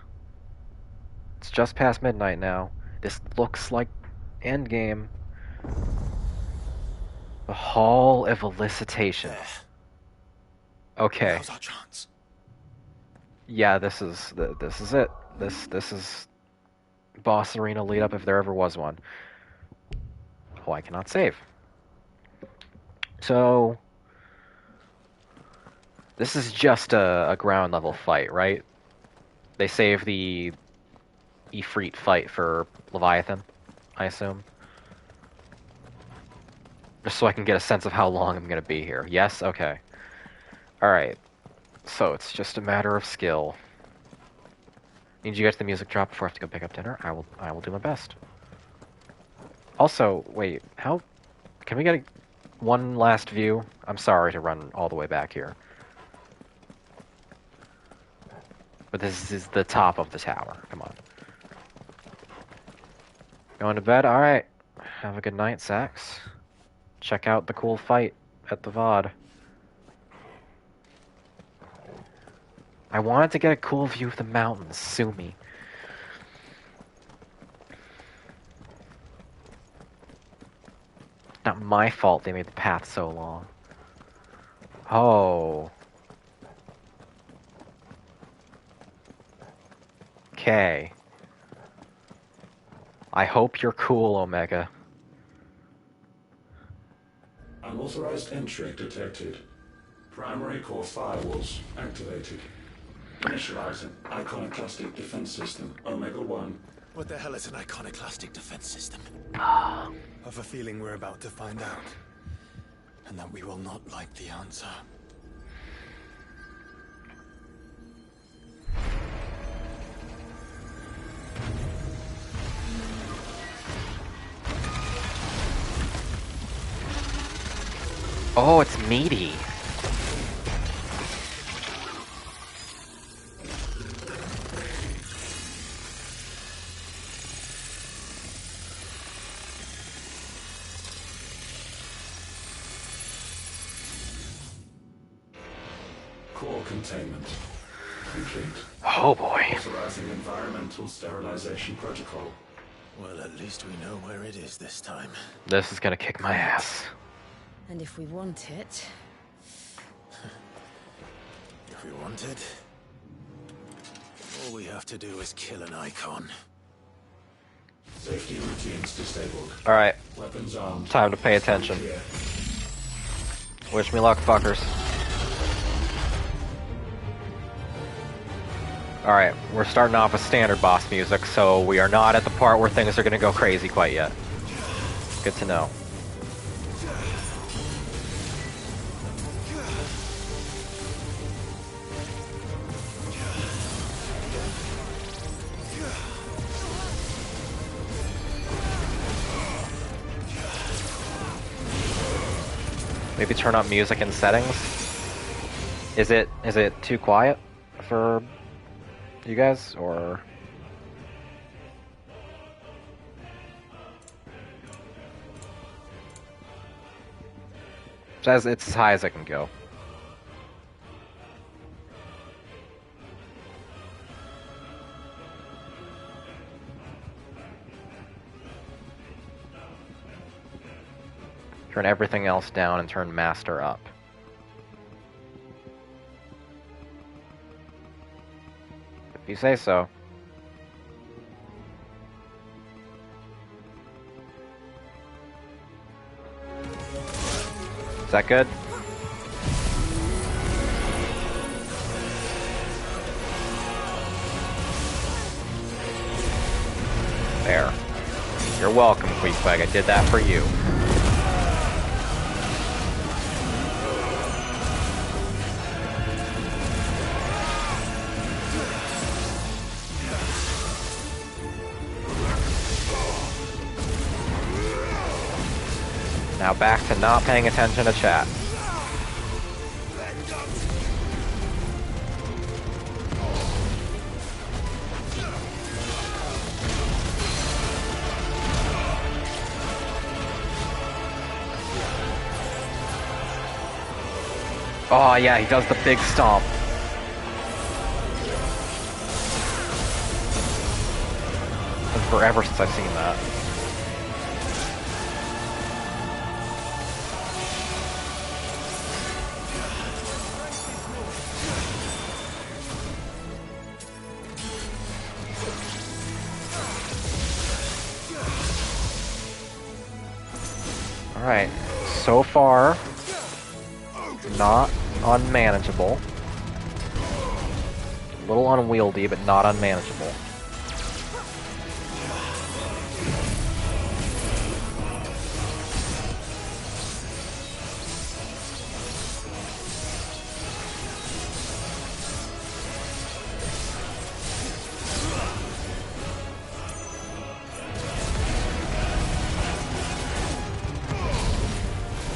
It's just past midnight now. This looks like endgame. The Hall of Elicitation. Okay. Now's our chance. Yeah, this is it. This is boss arena lead up if there ever was one. Oh, I cannot save. So this is just a ground level fight, right? They save the Ifrit fight for Leviathan, I assume. Just so I can get a sense of how long I'm gonna be here. Yes? Okay. Alright. So it's just a matter of skill. Need you get to the music drop before I have to go pick up dinner? I will do my best. Also, wait, how can we get one last view? I'm sorry to run all the way back here. But this is the top of the tower. Come on. Going to bed? Alright. Have a good night, Sax. Check out the cool fight at the VOD. I wanted to get a cool view of the mountains. Sue me. Not my fault they made the path so long. Oh. Okay. I hope you're cool, Omega. Unauthorized entry detected. Primary core firewalls activated. Initializing iconoclastic defense system, Omega-1. What the hell is an iconoclastic defense system? I've a feeling we're about to find out. And that we will not like the answer. Oh, it's meaty. Core containment complete. Oh boy. Authorizing environmental sterilization protocol. Well, at least we know where it is this time. This is gonna kick my ass. And if we want it... If we want it, all we have to do is kill an icon. Safety routines disabled. Alright. Weapons armed. Time to pay attention. Here. Wish me luck, fuckers. Alright, we're starting off with standard boss music, so we are not at the part where things are gonna go crazy quite yet. Good to know. Maybe turn up music and settings. Is it too quiet for you guys, or? It's as high as I can go. Turn everything else down and turn master up. If you say so. that good? There. You're welcome, Queequeg. I did that for you. Now back to not paying attention to chat. Oh yeah, he does the big stomp. It's been forever since I've seen that. Alright, so far, not unmanageable. A little unwieldy, but not unmanageable.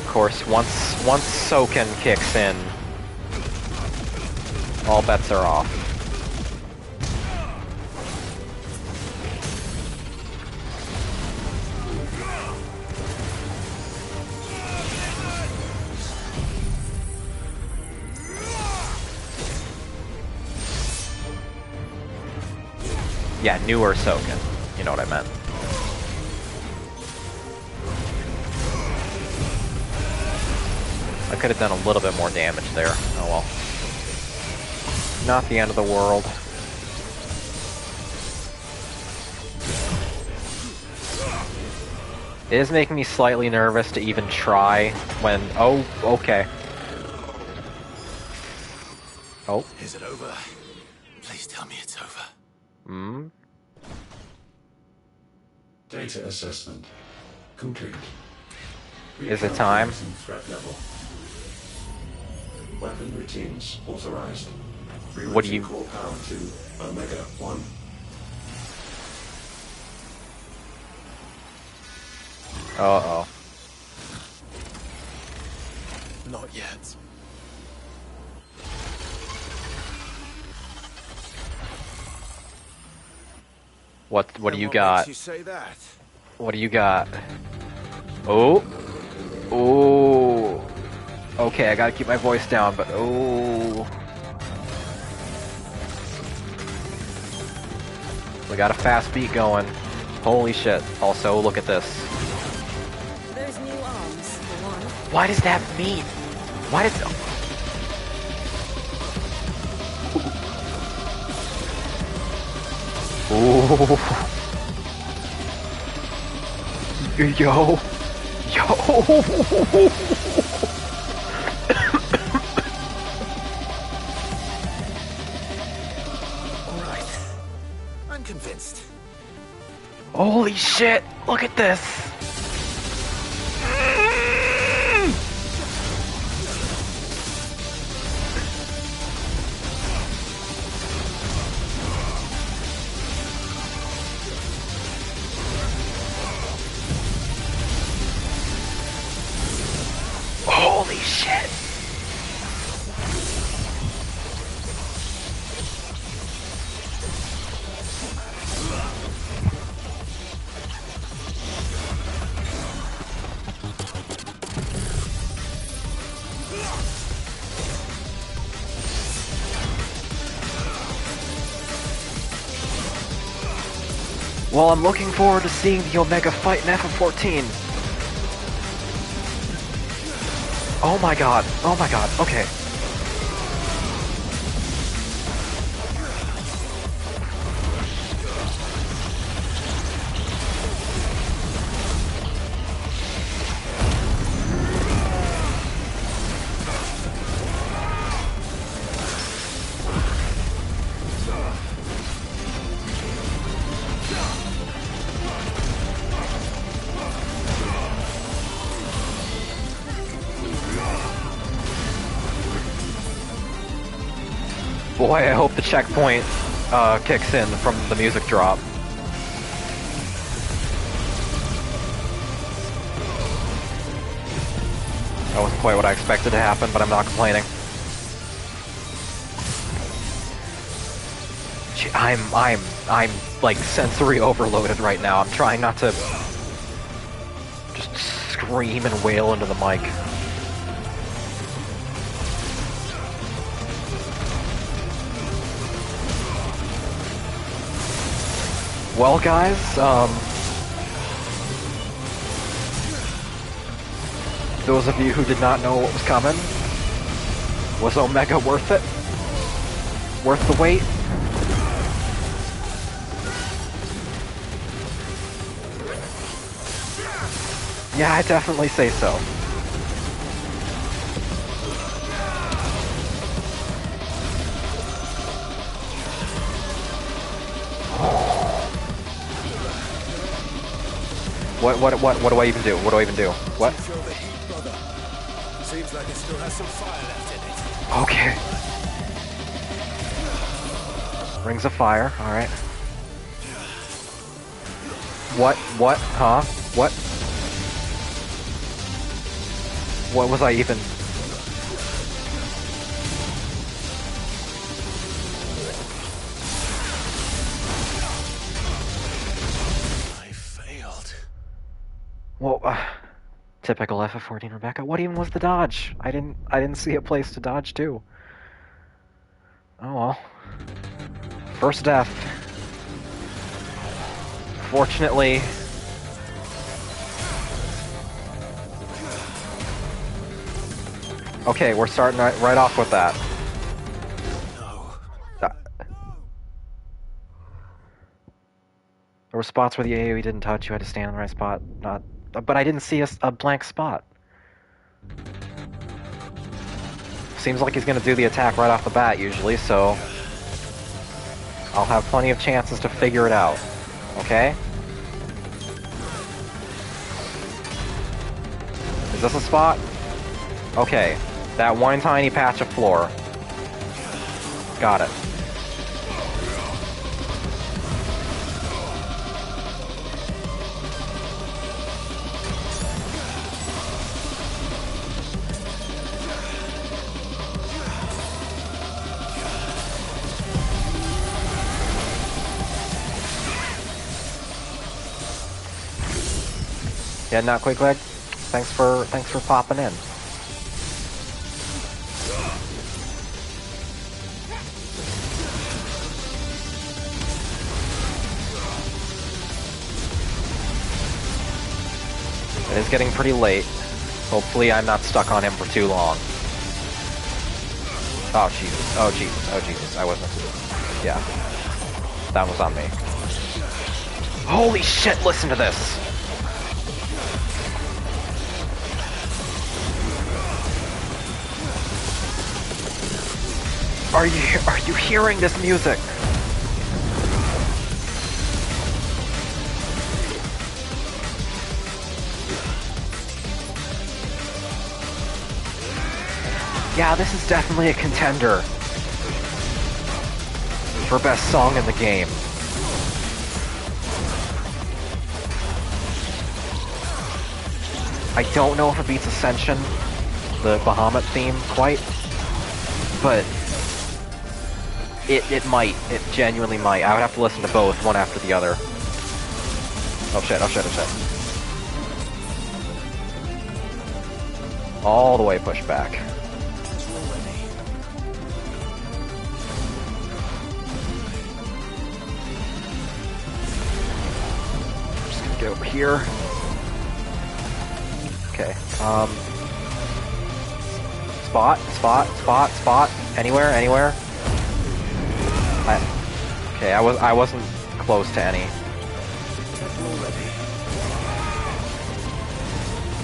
Of course, once Soken kicks in, all bets are off. Yeah, newer Soken. You know what I meant. I could have done a little bit more damage there. Oh well. Not the end of the world. It is making me slightly nervous to even try when... Oh, okay. Oh. Is it over? Please tell me it's over. Hmm? Data assessment complete. Is it time? Threat level. Weapon routines authorized. What do you... Core power to Omega 1. Uh-oh. Not yet. What do you got? Makes you say that? What do you got? Oh. Oh. Okay, I gotta keep my voice down, but oh. We got a fast beat going. Holy shit. Also, look at this. Those new arms, for one. Why does that mean? Why does... Ooh. Yo. Yo. Alright. I'm convinced. Holy shit. Look at this. Holy shit! Well, I'm looking forward to seeing the Omega fight in FF14. Oh my god, okay. Boy, I hope the checkpoint kicks in from the music drop. That wasn't quite what I expected to happen, but I'm not complaining. I'm like sensory overloaded right now. I'm trying not to just scream and wail into the mic. Well, guys, those of you who did not know what was coming, was Omega worth it? Worth the wait? Yeah, I definitely say so. What do I even do? What do I even do? What? Seems like it still has some fire left in it. Okay. Rings of fire, alright. What? Huh? What? What was I even... Well, typical FF14 Rebecca. What even was the dodge? I didn't see a place to dodge to. Oh well. First death. Fortunately... Okay, we're starting right off with that. There were spots where the AoE didn't touch, you had to stand in the right spot. But I didn't see a blank spot. Seems like he's gonna do the attack right off the bat usually, so... I'll have plenty of chances to figure it out. Okay? Is this a spot? Okay. That one tiny patch of floor. Got it. Yeah, not quick leg. Thanks for popping in. It is getting pretty late. Hopefully I'm not stuck on him for too long. Oh Jesus, oh Jesus, oh Jesus, I wasn't... Yeah. That was on me. Holy shit, listen to this! Are you hearing this music? Yeah, this is definitely a contender for best song in the game. I don't know if it beats Ascension, the Bahamut theme, quite, but it might. It genuinely might. I would have to listen to both, one after the other. Oh shit, oh shit, oh shit. All the way pushed back. Just gonna get over here. Okay, spot. Anywhere. Okay, I wasn't close to any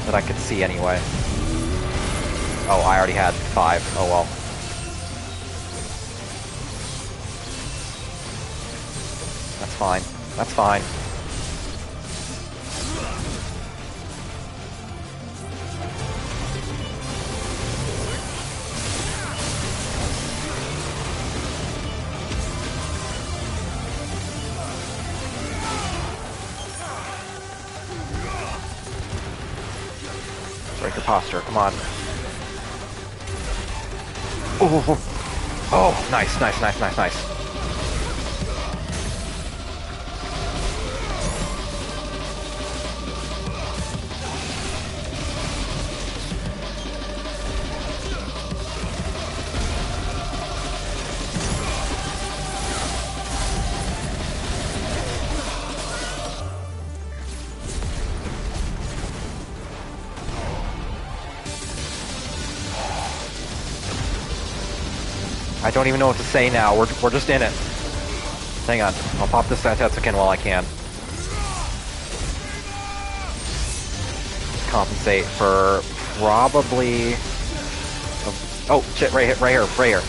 that I could see anyway. Oh, I already had 5. Oh well. That's fine. That's fine. posture. Come on. Oh, nice, nice, nice, nice, nice. I don't even know what to say now. We're just in it. Hang on. I'll pop this Tetsukin while I can. Compensate for probably... Oh, shit, right here, right here, right here.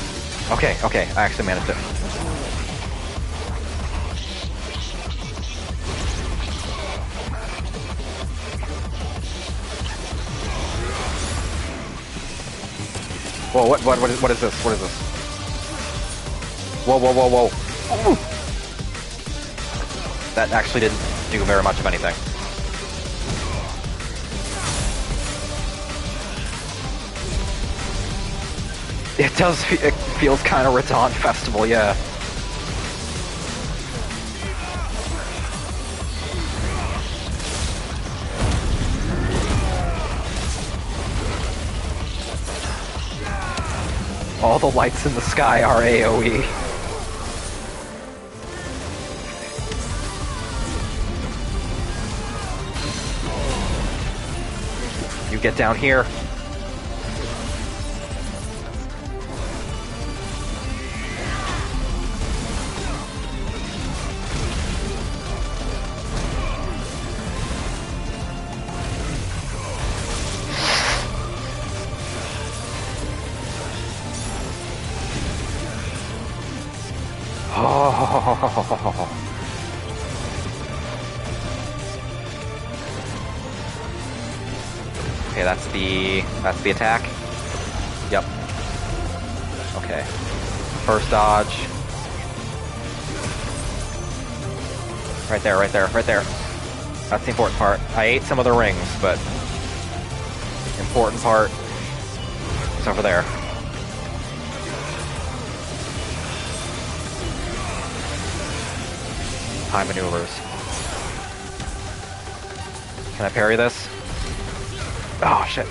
Okay, okay, I actually managed it. Whoa, what is this? What is this? Whoa, whoa, whoa, whoa. Ooh. That actually didn't do very much of anything. It does, it feels kind of Raton Festival, yeah. All the lights in the sky are AoE. You get down here. Okay, that's the attack. Yep. Okay. First dodge. Right there, right there, right there. That's the important part. I ate some of the rings, but important part is over there. High maneuvers. Can I parry this? Oh, shit.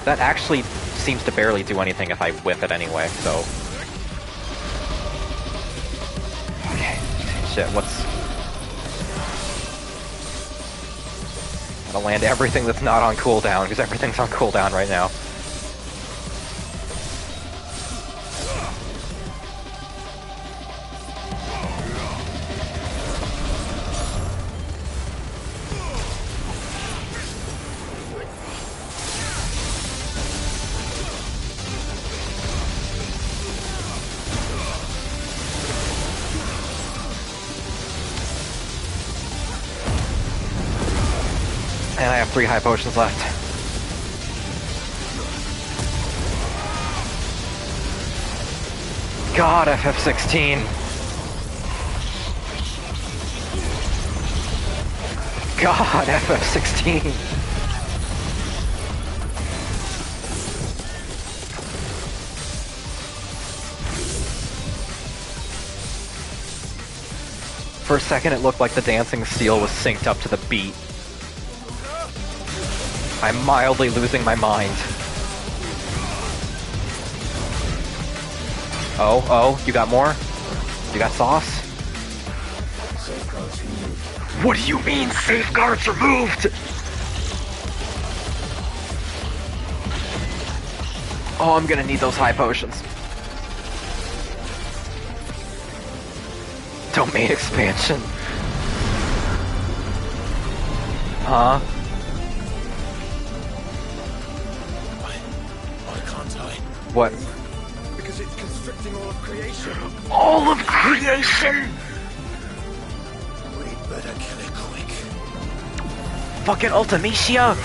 That actually seems to barely do anything if I whip it anyway, so... Okay. Shit, what's... Gotta land everything that's not on cooldown, because everything's on cooldown right now. And I have 3 high potions left. God, FF16. God, FF16. For a second, it looked like the dancing steel was synced up to the beat. I'm mildly losing my mind. Oh, oh, you got more? You got sauce? What do you mean, safeguards removed? Oh, I'm gonna need those high potions. Domain expansion. Huh? What? Because it's constricting all of creation. All of creation? We'd better kill it quick. Fucking Ultimecia!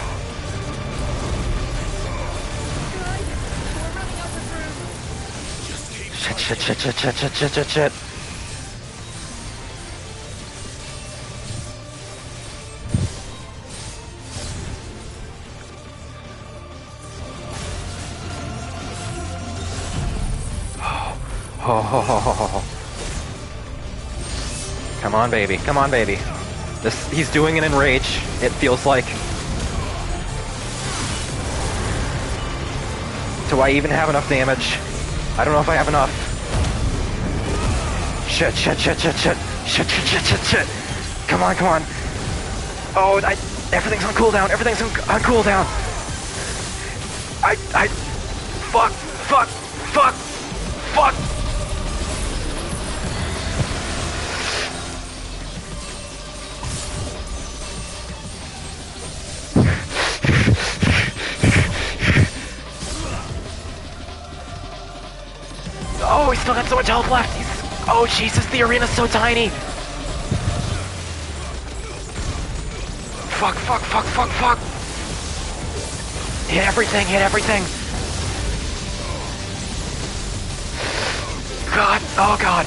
Shit, shit, shit, shit, shit, shit, shit, shit, shit. Oh. Come on, baby. Come on, baby. He's doing it in rage, it feels like. Do I even have enough damage? I don't know if I have enough. Shit. Come on. Oh, everything's on cooldown. Everything's on cooldown. Fuck. Oh, he's still got so much health left. Oh, Jesus, the arena's so tiny. Fuck. Hit everything. God, oh God.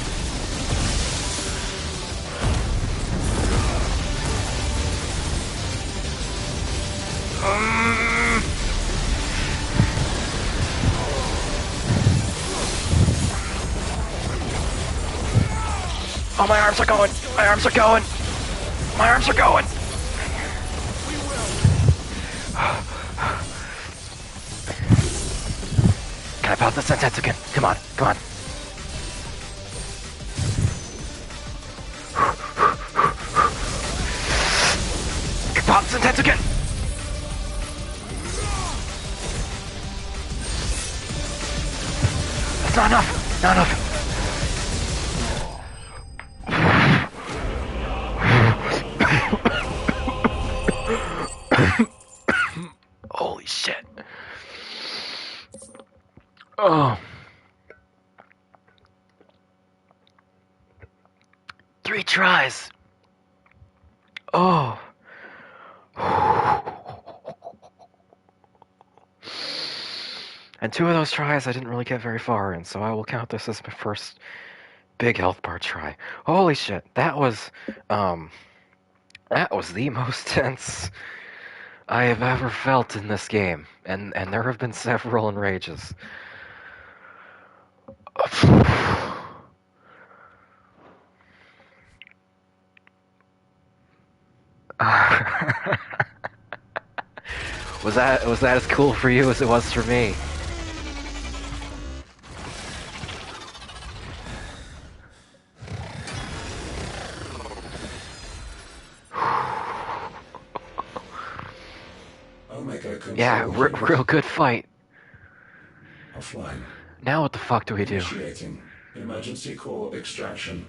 Oh, my arms are going. Can I pop the sunsets again? Come on. Pop the sunsets again. That's not enough. Holy shit. Oh. 3 tries. Oh. And 2 of those tries I didn't really get very far in, so I will count this as my first big health bar try. Holy shit, that was the most tense I have ever felt in this game, and there have been several enrages. Was that as cool for you as it was for me? Yeah, real good fight. Offline. Now what the fuck do we do? Initiating emergency core extraction.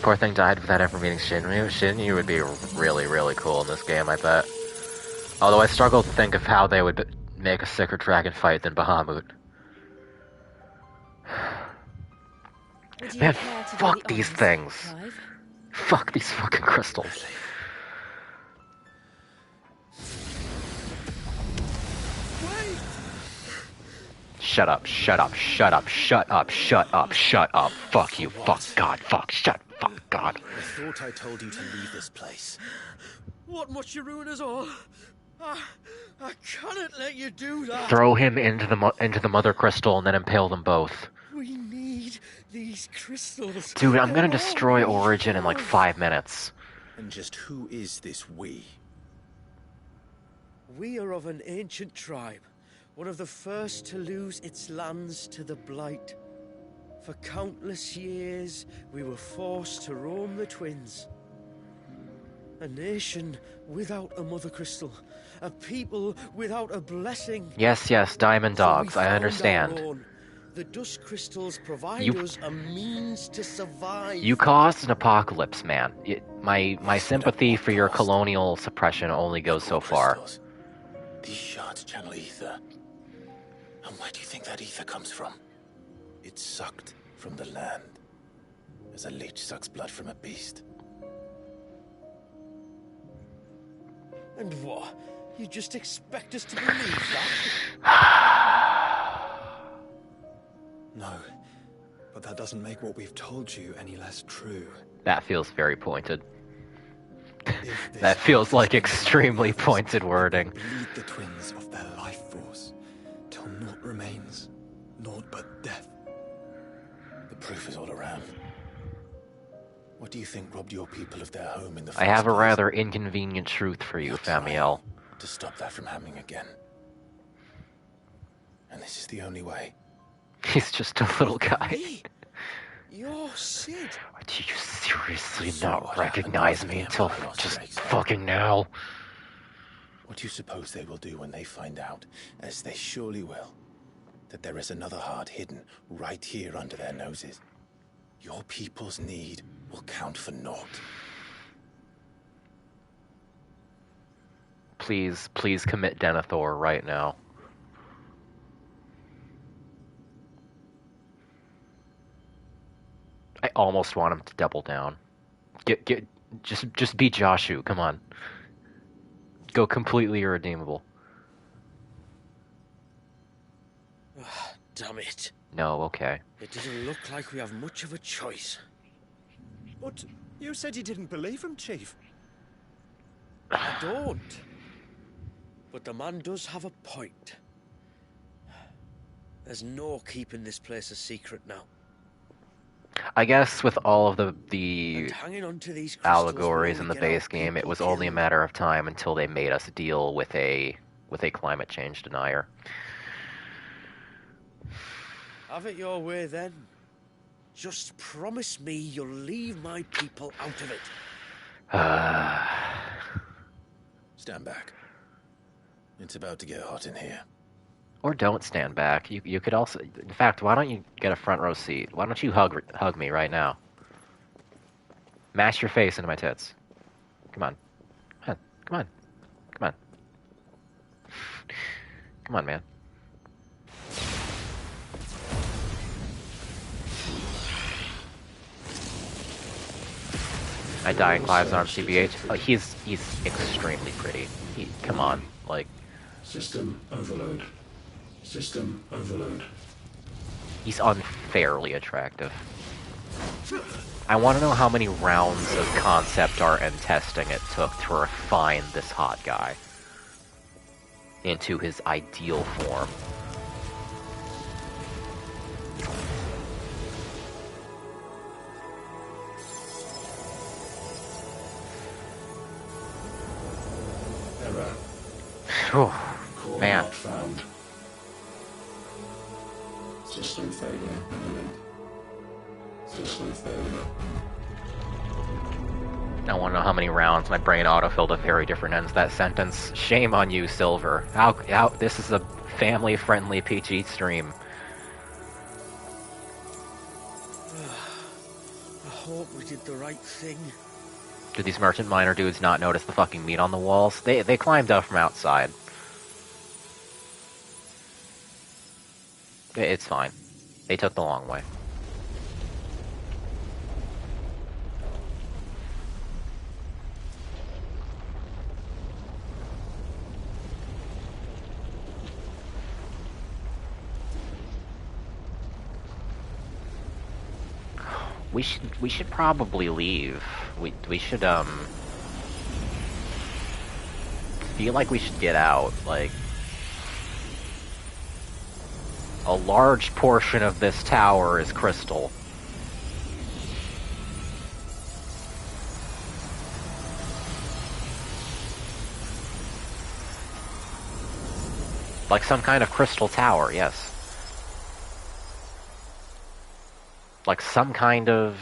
Poor thing died without ever meeting Shinryu. Shinryu would be really, really cool in this game, I bet. Although I struggle to think of how they would make a sicker dragon fight than Bahamut. Man, fuck these things. Fuck these fucking crystals. Shut up. Fuck you. Fuck God. Fuck. Fuck God. I thought I told you to leave this place. What must you ruin us all? I cannot let you do that. Throw him into the mother crystal and then impale them both. We need these crystals. Dude, I'm gonna destroy Origin in like 5 minutes. And just who is this we? We are of an ancient tribe, one of the first to lose its lands to the blight. For countless years, we were forced to roam the Twins. A nation without a mother crystal. A people without a blessing. Yes, Diamond Dogs, I understand. The dust crystals provide us a means to survive. You caused an apocalypse, man. My sympathy for your colonial suppression only goes so far. These shards channel ether. And where do you think that ether comes from? It's sucked from the land, as a leech sucks blood from a beast. And what? You just expect us to believe that? No, but that doesn't make what we've told you any less true. That feels very pointed. That feels like extremely pointed wording. Bleed the twins of their life force, till naught remains, naught but death. The proof is all around. What do you think robbed your people of their home in the first I have a place? rather inconvenient truth for you, Famiel. To stop that from happening again. And this is the only way. He's just a little guy. Me? You're Sid. Do you seriously So not what recognize happened me after the until Empire lost just Drake's head? fucking now? What do you suppose they will do when they find out, as they surely will, that there is another heart hidden right here under their noses? Your people's need will count for naught. Please commit Denethor right now. I almost want him to double down. Just be Joshu, come on. Go completely irredeemable. Damn it. No, okay. It doesn't look like we have much of a choice. But you said you didn't believe him, Chief. I don't. But the man does have a point. There's no keeping this place a secret now. I guess with all of the And hanging on to these crystals allegories will in the only get base our game, it people was only a killed. matter of time until they made us deal with a climate change denier. Have it your way then. Just promise me you'll leave my people out of it. Stand back. It's about to get hot in here. Or don't stand back. You could also, in fact, why don't you get a front row seat? Why don't you hug me right now? Mash your face into my tits. Come on. Come on. Come on. Come on, man. I die in Clive's arms, CBH. Oh, he's extremely pretty. Come on, like. System overload. System overload. He's unfairly attractive. I want to know how many rounds of concept art and testing it took to refine this hot guy into his ideal form. Error. Oh, man. Not found. System failure imminent. System failure. I want to know how many rounds my brain autofilled at very different ends of that sentence. Shame on you, Silver. How this is a family-friendly PG stream. I hope we did the right thing. Do these merchant miner dudes not notice the fucking meat on the walls? They climbed up from outside. It's fine. They took the long way. We should probably leave. We should feel like we should get out. Like, a large portion of this tower is crystal. Like some kind of crystal tower, yes. Like some kind of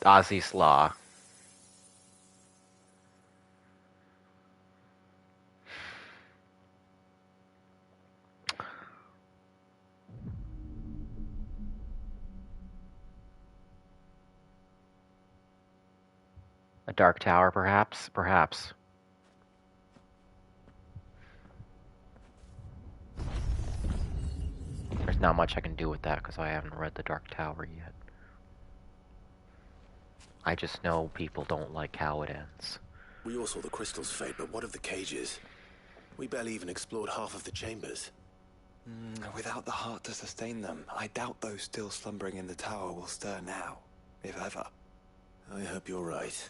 Ozzy's Law. A dark tower, perhaps? Perhaps. There's not much I can do with that because I haven't read the Dark Tower yet. I just know people don't like how it ends. We all saw the crystals fade, but what of the cages? We barely even explored half of the chambers. Without the heart to sustain them, I doubt those still slumbering in the tower will stir now, if ever. I hope you're right.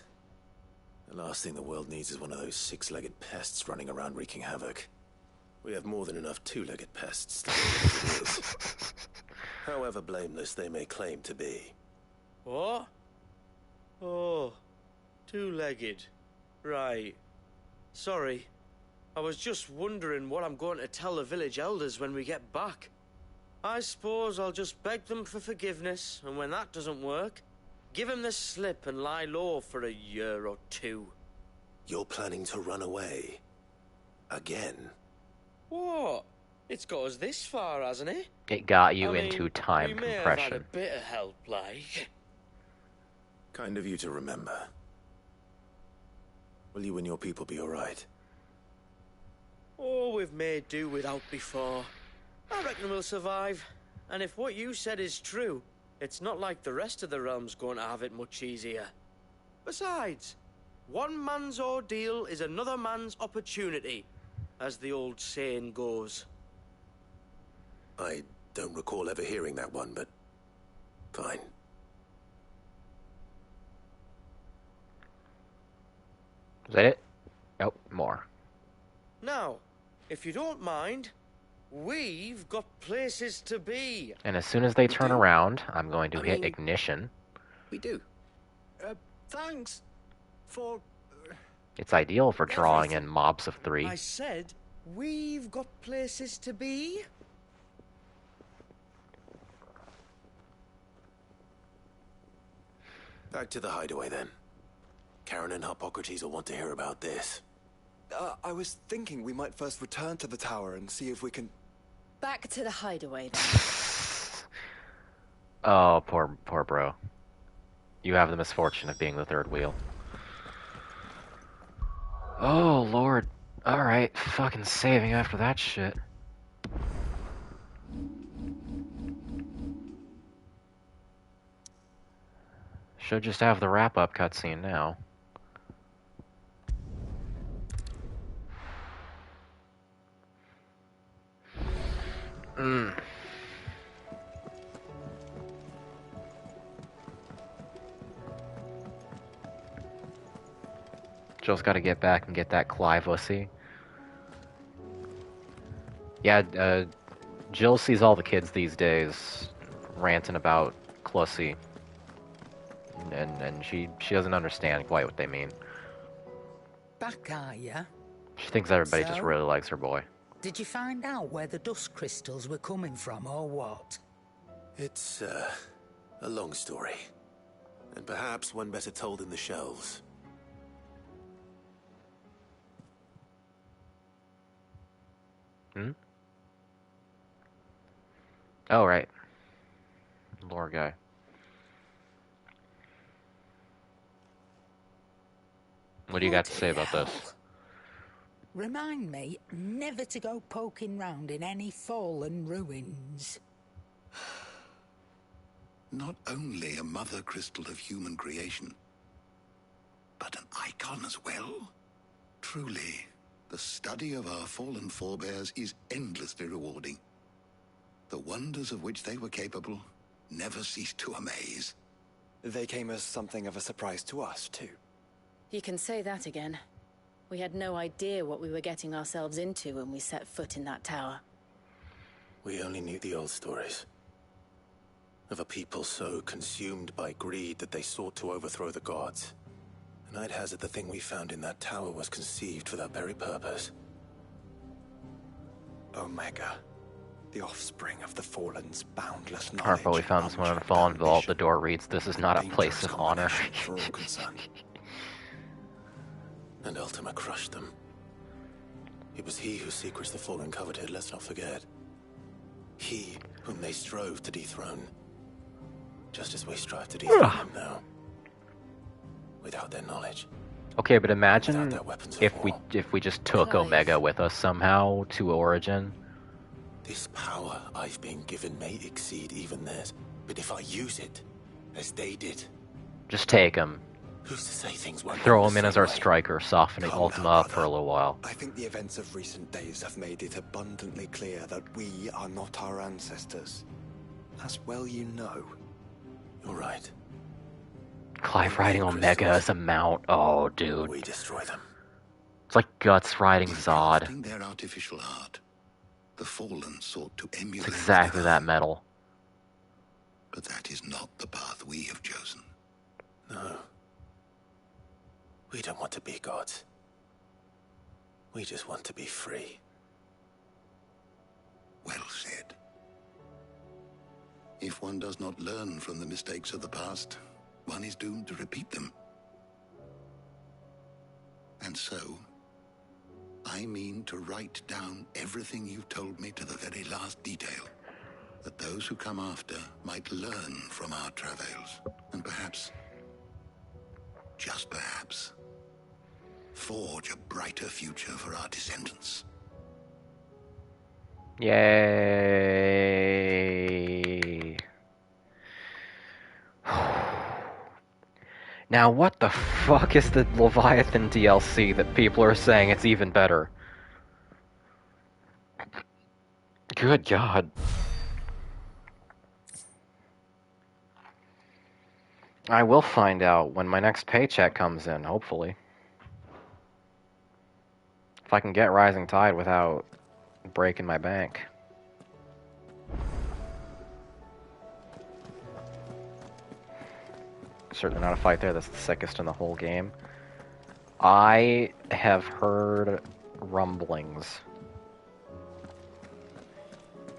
The last thing the world needs is one of those six-legged pests running around wreaking havoc. We have more than enough two-legged pests to deal with as it is. However blameless they may claim to be. What? Oh, two-legged. Right. Sorry. I was just wondering what I'm going to tell the village elders when we get back. I suppose I'll just beg them for forgiveness, and when that doesn't work, give them the slip and lie low for a year or two. You're planning to run away? Again? What? It's got us this far, hasn't it? It got you I mean, into time we may compression. have had a bit of help, like. Kind of you to remember. Will you and your people be alright? Oh, we've made do without before. I reckon we'll survive. And if what you said is true, it's not like the rest of the realm's going to have it much easier. Besides, one man's ordeal is another man's opportunity, as the old saying goes. I don't recall ever hearing that one, but fine. Is that it? Nope, more. Now, if you don't mind, we've got places to be. And as soon as they turn around, I'm going to hit ignition. We do. Thanks for... It's ideal for drawing in mobs of 3. I said, we've got places to be. Back to the hideaway, then. Karen and Hippocrates will want to hear about this. I was thinking we might first return to the tower and see if we can... Back to the hideaway, then. Oh, poor bro. You have the misfortune of being the third wheel. Oh, Lord. Alright, fucking saving after that shit. Should just have the wrap-up cutscene now. Jill's got to get back and get that Clive wussy. Yeah, Jill sees all the kids these days ranting about Clussy. And she doesn't understand quite what they mean. Back, are ya? She thinks everybody just So? really likes her boy. Did you find out where the dust crystals were coming from, or what? It's, a long story. And perhaps one better told in the shelves. Oh, right. Lore guy. What do you got to say about this? Remind me never to go poking round in any fallen ruins. Not only a mother crystal of human creation, but an icon as well. Truly, the study of our fallen forebears is endlessly rewarding. The wonders of which they were capable never ceased to amaze. They came as something of a surprise to us, too. You can say that again. We had no idea what we were getting ourselves into when we set foot in that tower. We only knew the old stories. Of a people so consumed by greed that they sought to overthrow the gods. And I'd hazard the thing we found in that tower was conceived for that very purpose. Omega. The offspring of the Fallen's boundless knowledge. Harpo, we found this one in the Fallen Vault. The door reads, "This is not a place of honor." For all concerned. And Ultima crushed them. It was he whose secrets the Fallen coveted, let's not forget. He whom they strove to dethrone. Just as we strive to dethrone him now. Without their knowledge. Okay, but imagine their weapons of if we just took Omega with us somehow to Origin. This power I've been given may exceed even theirs, but if I use it, as they did... Just take him. Who's to say things won't Throw go him the in as same our way? striker, softening Ultima up for a little while. I think the events of recent days have made it abundantly clear that we are not our ancestors. As well you know. You're right. Clive riding Omega as a mount. Oh, dude. We destroy them. It's like Guts riding Zod. Their artificial art, The Fallen sought to emulate It's exactly the that divine, metal. but that is not the path we have chosen. No. We don't want to be gods. We just want to be free. Well said. If one does not learn from the mistakes of the past, one is doomed to repeat them. And so, I mean to write down everything you told me to the very last detail, that those who come after might learn from our travails, and perhaps, just perhaps, forge a brighter future for our descendants. Yay. Now what the fuck is the Leviathan DLC that people are saying it's even better? Good God. I will find out when my next paycheck comes in, hopefully. If I can get Rising Tide without breaking my bank. Certainly not a fight there, that's the sickest in the whole game. I have heard rumblings.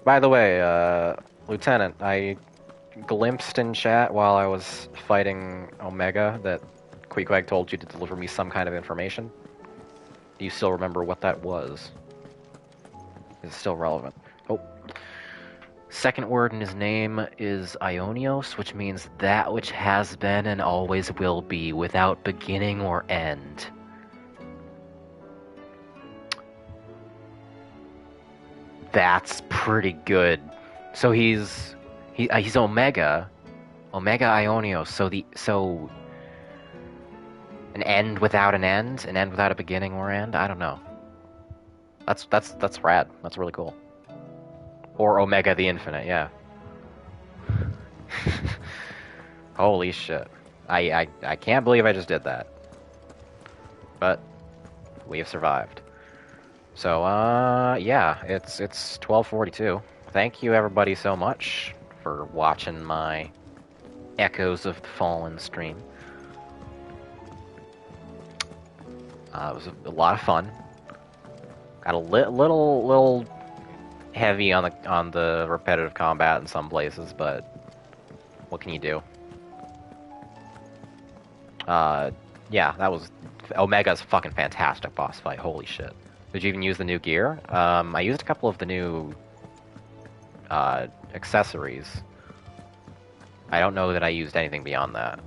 By the way, Lieutenant, I glimpsed in chat while I was fighting Omega that Queequeg told you to deliver me some kind of information. Do you still remember what that was? Is it still relevant? Oh. Second word in his name is Ionios, which means that which has been and always will be, without beginning or end. That's pretty good. So he's Omega Ionios. So an end without an end without a beginning or end. I don't know. That's rad. That's really cool. Or Omega the Infinite, yeah. Holy shit. I can't believe I just did that. But we have survived. So, yeah, it's 12:42. Thank you everybody so much for watching my Echoes of the Fallen stream. It was a lot of fun. Got a little heavy on the repetitive combat in some places, but what can you do? Yeah, that was Omega's a fucking fantastic boss fight. Holy shit! Did you even use the new gear? I used a couple of the new accessories. I don't know that I used anything beyond that.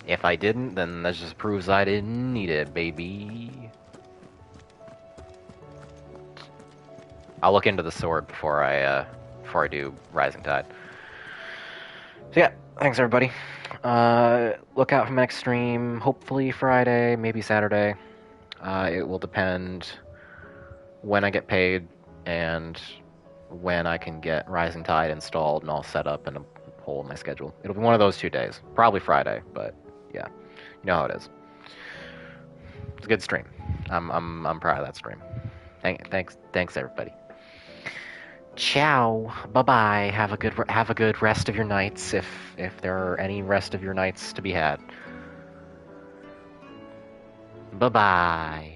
If I didn't, then that just proves I didn't need it, baby. I'll look into the sword before I do Rising Tide. So yeah, thanks everybody. Look out for my next stream, hopefully Friday, maybe Saturday. It will depend when I get paid and when I can get Rising Tide installed and all set up in a hole in my schedule. It'll be one of those 2 days. Probably Friday, but yeah. You know how it is. It's a good stream. I'm proud of that stream. Thanks everybody. Ciao. Bye-bye. Have a good rest of your nights if there are any rest of your nights to be had. Bye-bye.